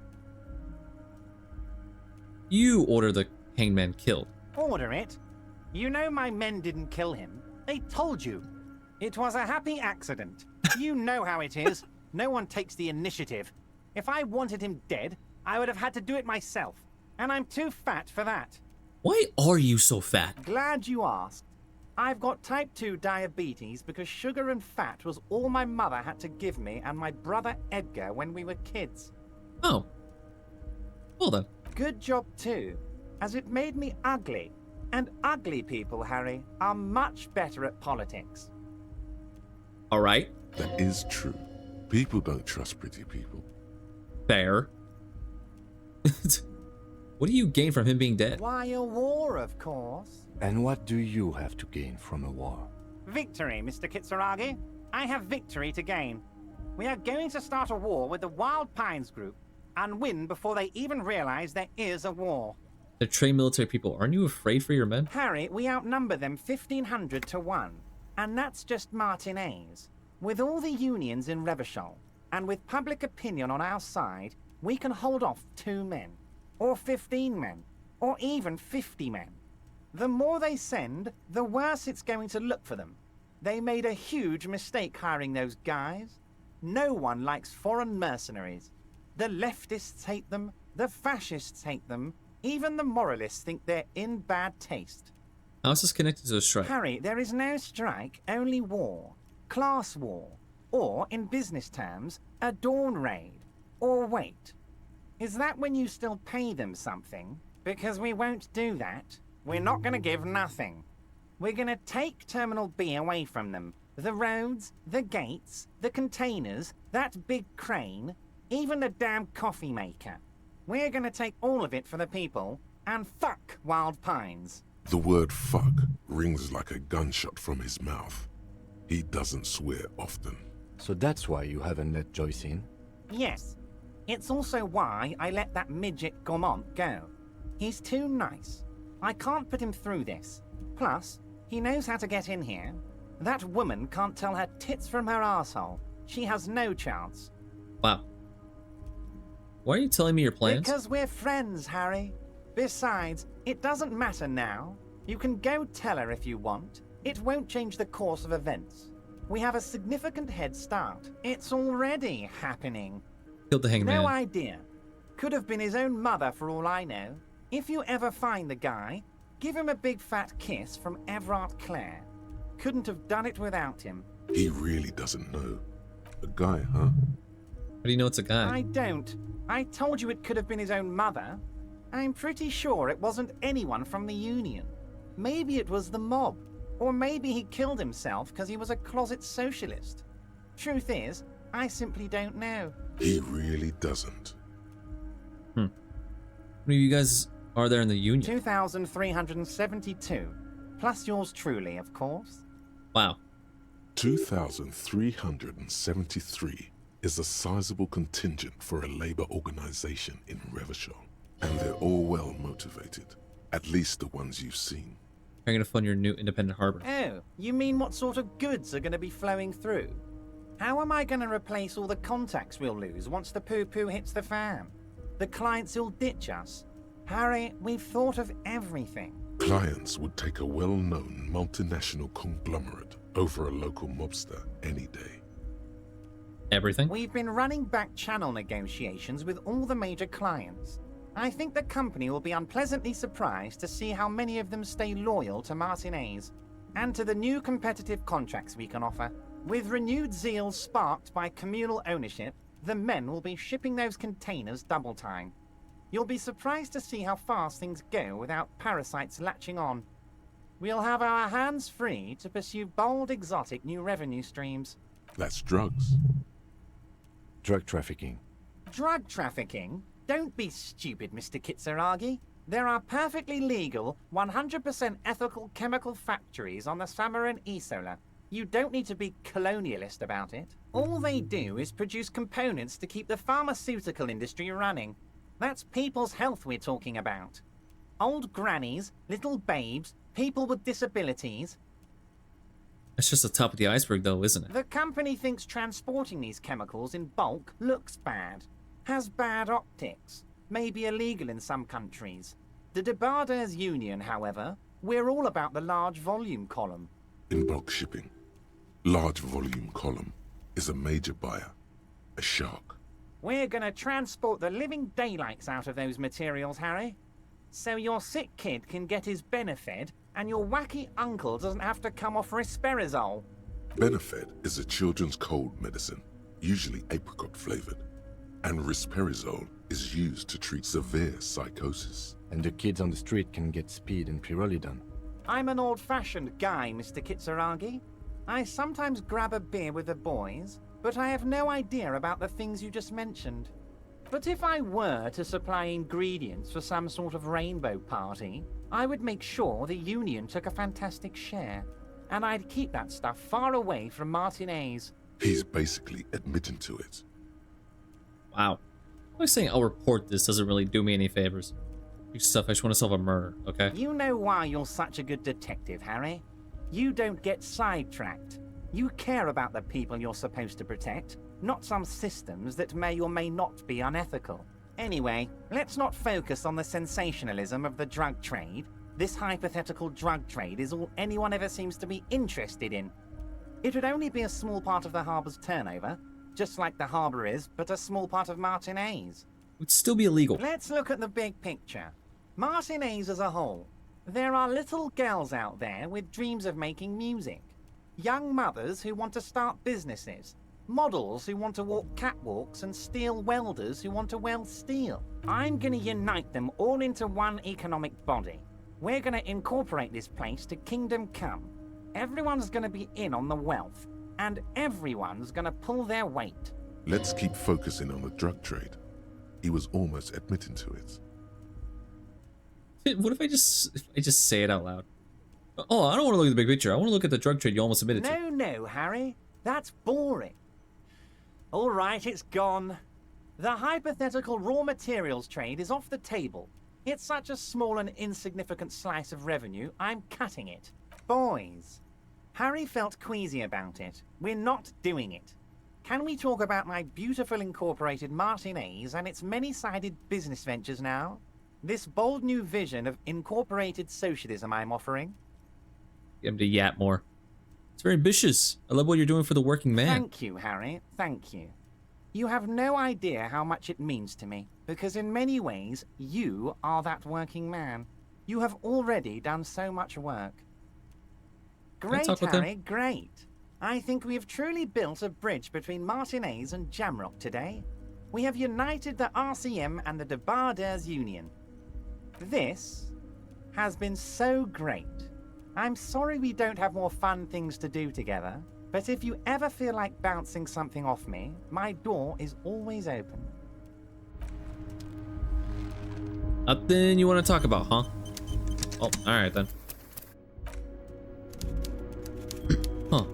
A: You order the hangman killed.
U: Order it? You know my men didn't kill him. They told you. It was a happy accident. You know how it is. No one takes the initiative. If I wanted him dead, I would have had to do it myself. And I'm too fat for that.
A: Why are you so fat?
U: Glad you asked. I've got type 2 diabetes because sugar and fat was all my mother had to give me and my brother Edgar when we were kids.
A: Oh. Well then.
U: Good job too, as it made me ugly. And ugly people, Harry, are much better at politics.
A: Alright.
B: That is true. People don't trust pretty people.
A: Fair. What do you gain from him being dead?
U: Why, a war, of course.
C: And what do you have to gain from a war?
U: Victory, Mr. Kitsuragi. I have victory to gain. We are going to start a war with the Wild Pines group and win before they even realize there is a war.
A: They're trained military people. Aren't you afraid for your men?
U: Harry, we outnumber them 1,500 to 1. And that's just Martinez. With all the unions in Revachol, and with public opinion on our side, we can hold off 2 men, or 15 men, or even 50 men. The more they send, the worse it's going to look for them. They made a huge mistake hiring those guys. No one likes foreign mercenaries. The leftists hate them, the fascists hate them, even the moralists think they're in bad taste.
A: How is this connected to the strike?
U: Harry, there is no strike, only war. Class war. Or, in business terms, a dawn raid. Or wait. Is that when you still pay them something? Because we won't do that. We're not going to give nothing. We're going to take Terminal B away from them. The roads, the gates, the containers, that big crane, even the damn coffee maker. We're going to take all of it for the people, and fuck Wild Pines.
B: The word fuck rings like a gunshot from his mouth. He doesn't swear often.
C: So that's why you haven't let Joyce in?
U: Yes. It's also why I let that midget Gaumont go. He's too nice. I can't put him through this. Plus, he knows how to get in here. That woman can't tell her tits from her asshole. She has no chance.
A: Wow. Why are you telling me your plans?
U: Because we're friends, Harry. Besides, it doesn't matter now. You can go tell her if you want. It won't change the course of events. We have a significant head start. It's already happening.
A: Killed the hangman.
U: No idea. Could have been his own mother for all I know. If you ever find the guy, give him a big fat kiss from Everard Clare. Couldn't have done it without him.
B: He really doesn't know. A guy, huh?
A: How do you know it's a guy?
U: I don't. I told you it could have been his own mother. I'm pretty sure it wasn't anyone from the Union. Maybe it was the mob. Or maybe he killed himself because he was a closet socialist. Truth is, I simply don't know.
B: He really doesn't.
A: How many of you guys are there in the Union?
U: 2,372. Plus yours truly, of course.
A: Wow.
B: 2,373 is a sizable contingent for a labor organization in Revachol. And they're all well motivated. At least the ones you've seen.
A: How are you going to fund your new independent harbor?
U: Oh, you mean what sort of goods are going to be flowing through? How am I going to replace all the contacts we'll lose once the poo-poo hits the fan? The clients will ditch us. Harry, we've thought of everything.
B: Clients would take a well-known multinational conglomerate over a local mobster any day.
A: Everything?
U: We've been running back channel negotiations with all the major clients. I think the company will be unpleasantly surprised to see how many of them stay loyal to Martinez and to the new competitive contracts we can offer. With renewed zeal sparked by communal ownership, the men will be shipping those containers double time. You'll be surprised to see how fast things go without parasites latching on. We'll have our hands free to pursue bold, exotic new revenue streams.
B: That's drugs.
C: Drug trafficking.
U: Drug trafficking? Don't be stupid, Mr. Kitsuragi. There are perfectly legal, 100% ethical chemical factories on the Samaran Isola. You don't need to be colonialist about it. All they do is produce components to keep the pharmaceutical industry running. That's people's health we're talking about. Old grannies, little babes, people with disabilities.
A: That's just the top of the iceberg, though, isn't it?
U: The company thinks transporting these chemicals in bulk looks bad, has bad optics, may be illegal in some countries. The Debarders Union, however, we're all about the large volume column.
B: In bulk shipping, large volume column is a major buyer, a shark.
U: We're gonna transport the living daylights out of those materials, Harry. So your sick kid can get his Benefed, and your wacky uncle doesn't have to come off risperidone.
B: Benefed is a children's cold medicine, usually apricot flavored, and risperidone is used to treat severe psychosis.
C: And the kids on the street can get speed and pyrrolidone.
U: I'm an old-fashioned guy, Mr. Kitsuragi. I sometimes grab a beer with the boys, but I have no idea about the things you just mentioned. But if I were to supply ingredients for some sort of rainbow party, I would make sure the Union took a fantastic share. And I'd keep that stuff far away from Martinez.
B: He's basically admitting to it.
A: Wow. I'm always saying I'll report this doesn't really do me any favors. Stuff, I just want to solve a murder, okay?
U: You know why you're such a good detective, Harry. You don't get sidetracked. You care about the people you're supposed to protect, not some systems that may or may not be unethical. Anyway, let's not focus on the sensationalism of the drug trade. This hypothetical drug trade is all anyone ever seems to be interested in. It would only be a small part of the harbor's turnover, just like the harbor is, but a small part of Martinez.
A: It would still be illegal.
U: Let's look at the big picture. Martinez as a whole. There are little girls out there with dreams of making music. Young mothers who want to start businesses. Models who want to walk catwalks and steel welders who want to weld steel. I'm gonna unite them all into one economic body. We're gonna incorporate this place to Kingdom Come. Everyone's gonna be in on the wealth, and everyone's gonna pull their weight.
B: Let's keep focusing on the drug trade. He was almost admitting to it.
A: What if I just say it out loud? Oh, I don't want to look at the big picture. I want to look at the drug trade you almost admitted to.
U: No, Harry. That's boring. All right, it's gone. The hypothetical raw materials trade is off the table. It's such a small and insignificant slice of revenue, I'm cutting it. Boys, Harry felt queasy about it. We're not doing it. Can we talk about my beautiful incorporated Martinez and its many-sided business ventures now? This bold new vision of incorporated socialism I'm offering?
A: Get him to yap more. It's very ambitious. I love what you're doing for the working man.
U: Thank you, Harry. Thank you. You have no idea how much it means to me, because in many ways, you are that working man. You have already done so much work. Great, Harry, great. I think we have truly built a bridge between Martinez and Jamrock today. We have united the RCM and the Debarders Union. This has been so great. I'm sorry we don't have more fun things to do together, but if you ever feel like bouncing something off me, my door is always open.
A: Nothing you want to talk about, huh? Oh, alright then. Huh.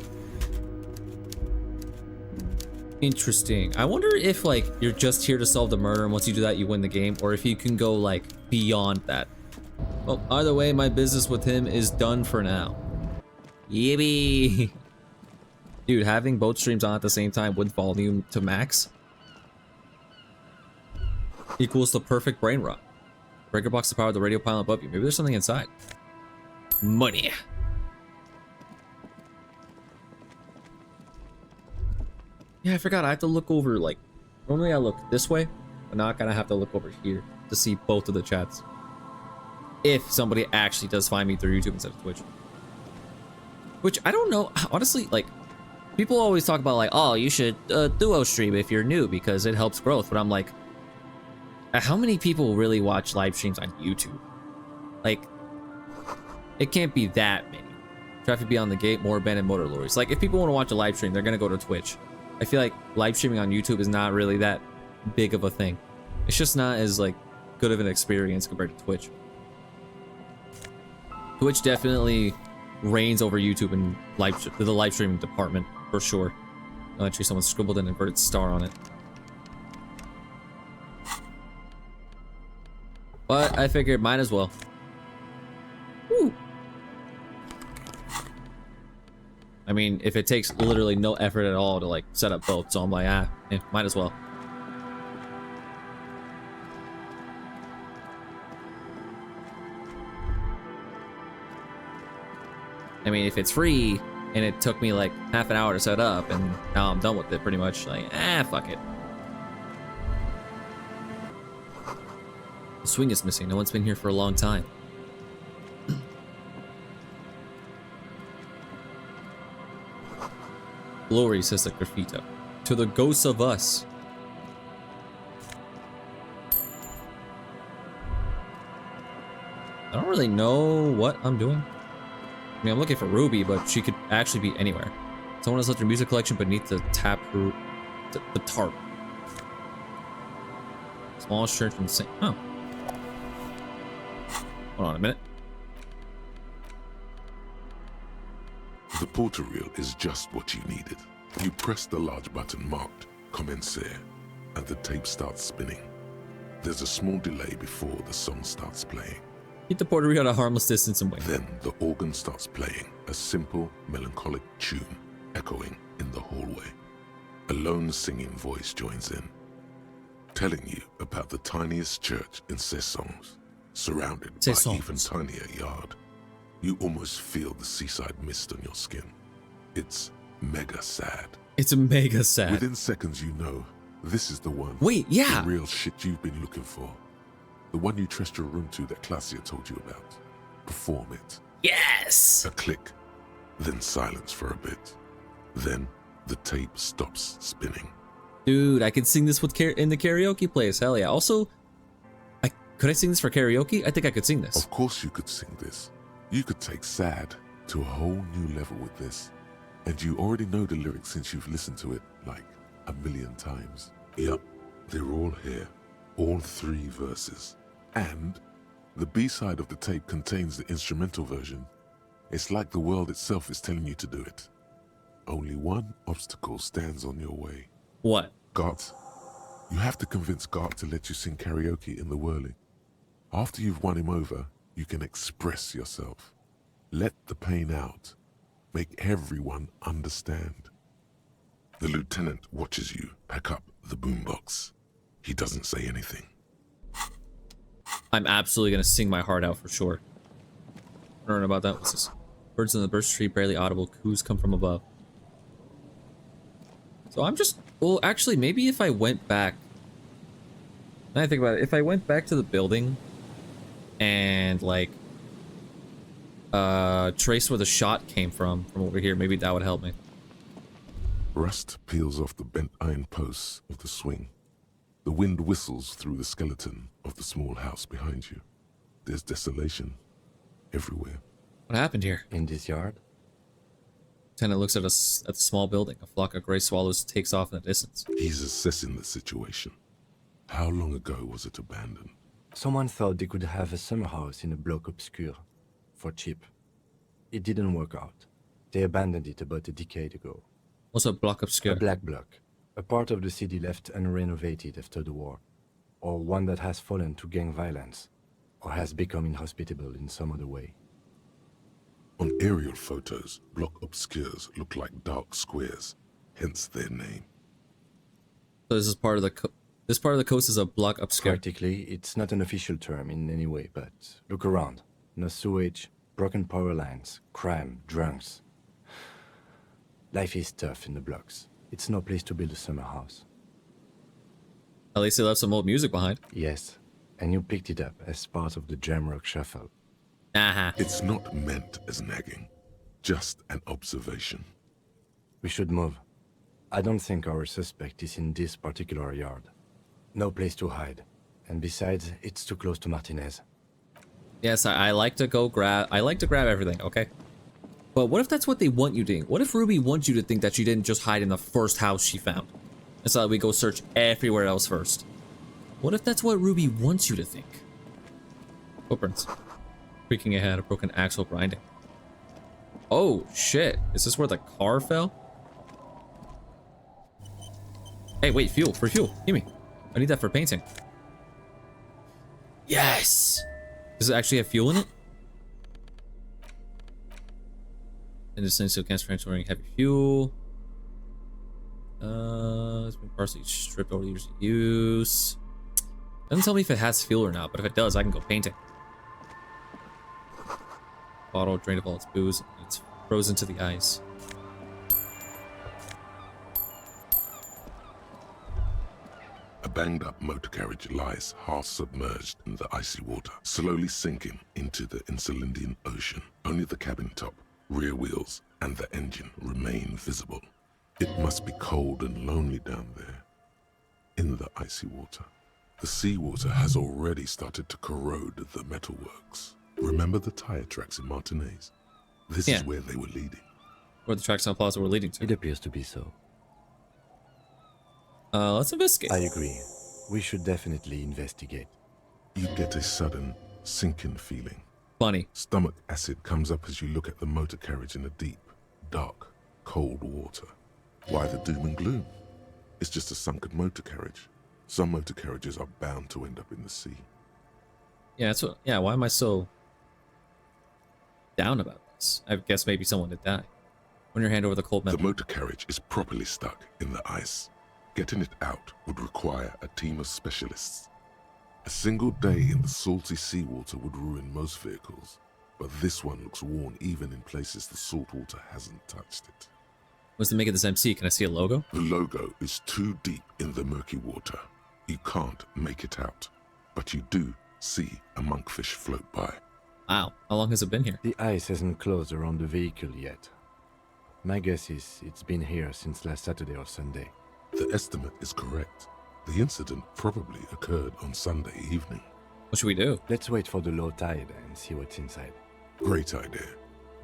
A: Interesting. I wonder if, like, you're just here to solve the murder and once you do that, you win the game, or if you can go, like, beyond that. Well, either way, my business with him is done for now. Yippee! Dude, having both streams on at the same time with volume to max equals the perfect brain rot. Breaker box to power the radio pylon above you. Maybe there's something inside. Money. Yeah, I forgot. I have to look over, like, normally I look this way, but now I kind of have to look over here to see both of the chats. If somebody actually does find me through YouTube instead of Twitch. Which, I don't know. Honestly, like, people always talk about, like, oh, you should duo stream if you're new because it helps growth. But I'm like, how many people really watch live streams on YouTube? Like, it can't be that many. Traffic beyond the gate, more abandoned motor lorries. Like, if people want to watch a live stream, they're going to go to Twitch. I feel like live streaming on YouTube is not really that big of a thing. It's just not as, like, good of an experience compared to Twitch. Twitch definitely reigns over YouTube in the live streaming department, for sure. Actually, someone scribbled an inverted star on it. But I figured might as well. Woo. I mean, if it takes literally no effort at all to like set up both, so I'm like, might as well. I mean, if it's free and it took me like half an hour to set up and now I'm done with it pretty much, like, fuck it. The swing is missing. No one's been here for a long time. Glory, says the graffito. To the ghosts of us. I don't really know what I'm doing. I mean, I'm looking for Ruby, but she could actually be anywhere. Someone has left her music collection beneath the the tarp. Smallest church in St. Oh. Hold on a minute.
B: The portal reel is just what you needed. You press the large button marked Commencer, and the tape starts spinning. There's a small delay before the song starts playing.
A: Keep the portal reel at a harmless distance and wait.
B: Then the organ starts playing, a simple, melancholic tune echoing in the hallway. A lone singing voice joins in, telling you about the tiniest church in Cessons, surrounded by even tinier yard. You almost feel the seaside mist on your skin. It's mega sad.
A: It's mega sad.
B: Within seconds, you know, this is the one.
A: Wait, yeah.
B: The real shit you've been looking for. The one you trust your room to that Claudia told you about. Perform it.
A: Yes!
B: A click, then silence for a bit. Then the tape stops spinning.
A: Dude, I could sing this with in the karaoke place. Hell yeah. Also, could I sing this for karaoke? I think I could sing this.
B: Of course you could sing this. You could take sad to a whole new level with this. And you already know the lyrics since you've listened to it like a million times. Yup, they're all here. All 3 verses. And the B-side of the tape contains the instrumental version. It's like the world itself is telling you to do it. Only one obstacle stands on your way.
A: What?
B: Gart. You have to convince Gart to let you sing karaoke in the whirling. After you've won him over, you can express yourself. Let the pain out. Make everyone understand. The lieutenant watches you pack up the boombox. He doesn't say anything.
A: I'm absolutely gonna sing my heart out for sure. I don't know about that. What's this? Birds in the birch tree, barely audible. Coos come from above. So I'm just... Well, actually, maybe if I went back... Now I think about it. If I went back to the building and, like, trace where the shot came from over here, maybe that would help me.
B: Rust peels off the bent iron posts of the swing. The wind whistles through the skeleton of the small house behind you. There's desolation everywhere.
A: What happened here?
C: In this yard?
A: Lieutenant looks at the small building. A flock of gray swallows takes off in the distance.
B: He's assessing the situation. How long ago was it abandoned?
C: Someone thought they could have a summer house in a bloc obscur for cheap. It didn't work out. They abandoned it about a decade ago.
A: What's a bloc obscur?
C: A black bloc. A part of the city left unrenovated after the war. Or one that has fallen to gang violence. Or has become inhospitable in some other way.
B: On aerial photos, block obscures look like dark squares, hence their name.
A: So this is part of the this part of the coast is a block obscure.
C: Practically, it's not an official term in any way, but look around. No sewage, broken power lines, crime, drunks. Life is tough in the blocks. It's no place to build a summer house.
A: At least they left some old music behind.
C: Yes, and you picked it up as part of the Jamrock Shuffle.
B: It's not meant as nagging, just an observation.
C: We should move. I don't think our suspect is in this particular yard. No place to hide. And besides, it's too close to Martinez.
A: Yes, I like to go grab... I like to grab everything, okay? But what if that's what they want you to think? What if Ruby wants you to think that she didn't just hide in the first house she found? And so that we go search everywhere else first. What if that's what Ruby wants you to think? Footprints. Creaking ahead, a broken axle grinding. Oh, shit. Is this where the car fell? Hey, wait, fuel. For fuel. Give me. I need that for painting. Yes! Does it actually have fuel in it? And this thing still can't transferring heavy fuel. It's been partially stripped over the years of use. Doesn't tell me if it has fuel or not, but if it does, I can go painting. Bottle drained of all its booze. It's frozen to the ice.
B: A banged-up motor carriage lies half submerged in the icy water, slowly sinking into the Insulindian Ocean. Only the cabin top, rear wheels, and the engine remain visible. It must be cold and lonely down there, in the icy water. The seawater has already started to corrode the metalworks. Remember the tire tracks in Martinez? This is where they were leading.
A: Where the tracks on Plaza were leading to.
C: It appears to be so.
A: Let's investigate.
C: I agree. We should definitely investigate.
B: You get a sudden sinking feeling.
A: Funny.
B: Stomach acid comes up as you look at the motor carriage in the deep, dark, cold water. Why the doom and gloom? It's just a sunken motor carriage. Some motor carriages are bound to end up in the sea.
A: Yeah, that's what. Yeah, why am I so down about this? I guess maybe someone did die. Run your hand over the cold metal.
B: The motor carriage is properly stuck in the ice. Getting it out would require a team of specialists. A single day in the salty seawater would ruin most vehicles, but this one looks worn even in places the salt water hasn't touched it.
A: What's the make of this MC? Can I see a logo?
B: The logo is too deep in the murky water. You can't make it out, but you do see a monkfish float by.
A: Wow, how long has it been here?
C: The ice hasn't closed around the vehicle yet. My guess is it's been here since last Saturday or Sunday.
B: The estimate is correct. The incident probably occurred on Sunday evening.
A: What should we do?
C: Let's wait for the low tide and see what's inside.
B: Great idea.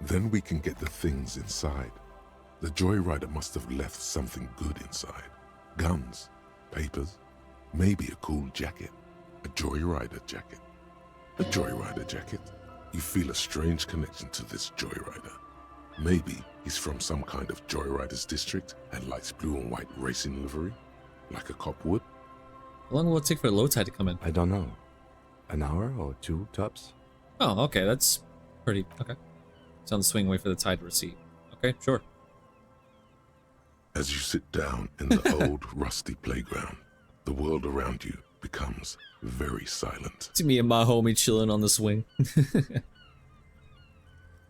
B: Then we can get the things inside. The joyrider must have left something good inside. Guns, papers, maybe a cool jacket. A joyrider jacket. A joyrider jacket. You feel a strange connection to this joyrider. Maybe he's from some kind of joyriders district and likes blue and white racing livery, like a cop would.
A: How long will it take for the low tide to come in?
C: I don't know. An hour or two, tops?
A: Oh, okay, that's pretty... Okay. It's on the swing, wait for the tide to recede. Okay, sure.
B: As you sit down in the old, rusty playground, the world around you becomes very silent.
A: It's me and my homie chilling on the swing.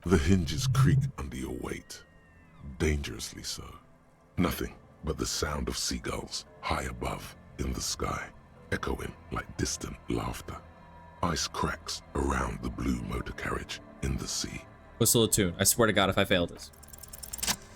B: The hinges creak under your weight, dangerously so. Nothing but the sound of seagulls high above in the sky, echoing like distant laughter. Ice cracks around the blue motor carriage in the sea.
A: Whistle a tune. I swear to God if I fail this.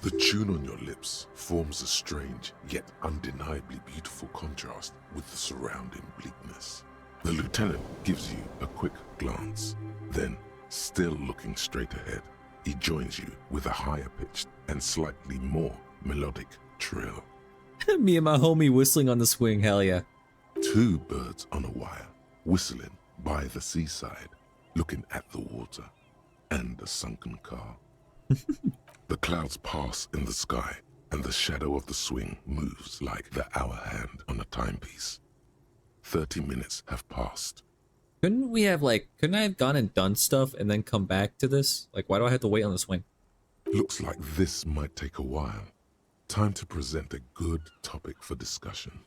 B: The tune on your lips forms a strange yet undeniably beautiful contrast with the surrounding bleakness. The lieutenant gives you a quick glance, then, still looking straight ahead, he joins you with a higher pitched and slightly more melodic trill.
A: Me and my homie whistling on the swing, hell yeah.
B: Two birds on a wire, whistling by the seaside, looking at the water and a sunken car. The clouds pass in the sky, and the shadow of the swing moves like the hour hand on a timepiece. 30 minutes have passed.
A: Couldn't we have like, couldn't I have gone and done stuff and then come back to this? Like, why do I have to wait on the swing?
B: Looks like this might take a while. Time to present a good topic for discussion.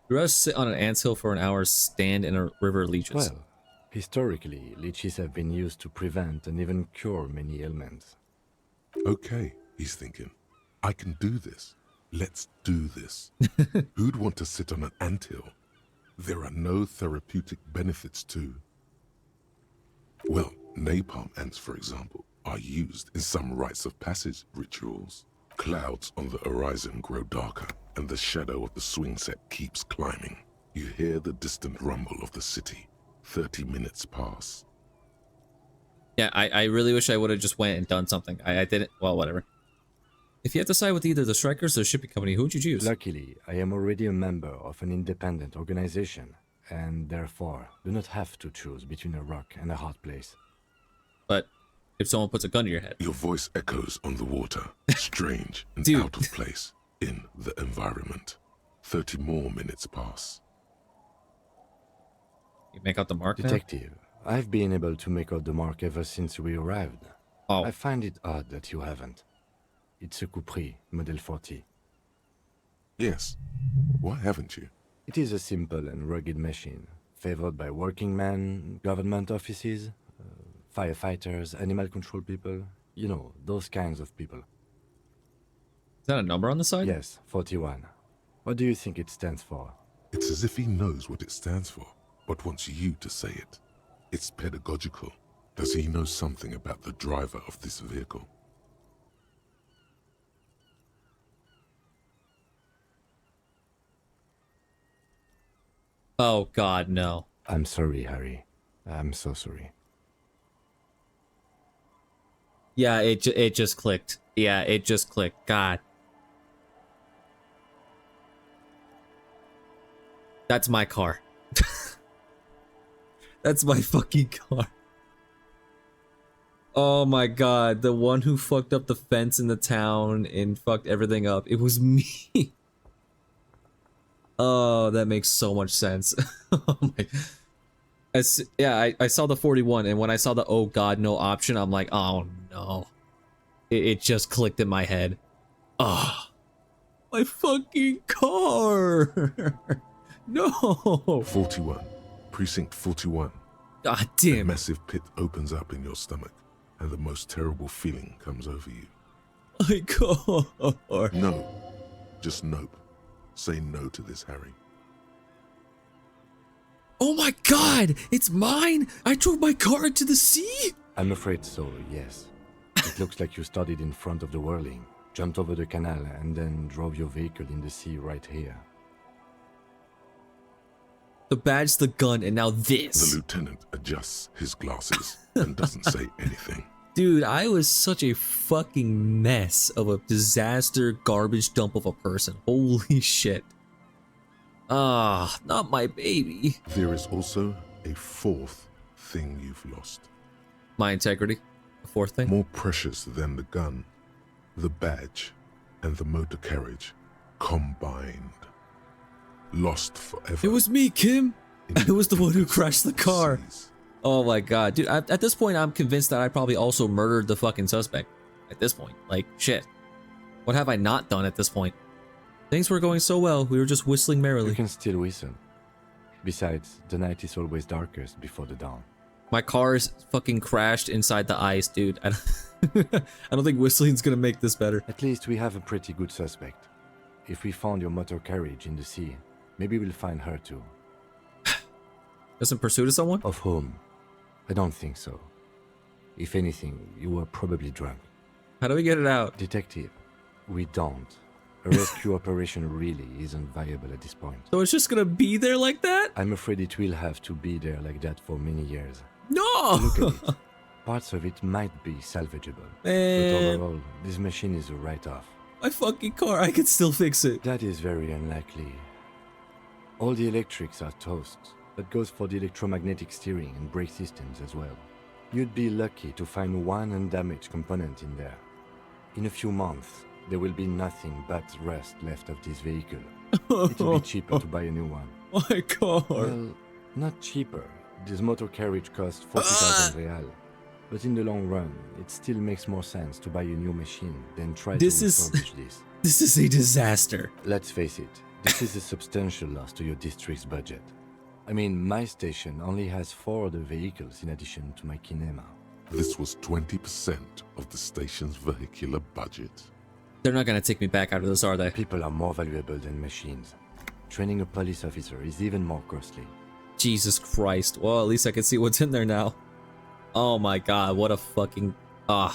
A: You'd rather sit on an anthill for an hour, stand in a river of leeches.
C: Well, historically, leeches have been used to prevent and even cure many ailments.
B: Okay, he's thinking. I can do this. Let's do this. Who'd want to sit on an anthill? There are no therapeutic benefits to... Well, napalm ants, for example, are used in some rites of passage rituals. Clouds on the horizon grow darker, and the shadow of the swing set keeps climbing. You hear the distant rumble of the city. 30 minutes pass.
A: Yeah, I really wish I would have just went and done something. I didn't. Well, whatever. If you had to side with either the strikers or the shipping company, who would you choose?
C: Luckily, I am already a member of an independent organization, and therefore do not have to choose between a rock and a hard place.
A: But if someone puts a gun to your head.
B: Your voice echoes on the water, strange and out of place in the environment. 30 more minutes pass.
A: You make out the mark now?
C: Detective, I've been able to make out the mark ever since we arrived.
A: Oh.
C: I find it odd that you haven't. It's a Capri, Model 40.
B: Yes. Why haven't you?
C: It is a simple and rugged machine, favored by working men, government offices, firefighters, animal control people. You know, those kinds of people.
A: Is that a number on the side?
C: Yes, 41. What do you think it stands for?
B: It's as if he knows what it stands for, but wants you to say it. It's pedagogical. Does he know something about the driver of this vehicle?
A: Oh God, no.
C: I'm sorry, Harry. I'm so sorry.
A: Yeah, it just clicked. Yeah, it just clicked. God. That's my car. That's my fucking car. Oh my God, the one who fucked up the fence in the town and fucked everything up. It was me. Oh, that makes so much sense. Oh my. I saw the 41, and when I saw the oh God no option, I'm like, oh no. It just clicked in my head. Oh, my fucking car. No.
B: 41. Precinct 41.
A: God damn.
B: A massive pit opens up in your stomach, and the most terrible feeling comes over you.
A: My car.
B: No. Just nope. Say no to this, Harry.
A: Oh my God! It's mine! I drove my car into the sea?
C: I'm afraid so, yes. It looks like you started in front of the whirling, jumped over the canal, and then drove your vehicle in the sea right here.
A: The badge, the gun, and now this.
B: The lieutenant adjusts his glasses and doesn't say anything.
A: Dude, I was such a fucking mess of a disaster garbage dump of a person. Holy shit. Ah, not my baby.
B: There is also a fourth thing you've lost.
A: My integrity. The fourth thing?
B: More precious than the gun, the badge, and the motor carriage combined. Lost forever.
A: It was me, Kim. I was the one who crashed the car. Oh my God, dude, at this point, I'm convinced that I probably also murdered the fucking suspect. At this point, like, shit. What have I not done at this point? Things were going so well, we were just whistling merrily.
C: You can still whistle. Besides, the night is always darkest before the dawn.
A: My car is fucking crashed inside the ice, dude. I don't think whistling's gonna make this better.
C: At least we have a pretty good suspect. If we found your motor carriage in the sea, maybe we'll find her too.
A: Just in pursuit of someone?
C: Of whom? I don't think so. If anything, you were probably drunk.
A: How do we get it out?
C: Detective, we don't. A rescue operation really isn't viable at this point.
A: So it's just gonna be there like that?
C: I'm afraid it will have to be there like that for many years.
A: No!
C: Look at it. Parts of it might be salvageable.
A: Man.
C: But overall, this machine is a write-off.
A: My fucking car, I could still fix it.
C: That is very unlikely. All the electrics are toast. That goes for the electromagnetic steering and brake systems as well. You'd be lucky to find one undamaged component in there. In a few months, there will be nothing but rust left of this vehicle. It'll be cheaper to buy a new one.
A: My car.
C: Well, not cheaper, This motor carriage costs 40,000 real. But in the long run, it still makes more sense to buy a new machine than try to refurbish this.
A: This is a disaster.
C: Let's face it, this is a substantial loss to your district's budget. I mean, my station only has 4 other vehicles in addition to my kinema.
B: This was 20% of the station's vehicular budget.
A: They're not gonna take me back out of this, are they?
C: People are more valuable than machines. Training a police officer is even more costly.
A: Jesus Christ. Well, at least I can see what's in there now. Oh my god, what a fucking... Ugh.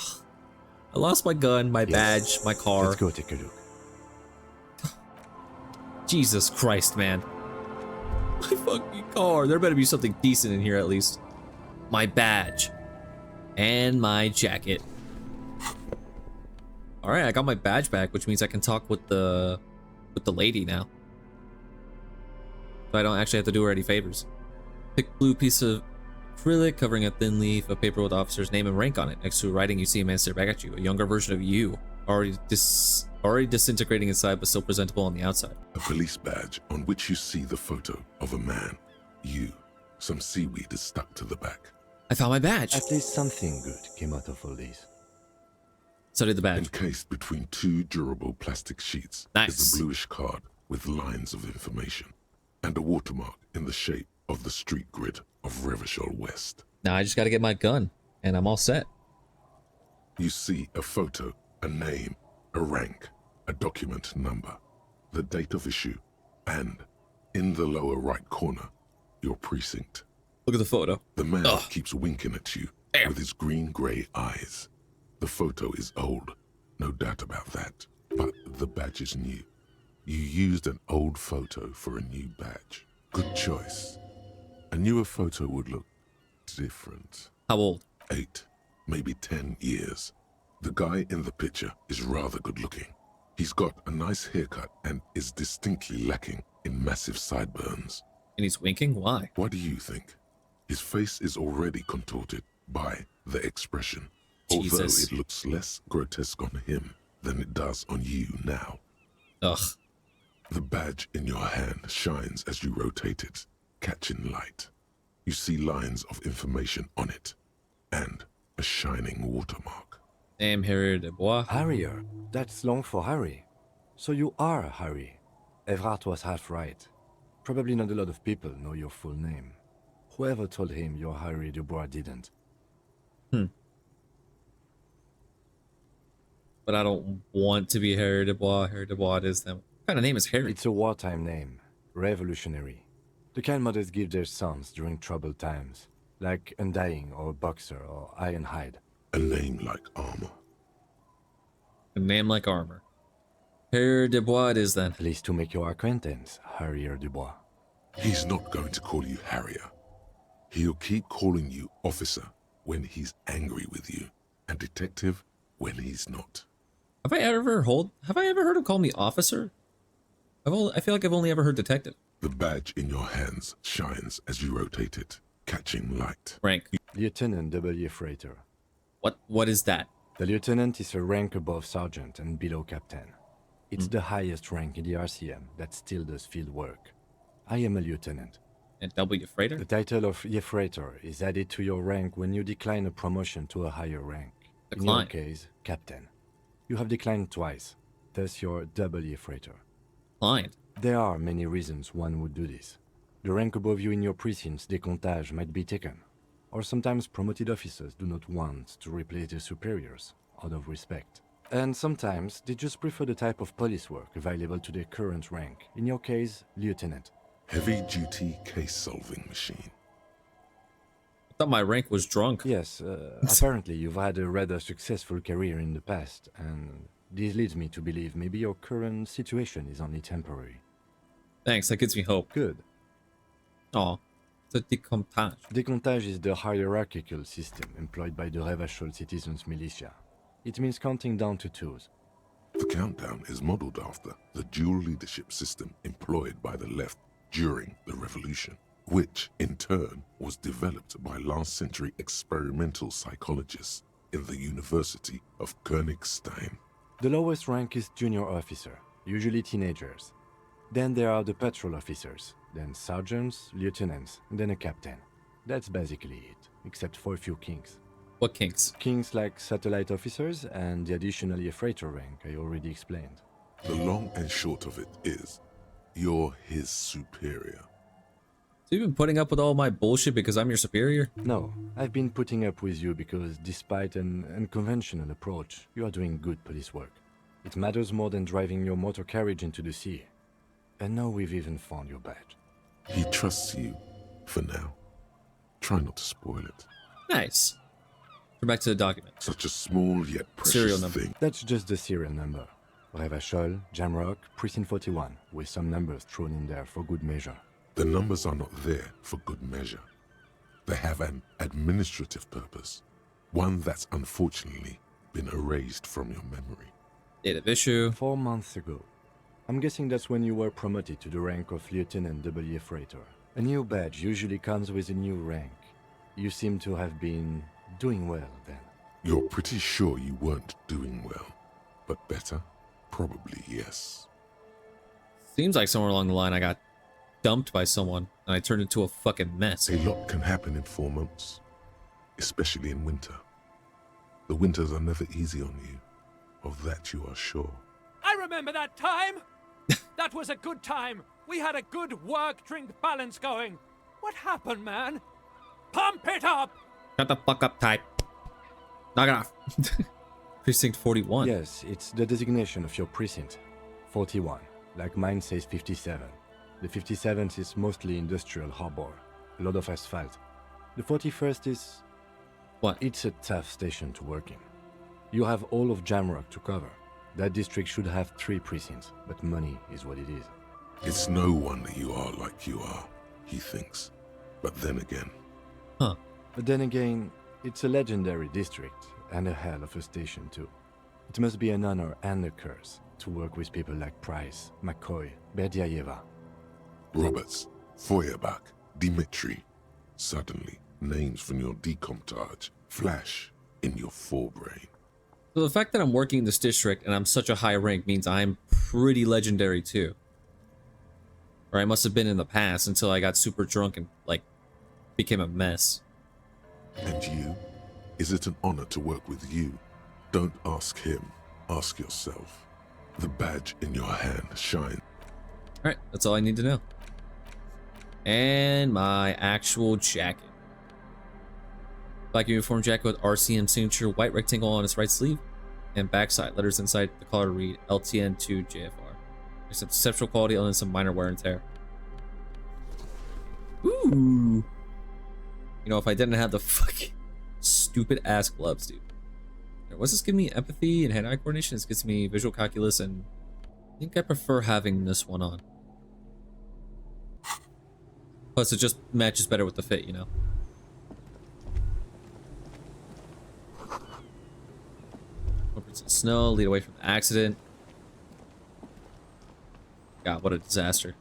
A: I lost my gun, my badge, my car.
C: Let's go take a look.
A: Jesus Christ, man. My fucking car. There better be something decent in here at least. My badge. And my jacket. Alright, I got my badge back, which means I can talk with the lady now. So I don't actually have to do her any favors. Thick blue piece of acrylic covering a thin leaf of paper with the officer's name and rank on it. Next to writing, you see a man stare back at you. A younger version of you. Already disintegrating inside, but still presentable on the outside.
B: A police badge on which you see the photo of a man. You. Some seaweed is stuck to the back.
A: I found my badge.
C: At least something good came out of all this.
A: So did the badge.
B: Encased between 2 durable plastic sheets is a bluish card with lines of information and a watermark in the shape of the street grid of Revachol West.
A: Now I just gotta get my gun, and I'm all set.
B: You see a photo, a name, a rank, a document number, the date of issue, and, in the lower right corner, your precinct.
A: Look at the photo.
B: The man keeps winking at you with his green-grey eyes. The photo is old, no doubt about that, but the badge is new. You used an old photo for a new badge. Good choice. A newer photo would look different.
A: How old?
B: 8, maybe 10 years. The guy in the picture is rather good looking. He's got a nice haircut and is distinctly lacking in massive sideburns.
A: And he's winking? Why?
B: What do you think? His face is already contorted by the expression, although it looks less grotesque on him than it does on you now.
A: Ugh.
B: The badge in your hand shines as you rotate it, catching light. You see lines of information on it, and a shining watermark.
A: Name Harrier Dubois.
C: Harrier? That's long for Harry. So you are Harry. Evrard was half right. Probably not a lot of people know your full name. Whoever told him you're Harry Dubois didn't.
A: But I don't want to be Harry Dubois. Harry Dubois is them. What kind of name is Harry?
C: It's a wartime name. Revolutionary. The kind mothers give their sons during troubled times. Like Undying or Boxer or Ironhide.
B: A name like armor.
A: A name like armor. Harry Dubois it is then.
C: At least to make your acquaintance, Harrier Dubois.
B: He's not going to call you Harrier. He'll keep calling you officer when he's angry with you, and detective when he's not.
A: Have I ever heard him call me officer? I feel like I've only ever heard detective.
B: The badge in your hands shines as you rotate it, catching light.
A: Rank.
C: Lieutenant W. Freighter.
A: What is that?
C: The lieutenant is a rank above sergeant and below captain. It's the highest rank in the RCM that still does field work. I am a lieutenant.
A: And W. Freighter?
C: The title of Freighter is added to your rank when you decline a promotion to a higher rank.
A: Decline.
C: In your case, captain. You have declined twice, thus you're W. Freighter.
A: Declined?
C: There are many reasons one would do this. The rank above you in your precinct's decomptage might be taken, or sometimes promoted officers do not want to replace their superiors, out of respect. And sometimes they just prefer the type of police work available to their current rank, in your case, lieutenant.
B: Heavy-duty case-solving machine.
A: I thought my rank was drunk.
C: Yes, apparently you've had a rather successful career in the past, and this leads me to believe maybe your current situation is only temporary.
A: Thanks, that gives me hope.
C: Good.
A: Aw, it's a decomptage.
C: Decomptage is the hierarchical system employed by the Revachol Citizens Militia. It means counting down to 2s.
B: The countdown is modeled after the dual leadership system employed by the left during the revolution, which in turn was developed by last-century experimental psychologists in the University of Königstein.
C: The lowest rank is junior officer, usually teenagers. Then there are the patrol officers, then sergeants, lieutenants, and then a captain. That's basically it, except for a few kinks.
A: What kinks?
C: Kinks like satellite officers and the additionally a freighter rank I already explained.
B: The long and short of it is, you're his superior.
A: So you've been putting up with all my bullshit because I'm your superior?
C: No, I've been putting up with you because despite an unconventional approach, you are doing good police work. It matters more than driving your motor carriage into the sea. And now we've even found your badge.
B: He trusts you, for now. Try not to spoil it.
A: Nice. Go back to the document.
B: Such a small yet precious
A: Serial number.
B: thing.
C: That's just the serial number. Revachol, Jamrock, Precinct 41, with some numbers thrown in there for good measure.
B: The numbers are not there for good measure. They have an administrative purpose, one that's unfortunately been erased from your memory.
A: Date of issue.
C: 4 months ago. I'm guessing that's when you were promoted to the rank of Lieutenant W. Freighter. A new badge usually comes with a new rank. You seem to have been doing well then.
B: You're pretty sure you weren't doing well, but better? Probably yes.
A: Seems like somewhere along the line I got dumped by someone and I turned into a fucking mess.
B: A lot can happen in 4 months, especially in winter. The winters are never easy on you, of that you are sure.
M: I remember that time. That was a good time. We had a good work-drink balance going. What happened, man? Pump it up!
A: Shut the fuck up, type. Knock it off. Precinct 41.
C: Yes, it's the designation of your precinct. 41, like mine says 57. The 57th is mostly industrial harbor, a lot of asphalt. The 41st is...
A: What?
C: It's a tough station to work in. You have all of Jamrock to cover. That district should have 3 precincts, but money is what it is.
B: It's no wonder you are like you are, he thinks. But then again...
A: Huh.
C: But then again, it's a legendary district, and a hell of a station too. It must be an honor and a curse to work with people like Price, McCoy, Berdiaeva.
B: Roberts, Feuerbach, Dimitri. Suddenly, names from your decomptage flash in your forebrain.
A: So the fact that I'm working in this district and I'm such a high rank means I'm pretty legendary too. Or I must have been in the past until I got super drunk and, like, became a mess.
B: And you? Is it an honor to work with you? Don't ask him. Ask yourself. The badge in your hand shines.
A: Alright, that's all I need to know. And my actual jacket. Black uniform jacket with RCM signature, white rectangle on its right sleeve, and backside. Letters inside the collar read LTN to JFR. Except exceptional quality, other than some minor wear and tear. Ooh. You know, if I didn't have the fucking stupid ass gloves, dude. What's this give me? Empathy and hand-eye coordination. This gives me visual calculus, and I think I prefer having this one on. Plus, it just matches better with the fit, you know. Over some snow, lead away from the accident. God, what a disaster.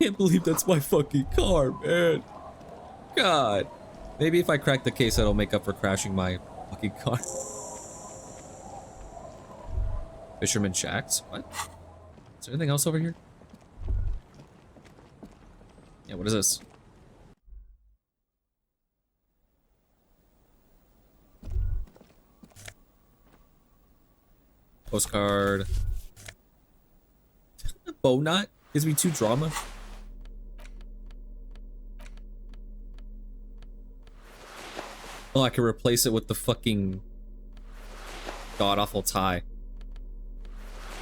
A: Can't believe that's my fucking car, man. God. Maybe if I crack the case, that'll make up for crashing my fucking car. Fisherman Shacks? What? Is there anything else over here? Yeah, what is this? Postcard. Bow knot? Gives me 2 drama. Oh, I can replace it with the fucking god-awful tie.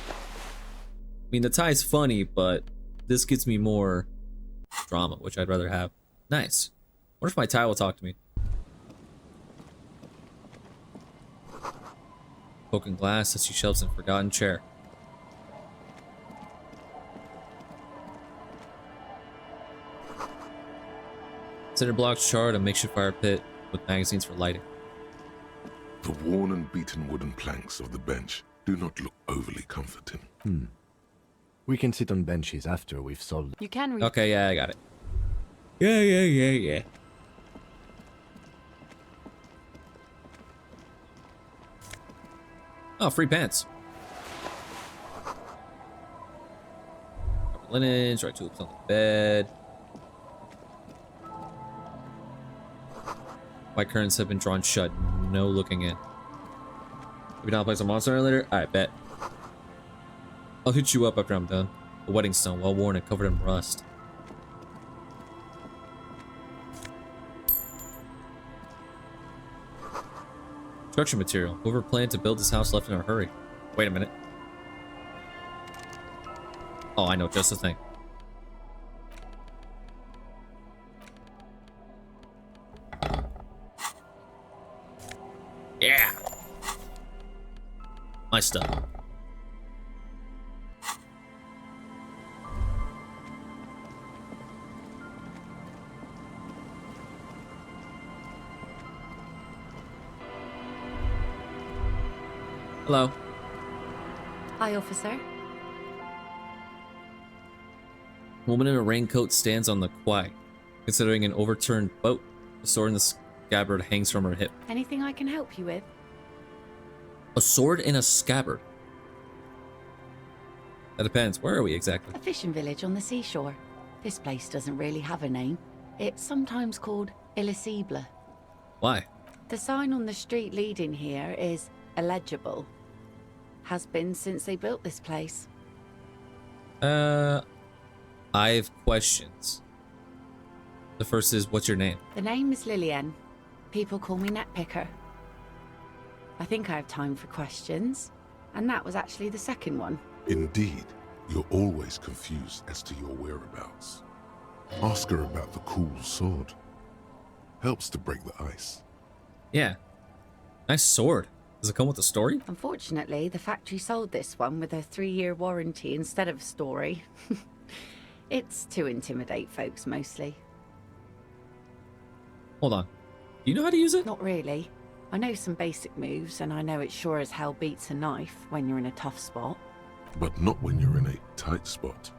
A: I mean, the tie's funny, but this gives me more drama, which I'd rather have. Nice. What if my tie will talk to me? Broken glass, dusty shelves, and forgotten chair. Cinder blocks, charred, a makeshift fire pit with magazines for lighting.
B: The worn and beaten wooden planks of the bench do not look overly comforting.
C: We can sit on benches after we've solved.
H: You can read.
A: Okay, yeah, I got it. Yeah. Oh, free pants. Linens, right tubes on the bed. White curtains have been drawn shut. No looking in. Maybe not play some Monster Hunter later? Alright, bet. I'll hit you up after I'm done. A wedding stone, well worn and covered in rust. Construction material. Whoever planned to build this house left in a hurry. Wait a minute. Oh, I know just the thing. Yeah. My stuff. Hello.
H: Hi, officer.
A: Woman in a raincoat stands on the quay, considering an overturned boat. A sword in the scabbard hangs from her hip.
H: Anything I can help you with?
A: A sword in a scabbard. That depends. Where are we exactly?
H: A fishing village on the seashore. This place doesn't really have a name. It's sometimes called Elysium.
A: Why?
H: The sign on the street leading here is illegible. Has been since they built this place.
A: I have questions. The first is, what's your name?
H: The name is Lillian. People call me Netpicker. I think I have time for questions. And that was actually the second one.
B: Indeed, you're always confused as to your whereabouts. Ask her about the cool sword. Helps to break the ice.
A: Yeah. Nice sword. Does it come with a story?
H: Unfortunately, the factory sold this one with a 3-year warranty instead of a story. It's to intimidate folks, mostly.
A: Hold on. Do you know how to use it?
H: Not really. I know some basic moves, and I know it sure as hell beats a knife when you're in a tough spot.
B: But not when you're in a tight spot.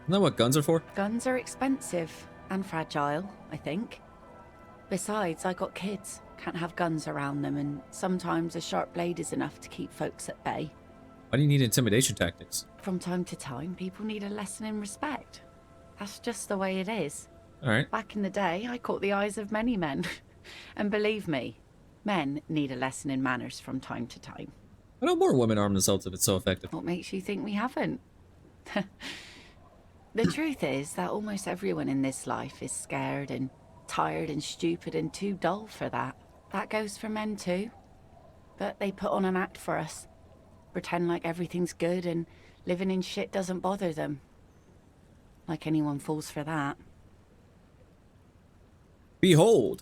A: Isn't that what guns are for?
H: Guns are expensive and fragile, I think. Besides, I got kids. Can't have guns around them, and sometimes a sharp blade is enough to keep folks at bay.
A: Why do you need intimidation tactics?
H: From time to time, people need a lesson in respect. That's just the way it is.
A: Alright.
H: Back in the day, I caught the eyes of many men. And believe me, men need a lesson in manners from time to time.
A: Why don't more women arm themselves if it's so effective?
H: What makes you think we haven't? The truth is that almost everyone in this life is scared and tired and stupid and too dull for that. That goes for men too. But they put on an act for us. Pretend like everything's good and living in shit doesn't bother them. Like anyone falls for that.
A: Behold!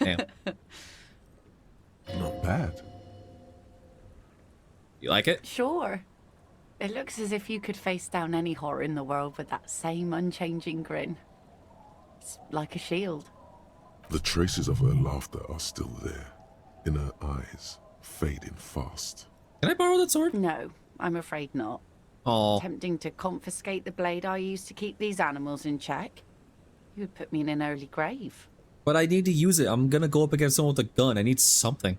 A: Damn.
B: Not bad.
A: You like it?
H: Sure. It looks as if you could face down any horror in the world with that same unchanging grin. It's like a shield.
B: The traces of her laughter are still there, in her eyes, fading fast.
A: Can I borrow that sword?
H: No, I'm afraid not.
A: Oh.
H: Attempting to confiscate the blade I used to keep these animals in check. You would put me in an early grave.
A: But I need to use it. I'm gonna go up against someone with a gun. I need something.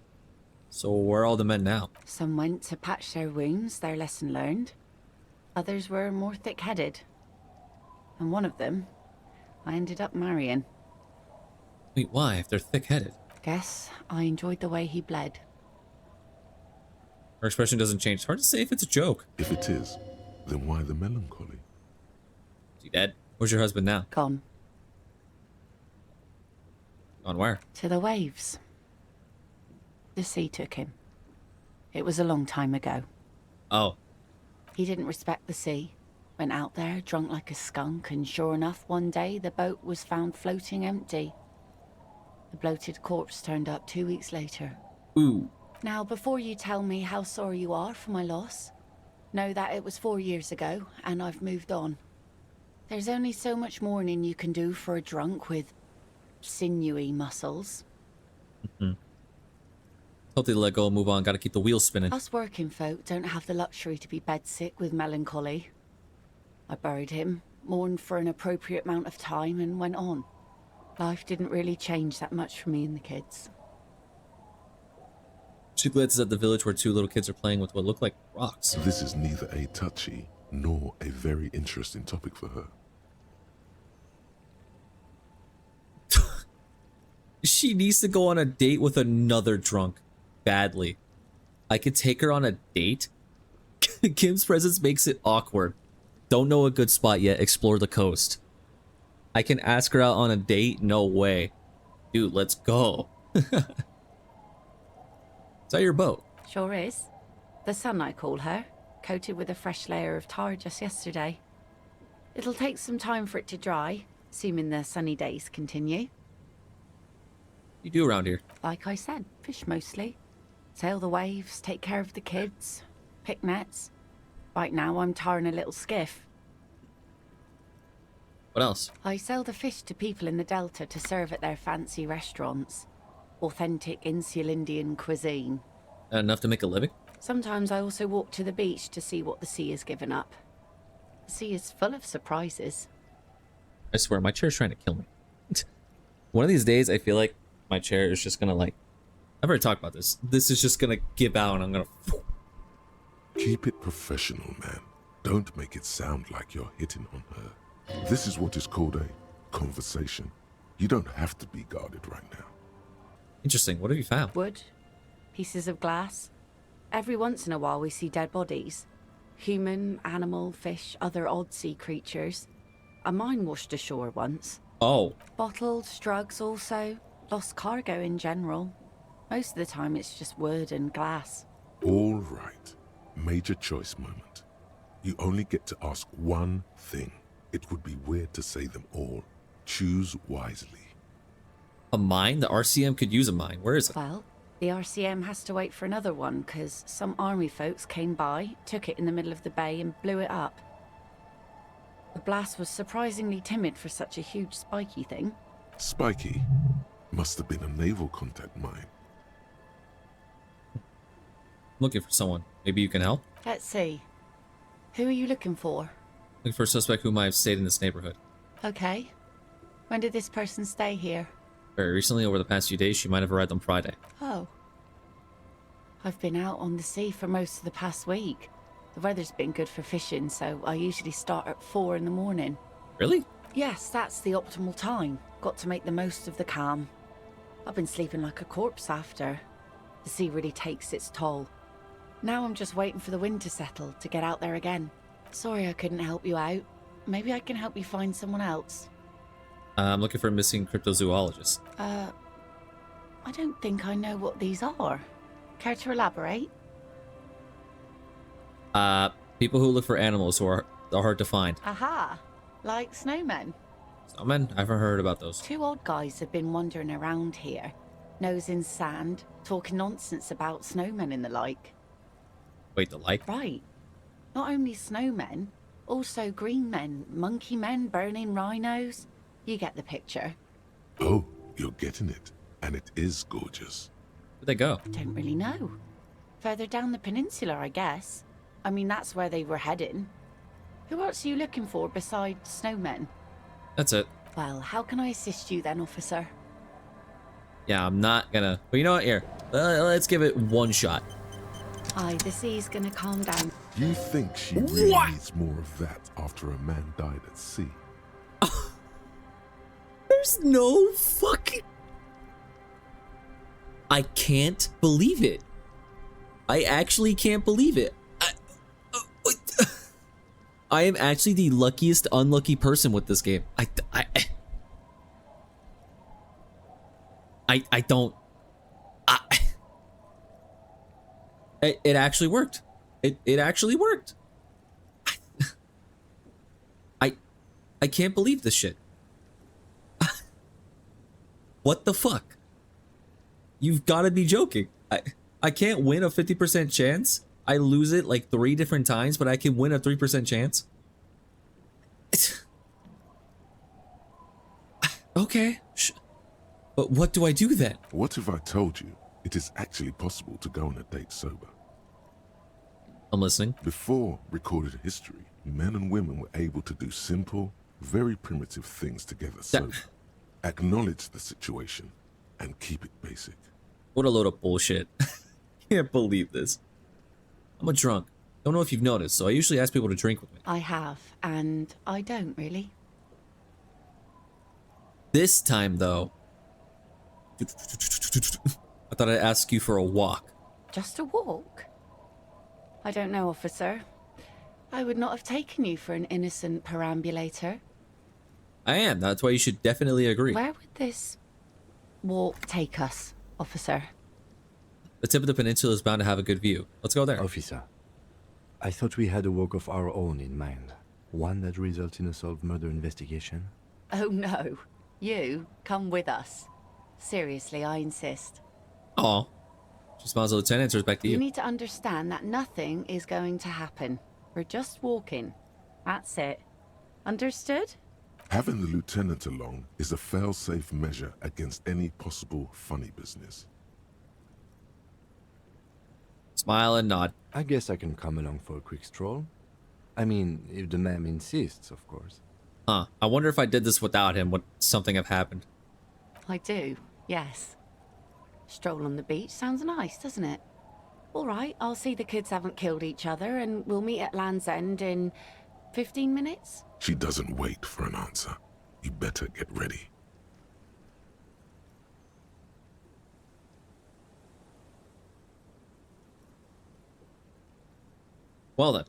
A: So where are all the men now?
H: Some went to patch their wounds, their lesson learned. Others were more thick-headed. And one of them, I ended up marrying.
A: Wait, why? If they're thick-headed?
H: Guess I enjoyed the way he bled.
A: Her expression doesn't change. It's hard to say if it's a joke.
B: If it is, then why the melancholy?
A: Is he dead? Where's your husband now?
H: Gone.
A: Gone where?
H: To the waves. The sea took him. It was a long time ago.
A: Oh.
H: He didn't respect the sea. Went out there, drunk like a skunk, and sure enough, one day the boat was found floating empty. The bloated corpse turned up 2 weeks later.
A: Ooh.
H: Now, before you tell me how sorry you are for my loss, know that it was 4 years ago, and I've moved on. There's only so much mourning you can do for a drunk with sinewy muscles.
A: Healthy to let go and move on. Gotta keep the wheels spinning.
H: Us working folk don't have the luxury to be bedsick with melancholy. I buried him, mourned for an appropriate amount of time, and went on. Life didn't really change that much for me and the kids.
A: She glances at the village where 2 little kids are playing with what look like rocks.
B: This is neither a touchy nor a very interesting topic for her.
A: She needs to go on a date with another drunk. Badly. I could take her on a date? Kim's presence makes it awkward. Don't know a good spot yet. Explore the coast. I can ask her out on a date? No way. Dude, let's go. Is that your boat?
H: Sure is. The sun, I call her. Coated with a fresh layer of tar just yesterday. It'll take some time for it to dry, assuming the sunny days continue.
A: You do around here?
H: Like I said, fish mostly. Sail the waves, take care of the kids, pick nets. Right now I'm tarring a little skiff.
A: What else?
H: I sell the fish to people in the Delta to serve at their fancy restaurants. Authentic Insular Indian cuisine.
A: Enough to make a living?
H: Sometimes I also walk to the beach to see what the sea has given up. The sea is full of surprises.
A: I swear, my chair's trying to kill me. One of these days, I feel like my chair is just gonna like... I've already talked about this. This is just gonna give out and I'm gonna...
B: Keep it professional, man. Don't make it sound like you're hitting on her. This is what is called a conversation. You don't have to be guarded right now.
A: Interesting. What have you found?
H: Wood. Pieces of glass. Every once in a while we see dead bodies. Human, animal, fish, other odd sea creatures. A mine washed ashore once.
A: Oh.
H: Bottles, drugs also. Lost cargo in general. Most of the time it's just wood and glass.
B: All right. Major choice moment. You only get to ask one thing. It would be weird to say them all. Choose wisely.
A: A mine? The RCM could use a mine. Where is it?
H: Well, the RCM has to wait for another one because some army folks came by, took it in the middle of the bay and blew it up. The blast was surprisingly timid for such a huge spiky thing.
B: Spiky? Must have been a naval contact mine.
A: Looking for someone. Maybe you can help?
H: Let's see. Who are you looking for?
A: Looking for a suspect who might have stayed in this neighborhood.
H: Okay. When did this person stay here?
A: Very recently, over the past few days, she might have arrived on Friday.
H: Oh. I've been out on the sea for most of the past week. The weather's been good for fishing, so I usually start at 4 in the morning.
A: Really?
H: Yes, that's the optimal time. Got to make the most of the calm. I've been sleeping like a corpse after. The sea really takes its toll. Now I'm just waiting for the wind to settle to get out there again. Sorry I couldn't help you out. Maybe I can help you find someone else.
A: I'm looking for a missing cryptozoologist.
H: I don't think I know what these are. Care to elaborate?
A: People who look for animals who are hard to find.
H: Aha! Like snowmen.
A: Snowmen? I haven't heard about those.
H: 2 odd guys have been wandering around here. Nose in sand, talking nonsense about snowmen and the like.
A: Wait, the like?
H: Right. Not only snowmen, also green men, monkey men burning rhinos. You get the picture.
B: Oh, you're getting it. And it is gorgeous.
A: Where'd they go?
H: Don't really know. Further down the peninsula, I guess. I mean, that's where they were heading. Who else are you looking for besides snowmen?
A: That's it.
H: Well, how can I assist you then, officer?
A: Yeah, I'm not gonna... But you know what? Here, let's give it one shot.
H: Aye, the sea's gonna calm down.
B: You think she really needs more of that after a man died at sea?
A: There's no fucking... I can't believe it. I actually can't believe it. I am actually the luckiest unlucky person with this game. I don't... It actually worked. It actually worked. I can't believe this shit. What the fuck? You've got to be joking. I can't win a 50% chance. I lose it like 3 different times, but I can win a 3% chance. Okay. But what do I do then?
B: What if I told you it is actually possible to go on a date sober?
A: I'm listening.
B: Before recorded history, men and women were able to do simple, very primitive things together sober. Acknowledge the situation and keep it basic.
A: What a load of bullshit. can't believe this. I'm a drunk. Don't know if you've noticed, so I usually ask people to drink with me.
H: I have, and I don't really.
A: This time, though, I thought I'd ask you for a walk.
H: Just a walk? I don't know, officer. I would not have taken you for an innocent perambulator.
A: I am. That's why you should definitely agree.
H: Where would this walk take us, officer?
A: The tip of the peninsula is bound to have a good view. Let's go there.
C: Officer, I thought we had a walk of our own in mind. One that results in a solved murder investigation.
H: Oh no. You, come with us. Seriously, I insist.
A: Aw. She smiles at Lieutenant and turns back to you.
H: You need to understand that nothing is going to happen. We're just walking. That's it. Understood?
B: Having the lieutenant along is a fail-safe measure against any possible funny business.
A: Smile and nod.
C: I guess I can come along for a quick stroll. I mean, if the ma'am insists, of course.
A: Huh. I wonder if I did this without him, would something have happened?
H: I do, yes. Stroll on the beach sounds nice, doesn't it? All right, I'll see the kids haven't killed each other, and we'll meet at Land's End in 15 minutes?
B: She doesn't wait for an answer. You better get ready.
A: Well then.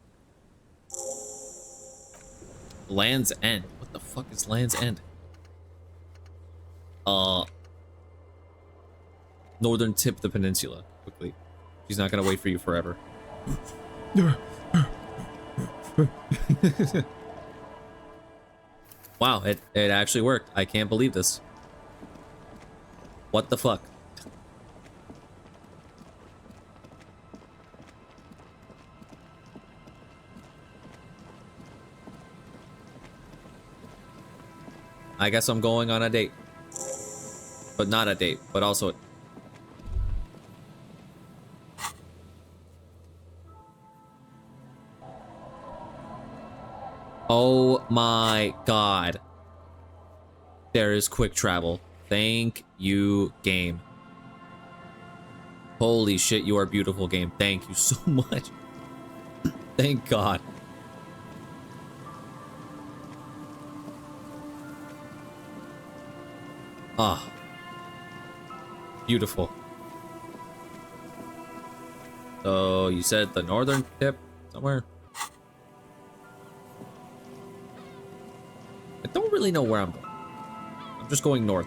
A: Land's End. What the fuck is Land's End? Northern tip of the peninsula. Quickly. She's not gonna wait for you forever. Wow, it actually worked. I can't believe this. What the fuck? I guess I'm going on a date. But not a date, but also... Oh my god. There is quick travel. Thank you, game. Holy shit, you are beautiful, game. Thank you so much. Thank God. Ah. Beautiful. So, you said the northern tip somewhere? I don't really know where I'm going. I'm just going north.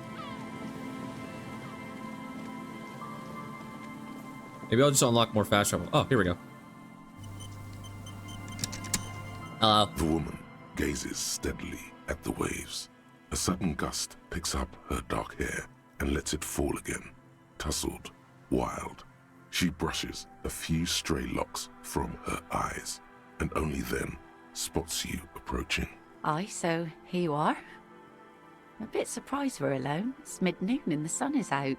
A: Maybe I'll just unlock more fast travel. Oh, here we go. Hello.
B: The woman gazes steadily at the waves. A sudden gust picks up her dark hair and lets it fall again, tousled, wild. She brushes a few stray locks from her eyes, and only then spots you approaching.
H: Aye, so here you are. I'm a bit surprised we're alone. It's mid-noon and the sun is out.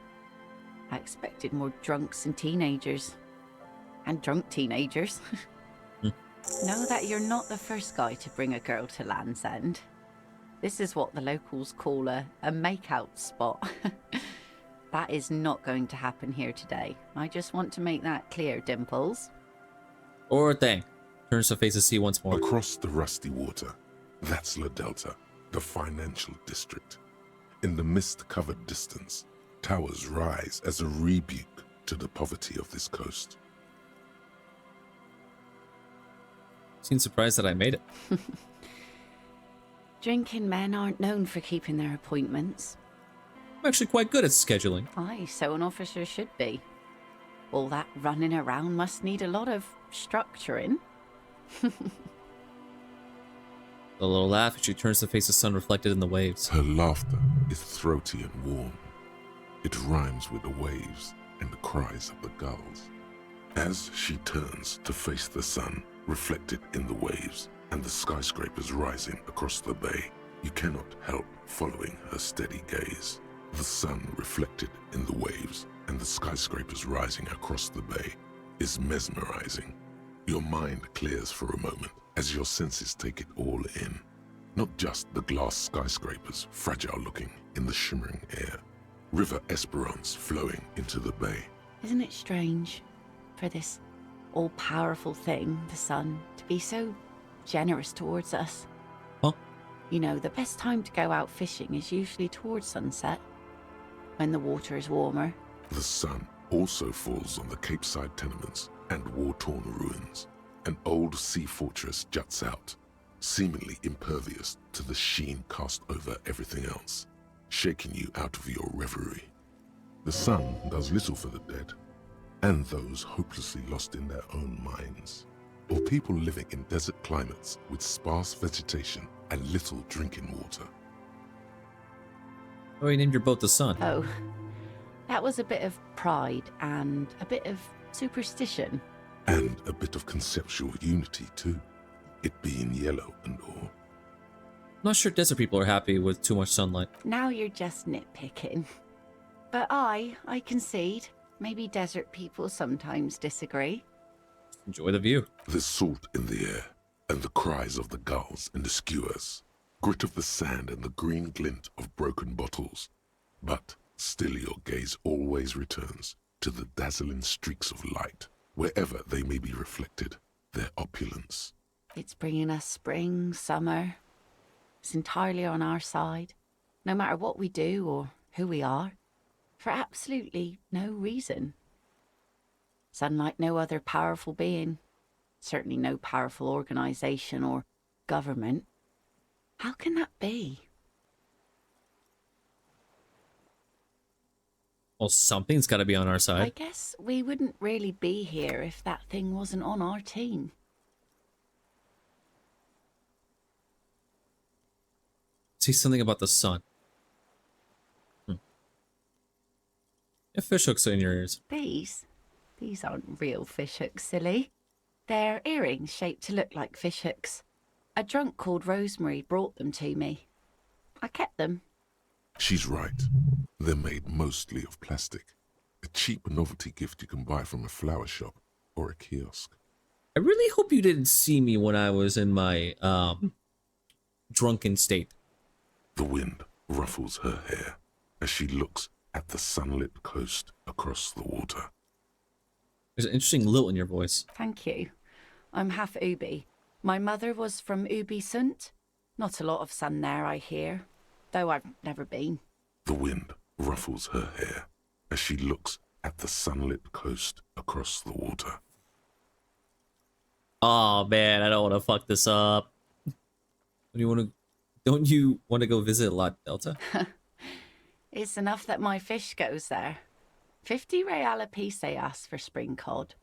H: I expected more drunks and teenagers. And drunk teenagers. Know that you're not the first guy to bring a girl to Land's End. This is what the locals call a make-out spot. That is not going to happen here today. I just want to make that clear, Dimples.
A: Or thing. Turns to face the sea once more.
B: Across the rusty water, that's La Delta, the financial district. In the mist-covered distance, towers rise as a rebuke to the poverty of this coast.
A: Seems surprised that I made it.
H: Drinking men aren't known for keeping their appointments.
A: I'm actually quite good at scheduling.
H: Aye, so an officer should be. All that running around must need a lot of structuring.
A: A little laugh as she turns to face the sun reflected in the waves.
B: Her laughter is throaty and warm. It rhymes with the waves and the cries of the gulls. As she turns to face the sun reflected in the waves and the skyscrapers rising across the bay, you cannot help following her steady gaze. The sun reflected in the waves and the skyscrapers rising across the bay is mesmerizing. Your mind clears for a moment as your senses take it all in. Not just the glass skyscrapers, fragile looking in the shimmering air. River Esperance flowing into the bay.
H: Isn't it strange? for this all-powerful thing, the sun, to be so generous towards us.
A: Huh?
H: You know, the best time to go out fishing is usually towards sunset, when the water is warmer.
B: The sun also falls on the Capeside tenements and war-torn ruins. An old sea fortress juts out, seemingly impervious to the sheen cast over everything else, shaking you out of your reverie. The sun does little for the dead, and those hopelessly lost in their own minds, or people living in desert climates with sparse vegetation and little drinking water.
A: Oh, you named your boat the Sun.
H: Oh, that was a bit of pride and a bit of superstition.
B: And a bit of conceptual unity too, it being yellow and all.
A: I'm not sure desert people are happy with too much sunlight.
H: Now you're just nitpicking. But I concede. Maybe desert people sometimes disagree.
A: Enjoy the view.
B: There's salt in the air, and the cries of the gulls and the skuas, grit of the sand and the green glint of broken bottles. But still your gaze always returns to the dazzling streaks of light, wherever they may be reflected, their opulence.
H: It's bringing us spring, summer. It's entirely on our side, no matter what we do or who we are, for absolutely no reason. It's unlike no other powerful being, certainly no powerful organization or government. How can that be?
A: Well, something's got to be on our
H: I
A: side.
H: guess we wouldn't really be here if that thing wasn't on our team.
A: See something about the sun. If fish hooks in your ears.
H: These aren't real fish hooks, silly. They're earrings shaped to look like fish hooks. A drunk called Rosemary brought them to me. I kept them.
B: She's right. They're made mostly of plastic. A cheap novelty gift you can buy from a flower shop or a kiosk.
A: I really hope you didn't see me when I was in my drunken state.
B: The wind ruffles her hair as she looks at the sunlit coast across the water.
A: There's an interesting lilt in your voice.
H: Thank you. I'm half Ubi. My mother was from Ubi Sunt. Not a lot of sun there, I hear, though I've never been.
B: The wind ruffles her hair as she looks at the sunlit coast across the water.
A: Oh man, I don't want to fuck this up. Don't you want to go visit La Delta?
H: It's enough that my fish goes there. 50 real a piece they ask for spring cod.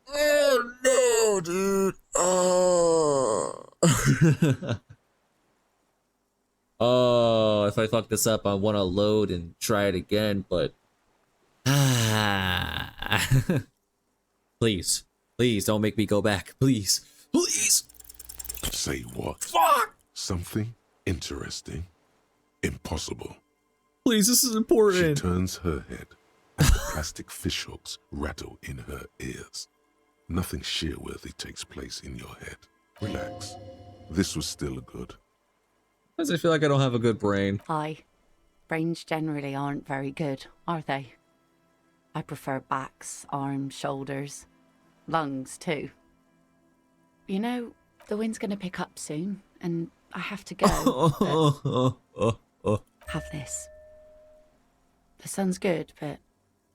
A: Oh no, dude. Oh. Oh, if I fuck this up, I want to load and try it again, but please don't make me go back. Please.
B: Say what?
A: Fuck!
B: Something interesting? Impossible.
A: Please, this is important.
B: She turns her head and the plastic fish hooks rattle in her ears. Nothing shear-worthy takes place in your head. Relax. This was still good.
A: Why does it feel like I don't have a good brain?
H: Brains generally aren't very good, are they? I prefer backs, arms, shoulders, lungs too. You know, the wind's gonna pick up soon, and I have to go. Have this. The sun's good, but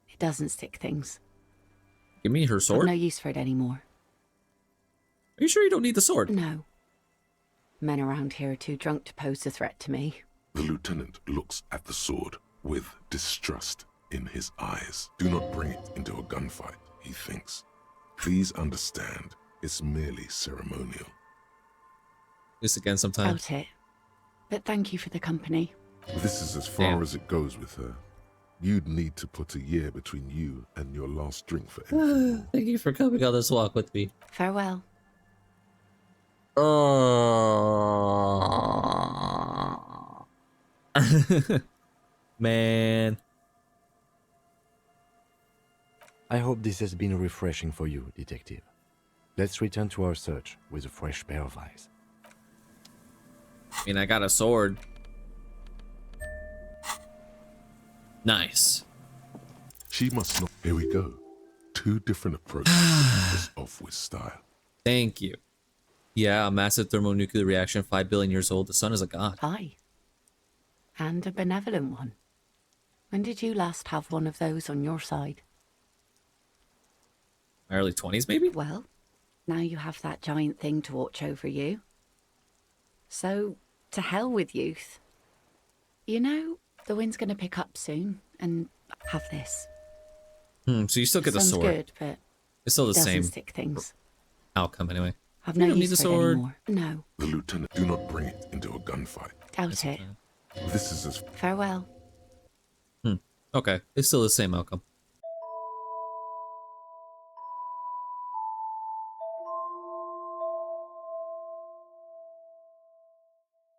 H: it doesn't stick things.
A: Give me her sword.
H: I've no use for it anymore.
A: Are you sure you don't need the sword?
H: No. Men around here are too drunk to pose a threat to me.
B: The lieutenant looks at the sword with distrust in his eyes. Do not bring it into a gunfight, he thinks. Please understand, it's merely ceremonial.
A: This again sometimes.
H: Doubt it. But thank you for the company.
B: This is as far as it goes with her. You'd need to put a year between you and your last drink for anything more.
A: Thank you for coming on this walk with me.
H: Farewell.
A: Man.
C: I hope this has been refreshing for you, Detective. Let's return to our search with a fresh pair of eyes.
A: I mean, I got a sword. Nice.
B: She must not. Here we go. Two different approaches to pull this off with style.
A: Thank you. Yeah, a massive thermonuclear reaction, 5 billion years old. The sun is a god.
H: Aye. And a benevolent one. When did you last have one of those on your side?
A: My early 20s, maybe?
H: Well, now you have that giant thing to watch over you. So, to hell with youth. You know, the wind's going to pick up soon, and have this.
A: So you still get the
H: Sounds
A: sword.
H: good, but
A: it's still the
H: doesn't
A: same
H: stick things.
A: outcome anyway.
H: I've no
A: you don't need
H: use
A: the
H: for it
A: sword.
H: anymore. No,
B: The lieutenant, do not bring it into a gunfight.
H: doubt it.
B: This is as
H: Farewell.
A: Okay, it's still the same outcome.